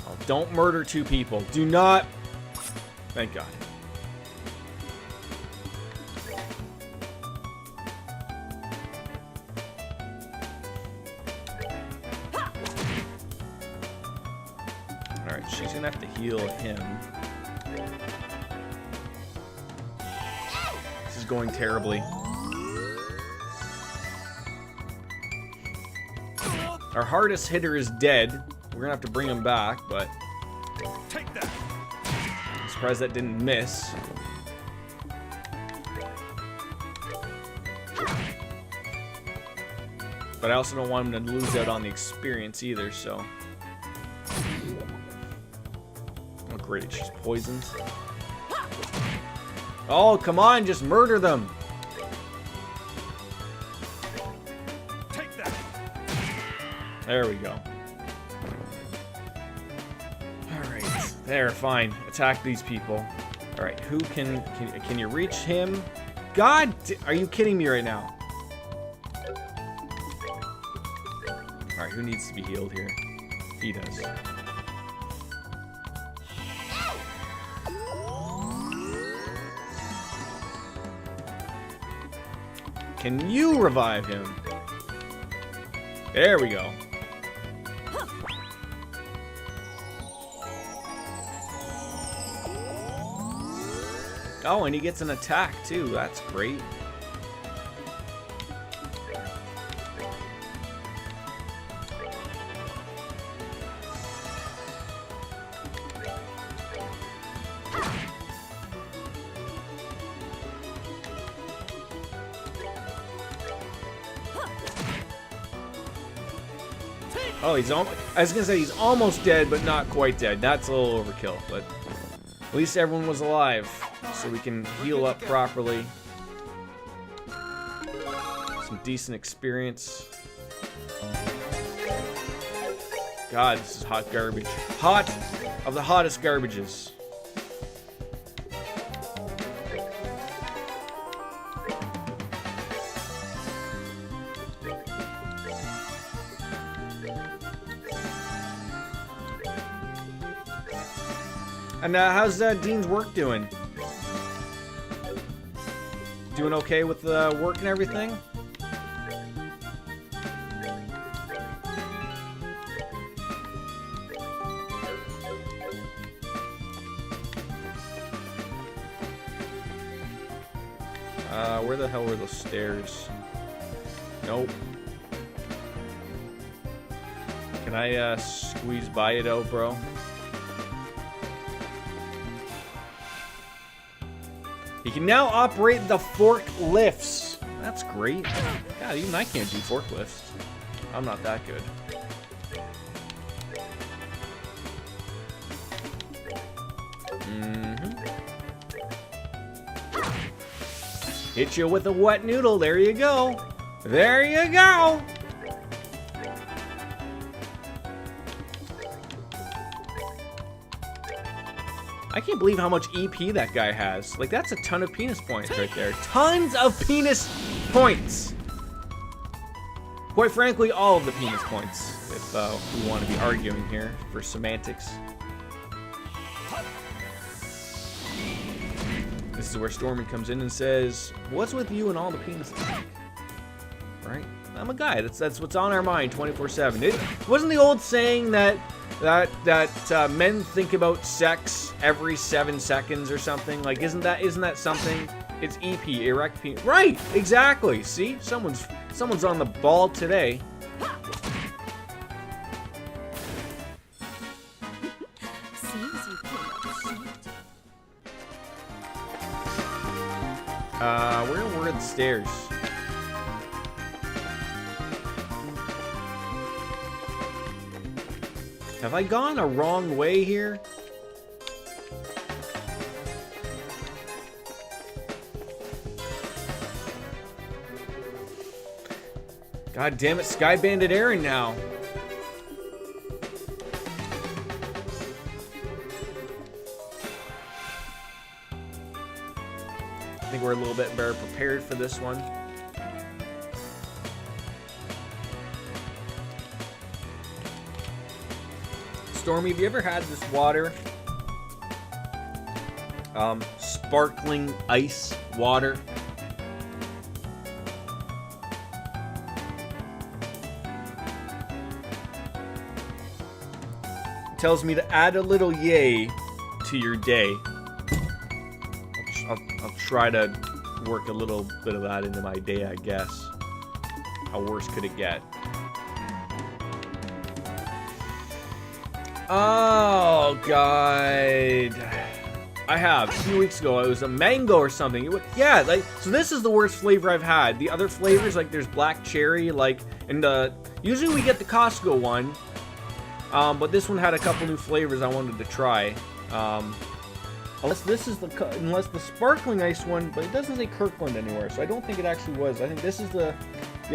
Oh, don't murder two people. Do not... Thank God. Alright, she's gonna have to heal him. This is going terribly. Our hardest hitter is dead. We're gonna have to bring him back, but Take that. I'm surprised that didn't miss. But I also don't want him to lose out on the experience either, so. Oh great, she's poisoned. Oh, come on, just murder them. There we go. Alright. There, fine. Attack these people. Alright, who can you reach him? God! Are you kidding me right now? Alright, who needs to be healed here? He does. Can you revive him? There we go. Oh, and he gets an attack too. That's great. Oh, I was gonna say he's almost dead, but not quite dead. That's a little overkill, but at least everyone was alive. So we can heal up properly. Some decent experience. God, this is hot garbage. Hot of the hottest garbages. And how's Dean's work doing? Doing okay with work and everything? Where the hell were those stairs? Nope. Can I squeeze by it out, bro? He can now operate the forklifts. That's great. God, even I can't do forklifts. I'm not that good. Hit you with a wet noodle. There you go. There you go. I can't believe how much EP that guy has. Like, that's a ton of penis points right there. Tons of penis points! Quite frankly, all of the penis points, if we want to be arguing here for semantics. This is where Stormy comes in and says, what's with you and all the penises? Right? I'm a guy. That's what's on our mind 24/7. It wasn't the old saying that that men think about sex every 7 seconds or something. Like, isn't that something? It's EP, erect penis. Right, exactly. See, someone's on the ball today. Seems you came up short. Where were the stairs? Have I gone a wrong way here? God damn it, Sky Bandit Aaron now. I think we're a little bit better prepared for this one. Stormy, have you ever had this water? Sparkling ice water. It tells me to add a little yay to your day. I'll try to work a little bit of that into my day, I guess. How worse could it get? Oh, God. I have. A few weeks ago, it was a mango or something. Yeah, like, so this is the worst flavor I've had. The other flavors, like, there's black cherry, like, and usually we get the Costco one. But this one had a couple new flavors I wanted to try. Unless the sparkling ice one, but it doesn't say Kirkland anywhere, so I don't think it actually was. I think this is the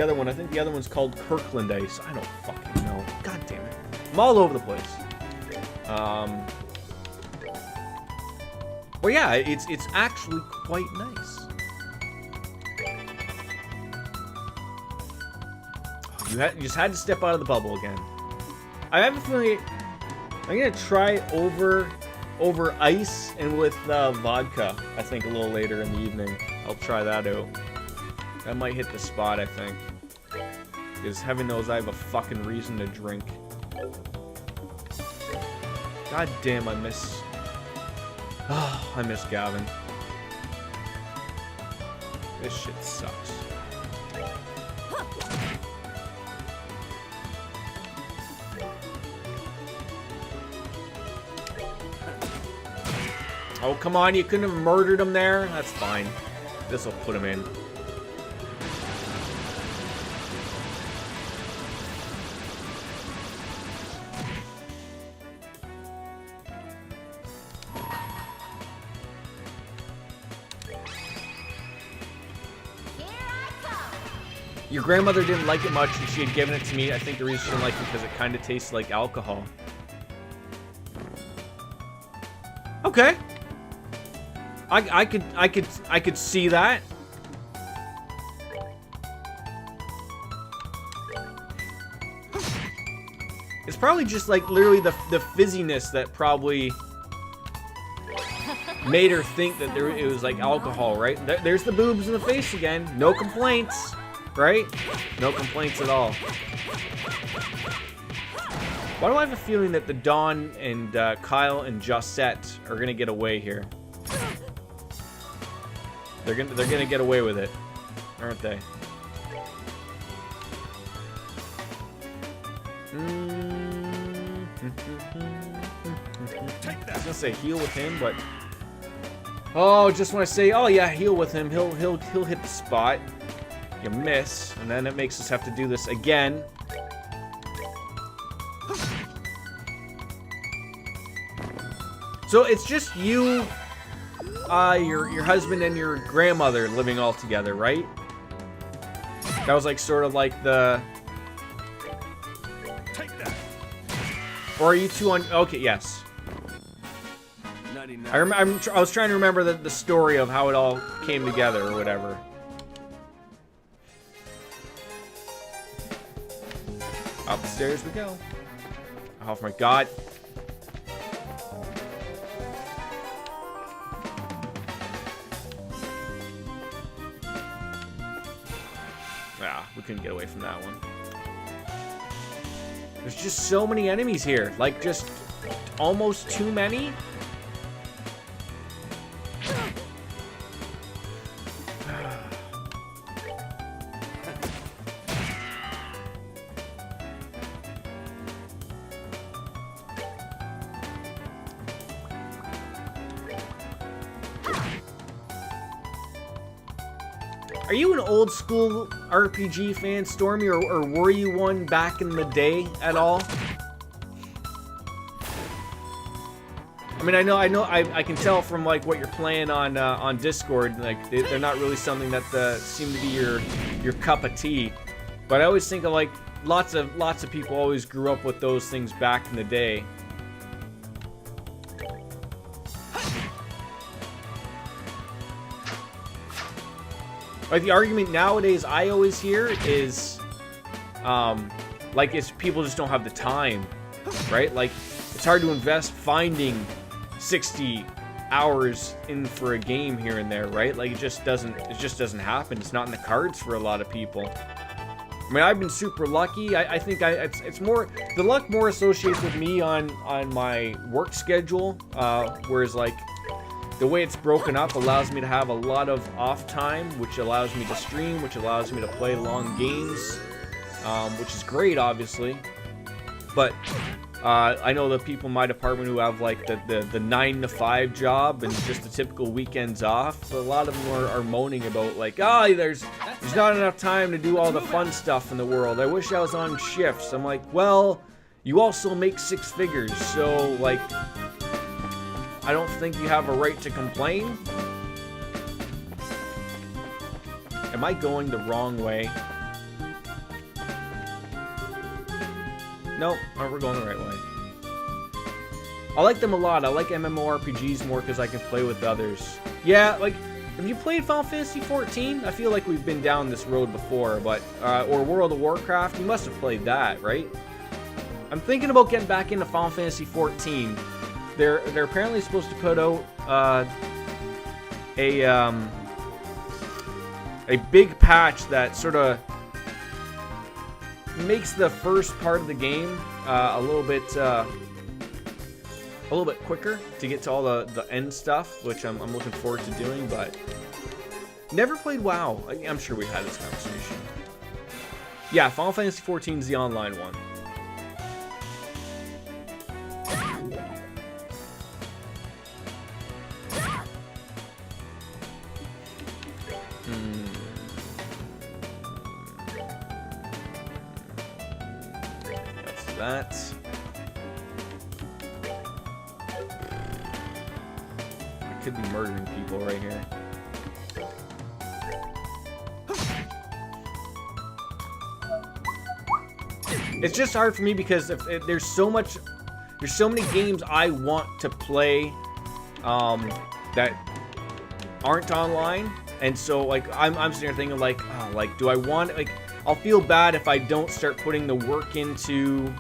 other one. I think the other one's called Kirkland Ice. I don't fucking know. God damn it. I'm all over the place. Well, yeah, it's actually quite nice. You just had to step out of the bubble again. I have a feeling I'm gonna try over ice and with vodka. I think a little later in the evening. I'll try that out. That might hit the spot, I think. Because heaven knows I have a fucking reason to drink. God damn, I miss Gavin. This shit sucks. Oh, come on, you couldn't have murdered him there? That's fine. This'll put him in. Your grandmother didn't like it much, and she had given it to me. I think the reason she didn't like it because it kind of tastes like alcohol. Okay. I could see that. It's probably just like literally the fizziness that probably made her think that it was like alcohol, right? There's the boobs in the face again. No complaints. Right? No complaints at all. Why do I have a feeling that the Dawn and Kyle and Josette are gonna get away here? They're gonna get away with it, aren't they? I was gonna say heal with him, but just when I say yeah, heal with him, he'll hit the spot. You miss, and then it makes us have to do this again. So it's just you, your husband and your grandmother living all together, right? That was like sort of like the. Take that. Or are you two on? Okay, yes. 99. I was trying to remember the story of how it all came together or whatever. Up the stairs we go. Oh my god. We couldn't get away from that one. There's just so many enemies here. Like, just almost too many. Are you an old school RPG fan, Stormy, or were you one back in the day at all? I mean, I can tell from like what you're playing on Discord, like they're not really something that seem to be your cup of tea. But I always think of like lots of people always grew up with those things back in the day. Like, the argument nowadays I always hear is, like, it's people just don't have the time, right? Like, it's hard to invest finding 60 hours in for a game here and there, right? Like, it just doesn't happen. It's not in the cards for a lot of people. I mean, I've been super lucky. I think it's more, the luck more associates with me on my work schedule, whereas, like, the way it's broken up allows me to have a lot of off time, which allows me to stream, which allows me to play long games, which is great, obviously. But I know the people in my department who have like the 9 to 5 job and just the typical weekends off. A lot of them are moaning about like, there's not enough time to do all the fun stuff in the world. I wish I was on shifts. I'm like, well, you also make 6 figures, so like, I don't think you have a right to complain. Am I going the wrong way? No, we're going the right way. I like them a lot. I like MMORPGs more because I can play with others. Yeah, like, have you played Final Fantasy 14? I feel like we've been down this road before, but, or World of Warcraft. You must have played that, right? I'm thinking about getting back into Final Fantasy 14. They're apparently supposed to put out a big patch that sort of makes the first part of the game a little bit quicker to get to all the end stuff, which I'm looking forward to doing. But never played WoW. I'm sure we had this conversation. Yeah, Final Fantasy 14 is the online one. That. I could be murdering people right here. It's just hard for me because if there's so many games I want to play that aren't online, and so like I'm sitting there thinking like, oh, like, do I want, like, I'll feel bad if I don't start putting the work into,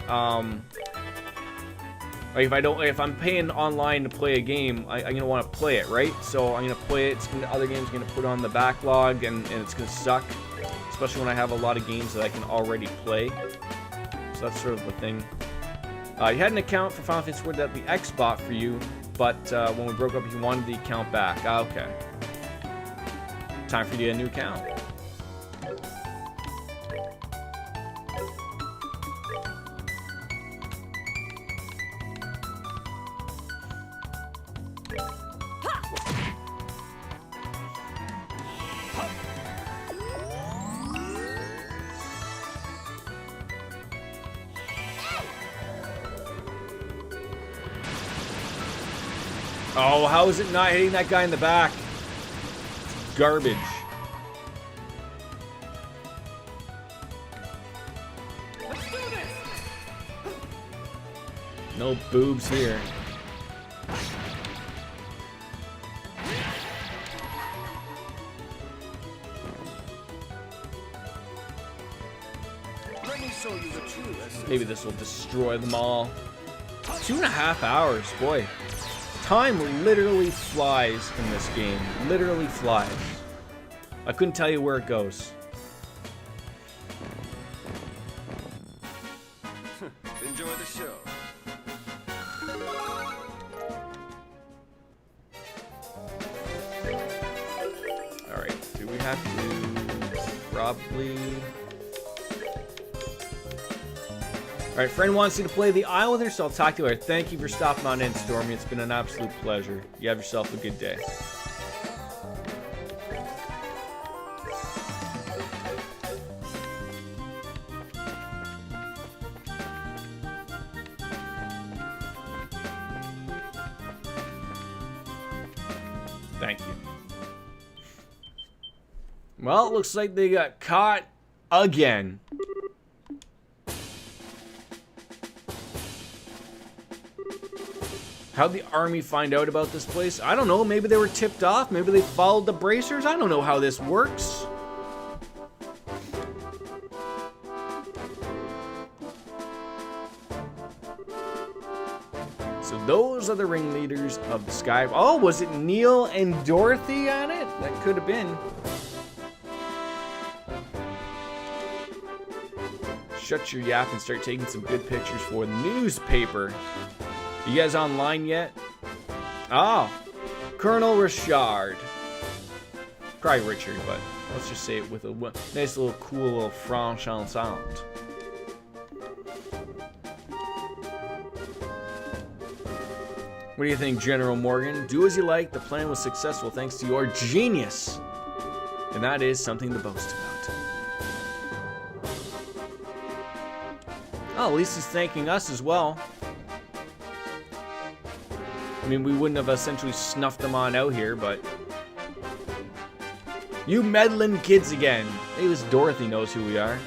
like if I'm paying online to play a game, I'm gonna want to play it, right? So I'm gonna play it. Other games gonna put on the backlog, and it's gonna suck, especially when I have a lot of games that I can already play. So that's sort of the thing. You had an account for Final Fantasy that the X bought for you, but when we broke up, you wanted the account back. Okay. Time for you to get a new account. Oh, how is it not hitting that guy in the back? It's garbage. Let's do this. No boobs here. Let me show you the true essence. Maybe this will destroy them all. 2.5 hours, boy. Time literally flies in this game. Literally flies. I couldn't tell you where it goes. have to probably... Alright, friend wants you to play the Isle with her, so I'll talk to you later. Thank you for stopping on in, Stormy. It's been an absolute pleasure. You have yourself a good day. Thank you. Well, it looks like they got caught again. How'd the army find out about this place? I don't know. Maybe they were tipped off. Maybe they followed the bracers. I don't know how this works. So those are the ringleaders of the Sky. Oh, was it Neil and Dorothy on it? That could have been. Shut your yap and start taking some good pictures for the newspaper. You guys online yet? Ah, Colonel Richard. Probably Richard, but let's just say it with a nice little cool little French accent. What do you think, General Morgan? Do as you like. The plan was successful thanks to your genius. And that is something to boast about. Oh, at least he's thanking us as well. I mean, we wouldn't have essentially snuffed them on out here, but... You meddling kids again. Maybe this Dorothy knows who we are.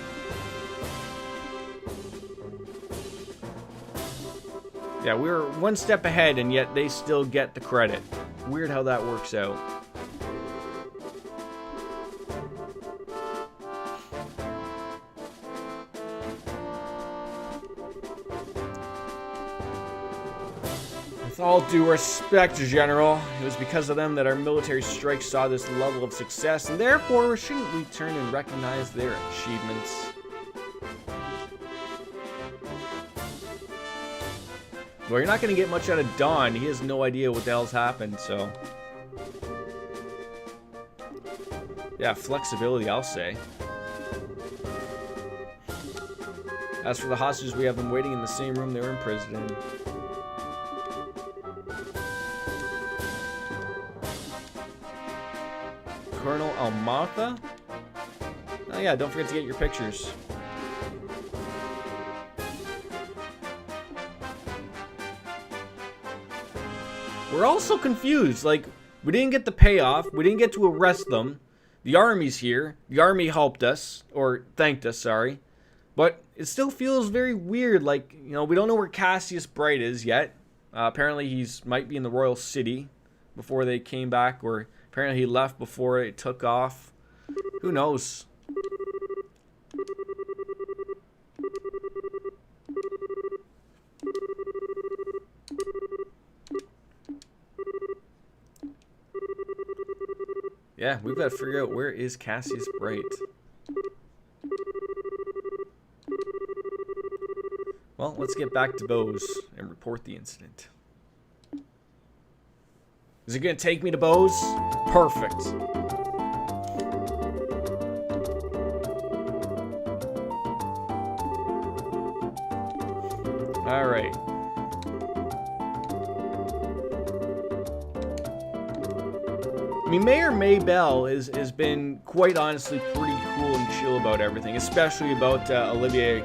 Yeah, we were one step ahead, and yet they still get the credit. Weird how that works out. With all due respect, General, it was because of them that our military strike saw this level of success, and therefore shouldn't we turn and recognize their achievements? Well, you're not going to get much out of Don. He has no idea what the hell's happened, so... Yeah, flexibility, I'll say. As for the hostages, we have them waiting in the same room they were imprisoned in. Colonel Almatha? Oh yeah, don't forget to get your pictures. We're also confused. Like, we didn't get the payoff. We didn't get to arrest them. The army's here. The army helped us. Or thanked us, sorry. But it still feels very weird. Like, you know, we don't know where Cassius Bright is yet. Apparently he's might be in the Royal City before they came back. Or apparently he left before it took off. Who knows? Yeah, we've got to figure out where is Cassius Bright. Well, let's get back to Bose and report the incident. Is it going to take me to Bose? Perfect. All right. I mean, Mayor Maybell has been quite honestly pretty cool and chill about everything, especially about Olivier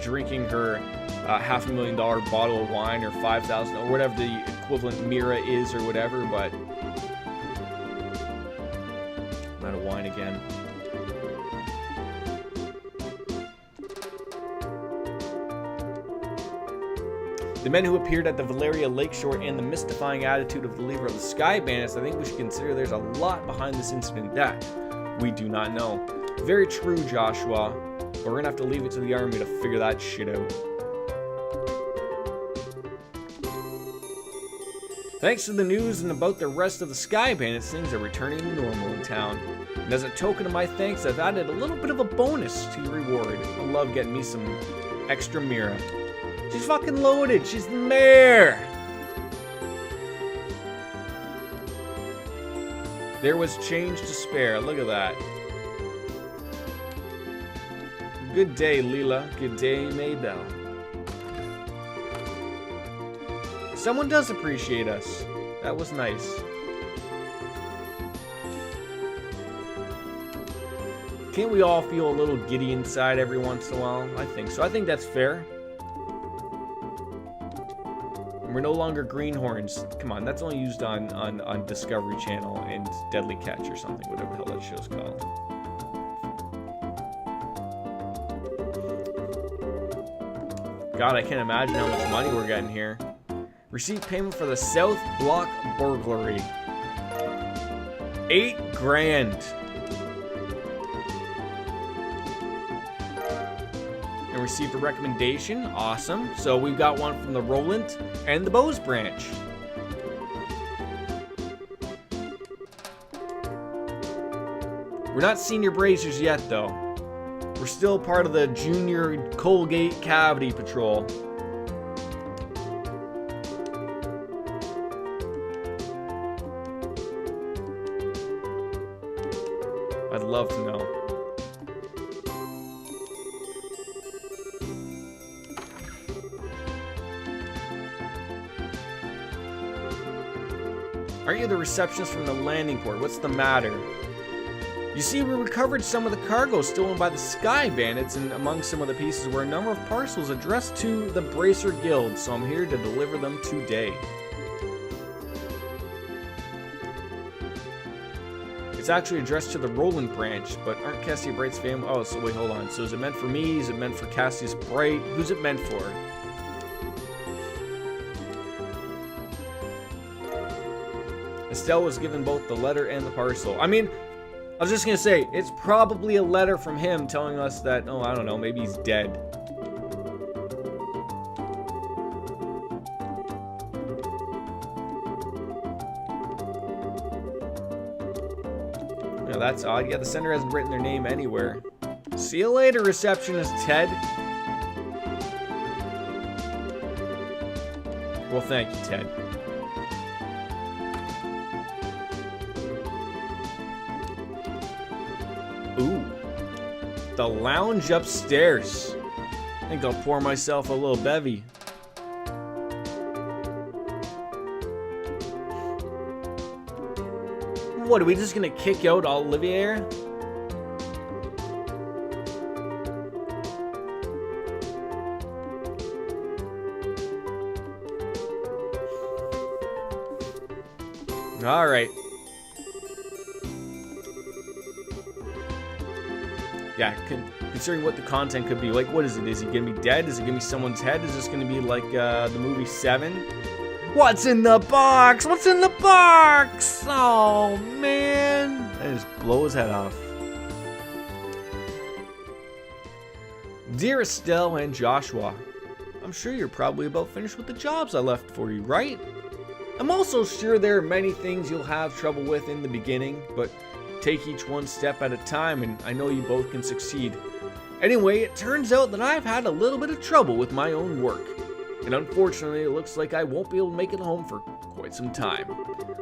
drinking her $500,000 bottle of wine or 5,000 or whatever the equivalent Mira is or whatever, but I'm out of wine again. The men who appeared at the Valeria Lakeshore and the mystifying attitude of the leader of the Sky Bandits, I think we should consider there's a lot behind this incident that we do not know. Very true, Joshua, but we're gonna have to leave it to the army to figure that shit out. Thanks to the news and about the rest of the Sky Bandits, things are returning to normal in town. And as a token of my thanks, I've added a little bit of a bonus to your reward. I love getting me some extra Mira. She's fucking loaded. She's the mayor. There was change to spare. Look at that. Good day, Leela. Good day, Maybell. Someone does appreciate us. That was nice. Can't we all feel a little giddy inside every once in a while? I think so. I think that's fair. We're no longer greenhorns. Come on, that's only used on Discovery Channel and Deadly Catch or something, whatever the hell that show's called. God, I can't imagine how much money we're getting here. Received payment for the South Block burglary. 8 grand. And received a recommendation. Awesome. So we've got one from the Roland and the Bose branch. We're not senior bracers yet, though. We're still part of the Junior Colgate Cavity Patrol. I'd love to know. Aren't you the receptionist from the landing port? What's the matter? You see, we recovered some of the cargo stolen by the Sky Bandits, and among some of the pieces were a number of parcels addressed to the Bracer Guild, so I'm here to deliver them today. It's actually addressed to the Roland branch, but aren't Cassia Bright's family? Oh, so wait, hold on. So is it meant for me? Is it meant for Cassius Bright? Who's it meant for? Estelle was given both the letter and the parcel. I mean, I was just gonna say, it's probably a letter from him telling us that, oh, I don't know, maybe he's dead. Yeah, that's odd. Yeah, the sender hasn't written their name anywhere. See you later, receptionist Ted. Well, thank you, Ted. Ooh, the lounge upstairs. I think I'll pour myself a little bevy. What, are we just gonna kick out Olivier? All right. Yeah, considering what the content could be, like, what is it? Is he gonna be dead? Is it gonna be someone's head? Is this gonna be like the movie Seven? What's in the box? What's in the box? Oh man, I just blow his head off. Dear Estelle and Joshua, I'm sure you're probably about finished with the jobs I left for you, right? I'm also sure there are many things you'll have trouble with in the beginning, but take each one step at a time, and I know you both can succeed. Anyway, it turns out that I've had a little bit of trouble with my own work, and unfortunately it looks like I won't be able to make it home for quite some time.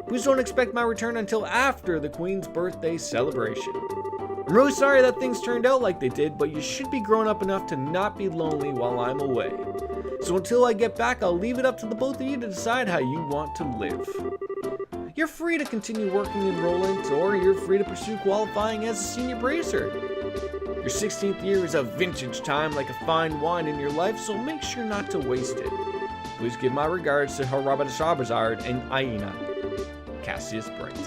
Please don't expect my return until after the Queen's birthday celebration. I'm really sorry that things turned out like they did, but you should be grown up enough to not be lonely while I'm away. So until I get back, I'll leave it up to the both of you to decide how you want to live. You're free to continue working in Roland, or you're free to pursue qualifying as a senior bracer. Your 16th year is a vintage time like a fine wine in your life, so make sure not to waste it. Please give my regards to Harabada Shabazard and Aina. Cassius Bright.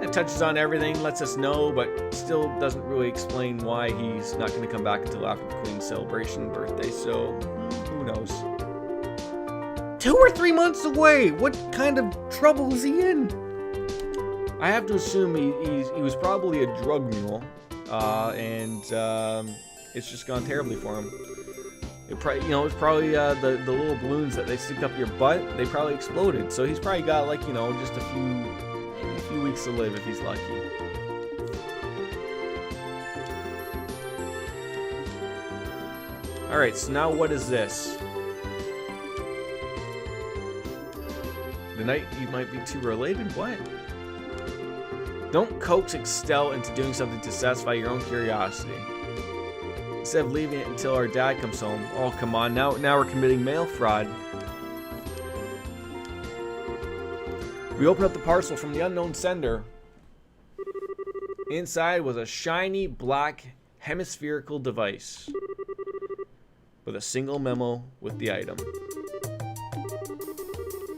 It touches on everything, lets us know, but still doesn't really explain why he's not going to come back until after the Queen's celebration birthday, so who knows. 2 or 3 months away! What kind of trouble is he in? I have to assume he was probably a drug mule, and it's just gone terribly for him. It's probably the little balloons that they stick up your butt, they probably exploded. So he's probably got, like, just a few weeks to live if he's lucky. Alright, so now what is this? The night you might be too related? What? Don't coax Estelle into doing something to satisfy your own curiosity. Instead of leaving it until our dad comes home. Oh, come on. Now we're committing mail fraud. We open up the parcel from the unknown sender. Inside was a shiny black hemispherical device with a single memo with the item.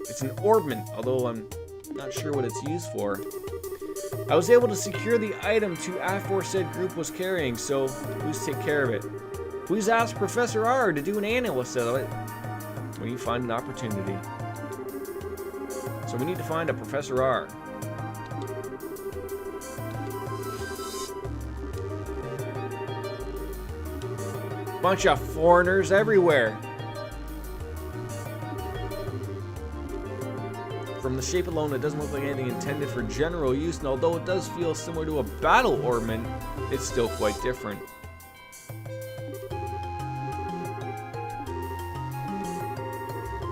It's an orbment, although I'm not sure what it's used for. I was able to secure the item to aforesaid group was carrying, so please take care of it. Please ask Professor R to do an analysis of it when you find an opportunity. So we need to find a Professor R. Bunch of foreigners everywhere. From the shape alone, it doesn't look like anything intended for general use, and although it does feel similar to a battle ornament, it's still quite different.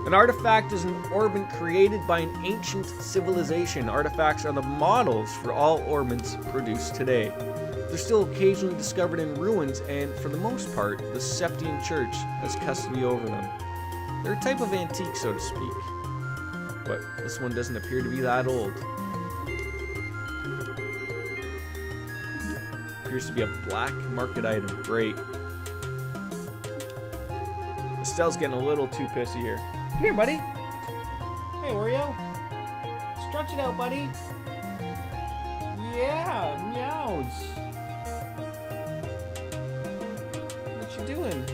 An artifact is an orbment created by an ancient civilization. Artifacts are the models for all orbments produced today. They're still occasionally discovered in ruins, and for the most part, the Septian Church has custody over them. They're a type of antique, so to speak. But this one doesn't appear to be that old. Appears to be a black market item. Great. Estelle's getting a little too pissy here. Come here, buddy. Hey, Oreo. Stretch it out, buddy. Yeah, meows. What you doing?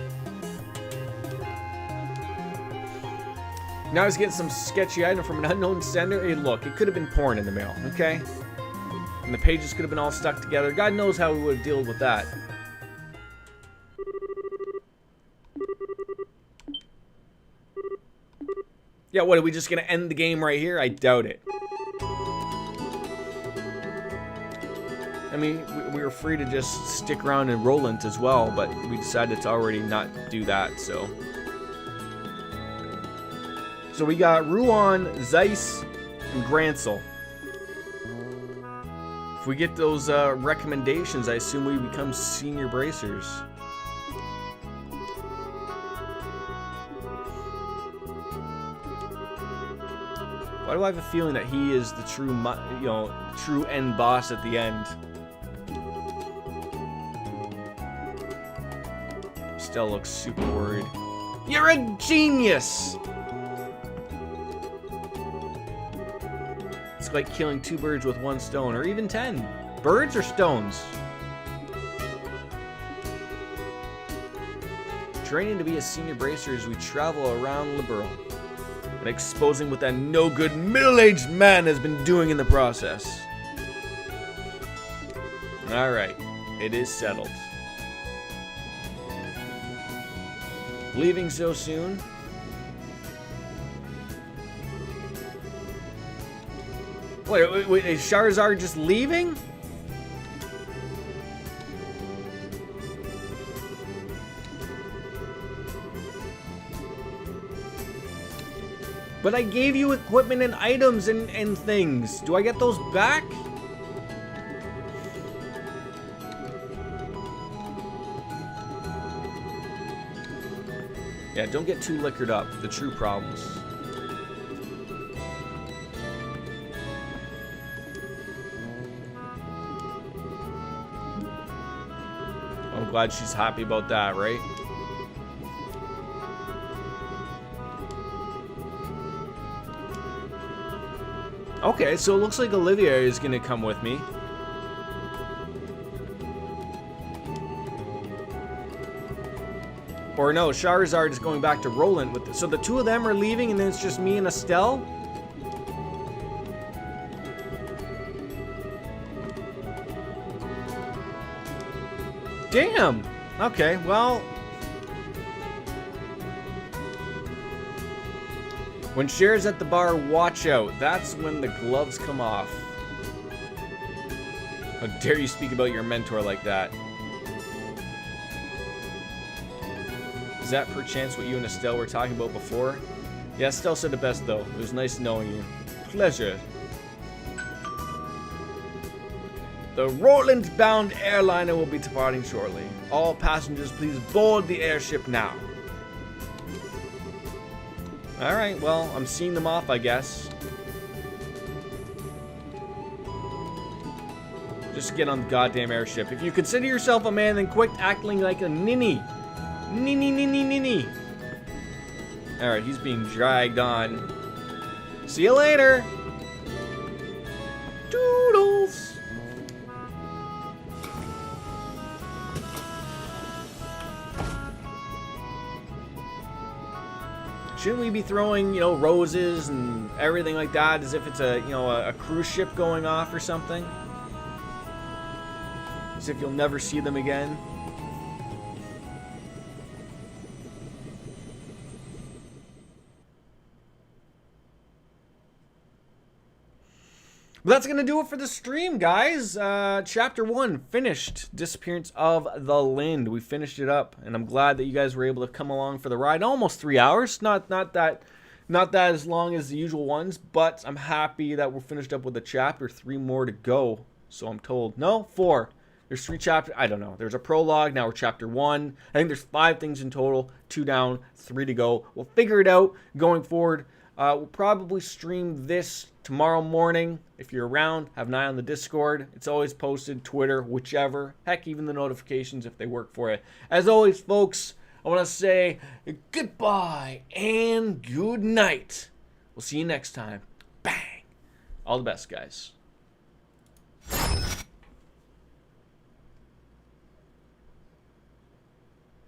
Now he's getting some sketchy item from an unknown sender. Hey, look, it could have been porn in the mail, okay? And the pages could have been all stuck together. God knows how we would have dealt with that. Yeah, what, are we just going to end the game right here? I doubt it. I mean, we were free to just stick around in Roland as well, but we decided to already not do that, so... So we got Ruan, Zeiss, and Gransel. If we get those recommendations, I assume we become senior bracers. Why do I have a feeling that he is the true, true end boss at the end? Still looks super worried. You're a genius! It's like killing 2 birds with 1 stone, or even 10. Birds or stones? Training to be a senior bracer as we travel around Liberal, and exposing what that no-good middle-aged man has been doing in the process. Alright, it is settled. Leaving so soon? Wait, is Charizard just leaving? But I gave you equipment and items and things. Do I get those back? Yeah, don't get too liquored up. The true problems. I'm glad she's happy about that, right? Okay, so it looks like Olivia is gonna come with me. Or no, Charizard is going back to Roland with this. So the 2 of them are leaving and then it's just me and Estelle? Damn! Okay, well... When Cher's at the bar, watch out. That's when the gloves come off. How dare you speak about your mentor like that? Is that perchance what you and Estelle were talking about before? Yeah, Stell said it best though. It was nice knowing you. Pleasure. The Roland-bound airliner will be departing shortly. All passengers, please board the airship now. Alright, well, I'm seeing them off, I guess. Just get on the goddamn airship. If you consider yourself a man, then quit acting like a ninny. Ninny, ninny, ninny. Alright, he's being dragged on. See you later. Toodles. Shouldn't we be throwing, you know, roses and everything like that as if it's a, you know, a cruise ship going off or something? As if you'll never see them again? But that's going to do it for the stream, guys. Chapter 1 finished. Disappearance of the Lind. We finished it up, and I'm glad that you guys were able to come along for the ride. Almost 3 hours. Not that as long as the usual ones, but I'm happy that we're finished up with a chapter. 3 more to go, so I'm told. No, 4. There's 3 chapters. I don't know. There's a prologue. Now we're chapter 1. I think there's 5 things in total. 2 down, 3 to go. We'll figure it out going forward. We'll probably stream this tomorrow morning. If you're around, have an eye on the Discord. It's always posted, Twitter, whichever. Heck, even the notifications if they work for you. As always, folks, I want to say goodbye and good night. We'll see you next time. Bang. All the best, guys.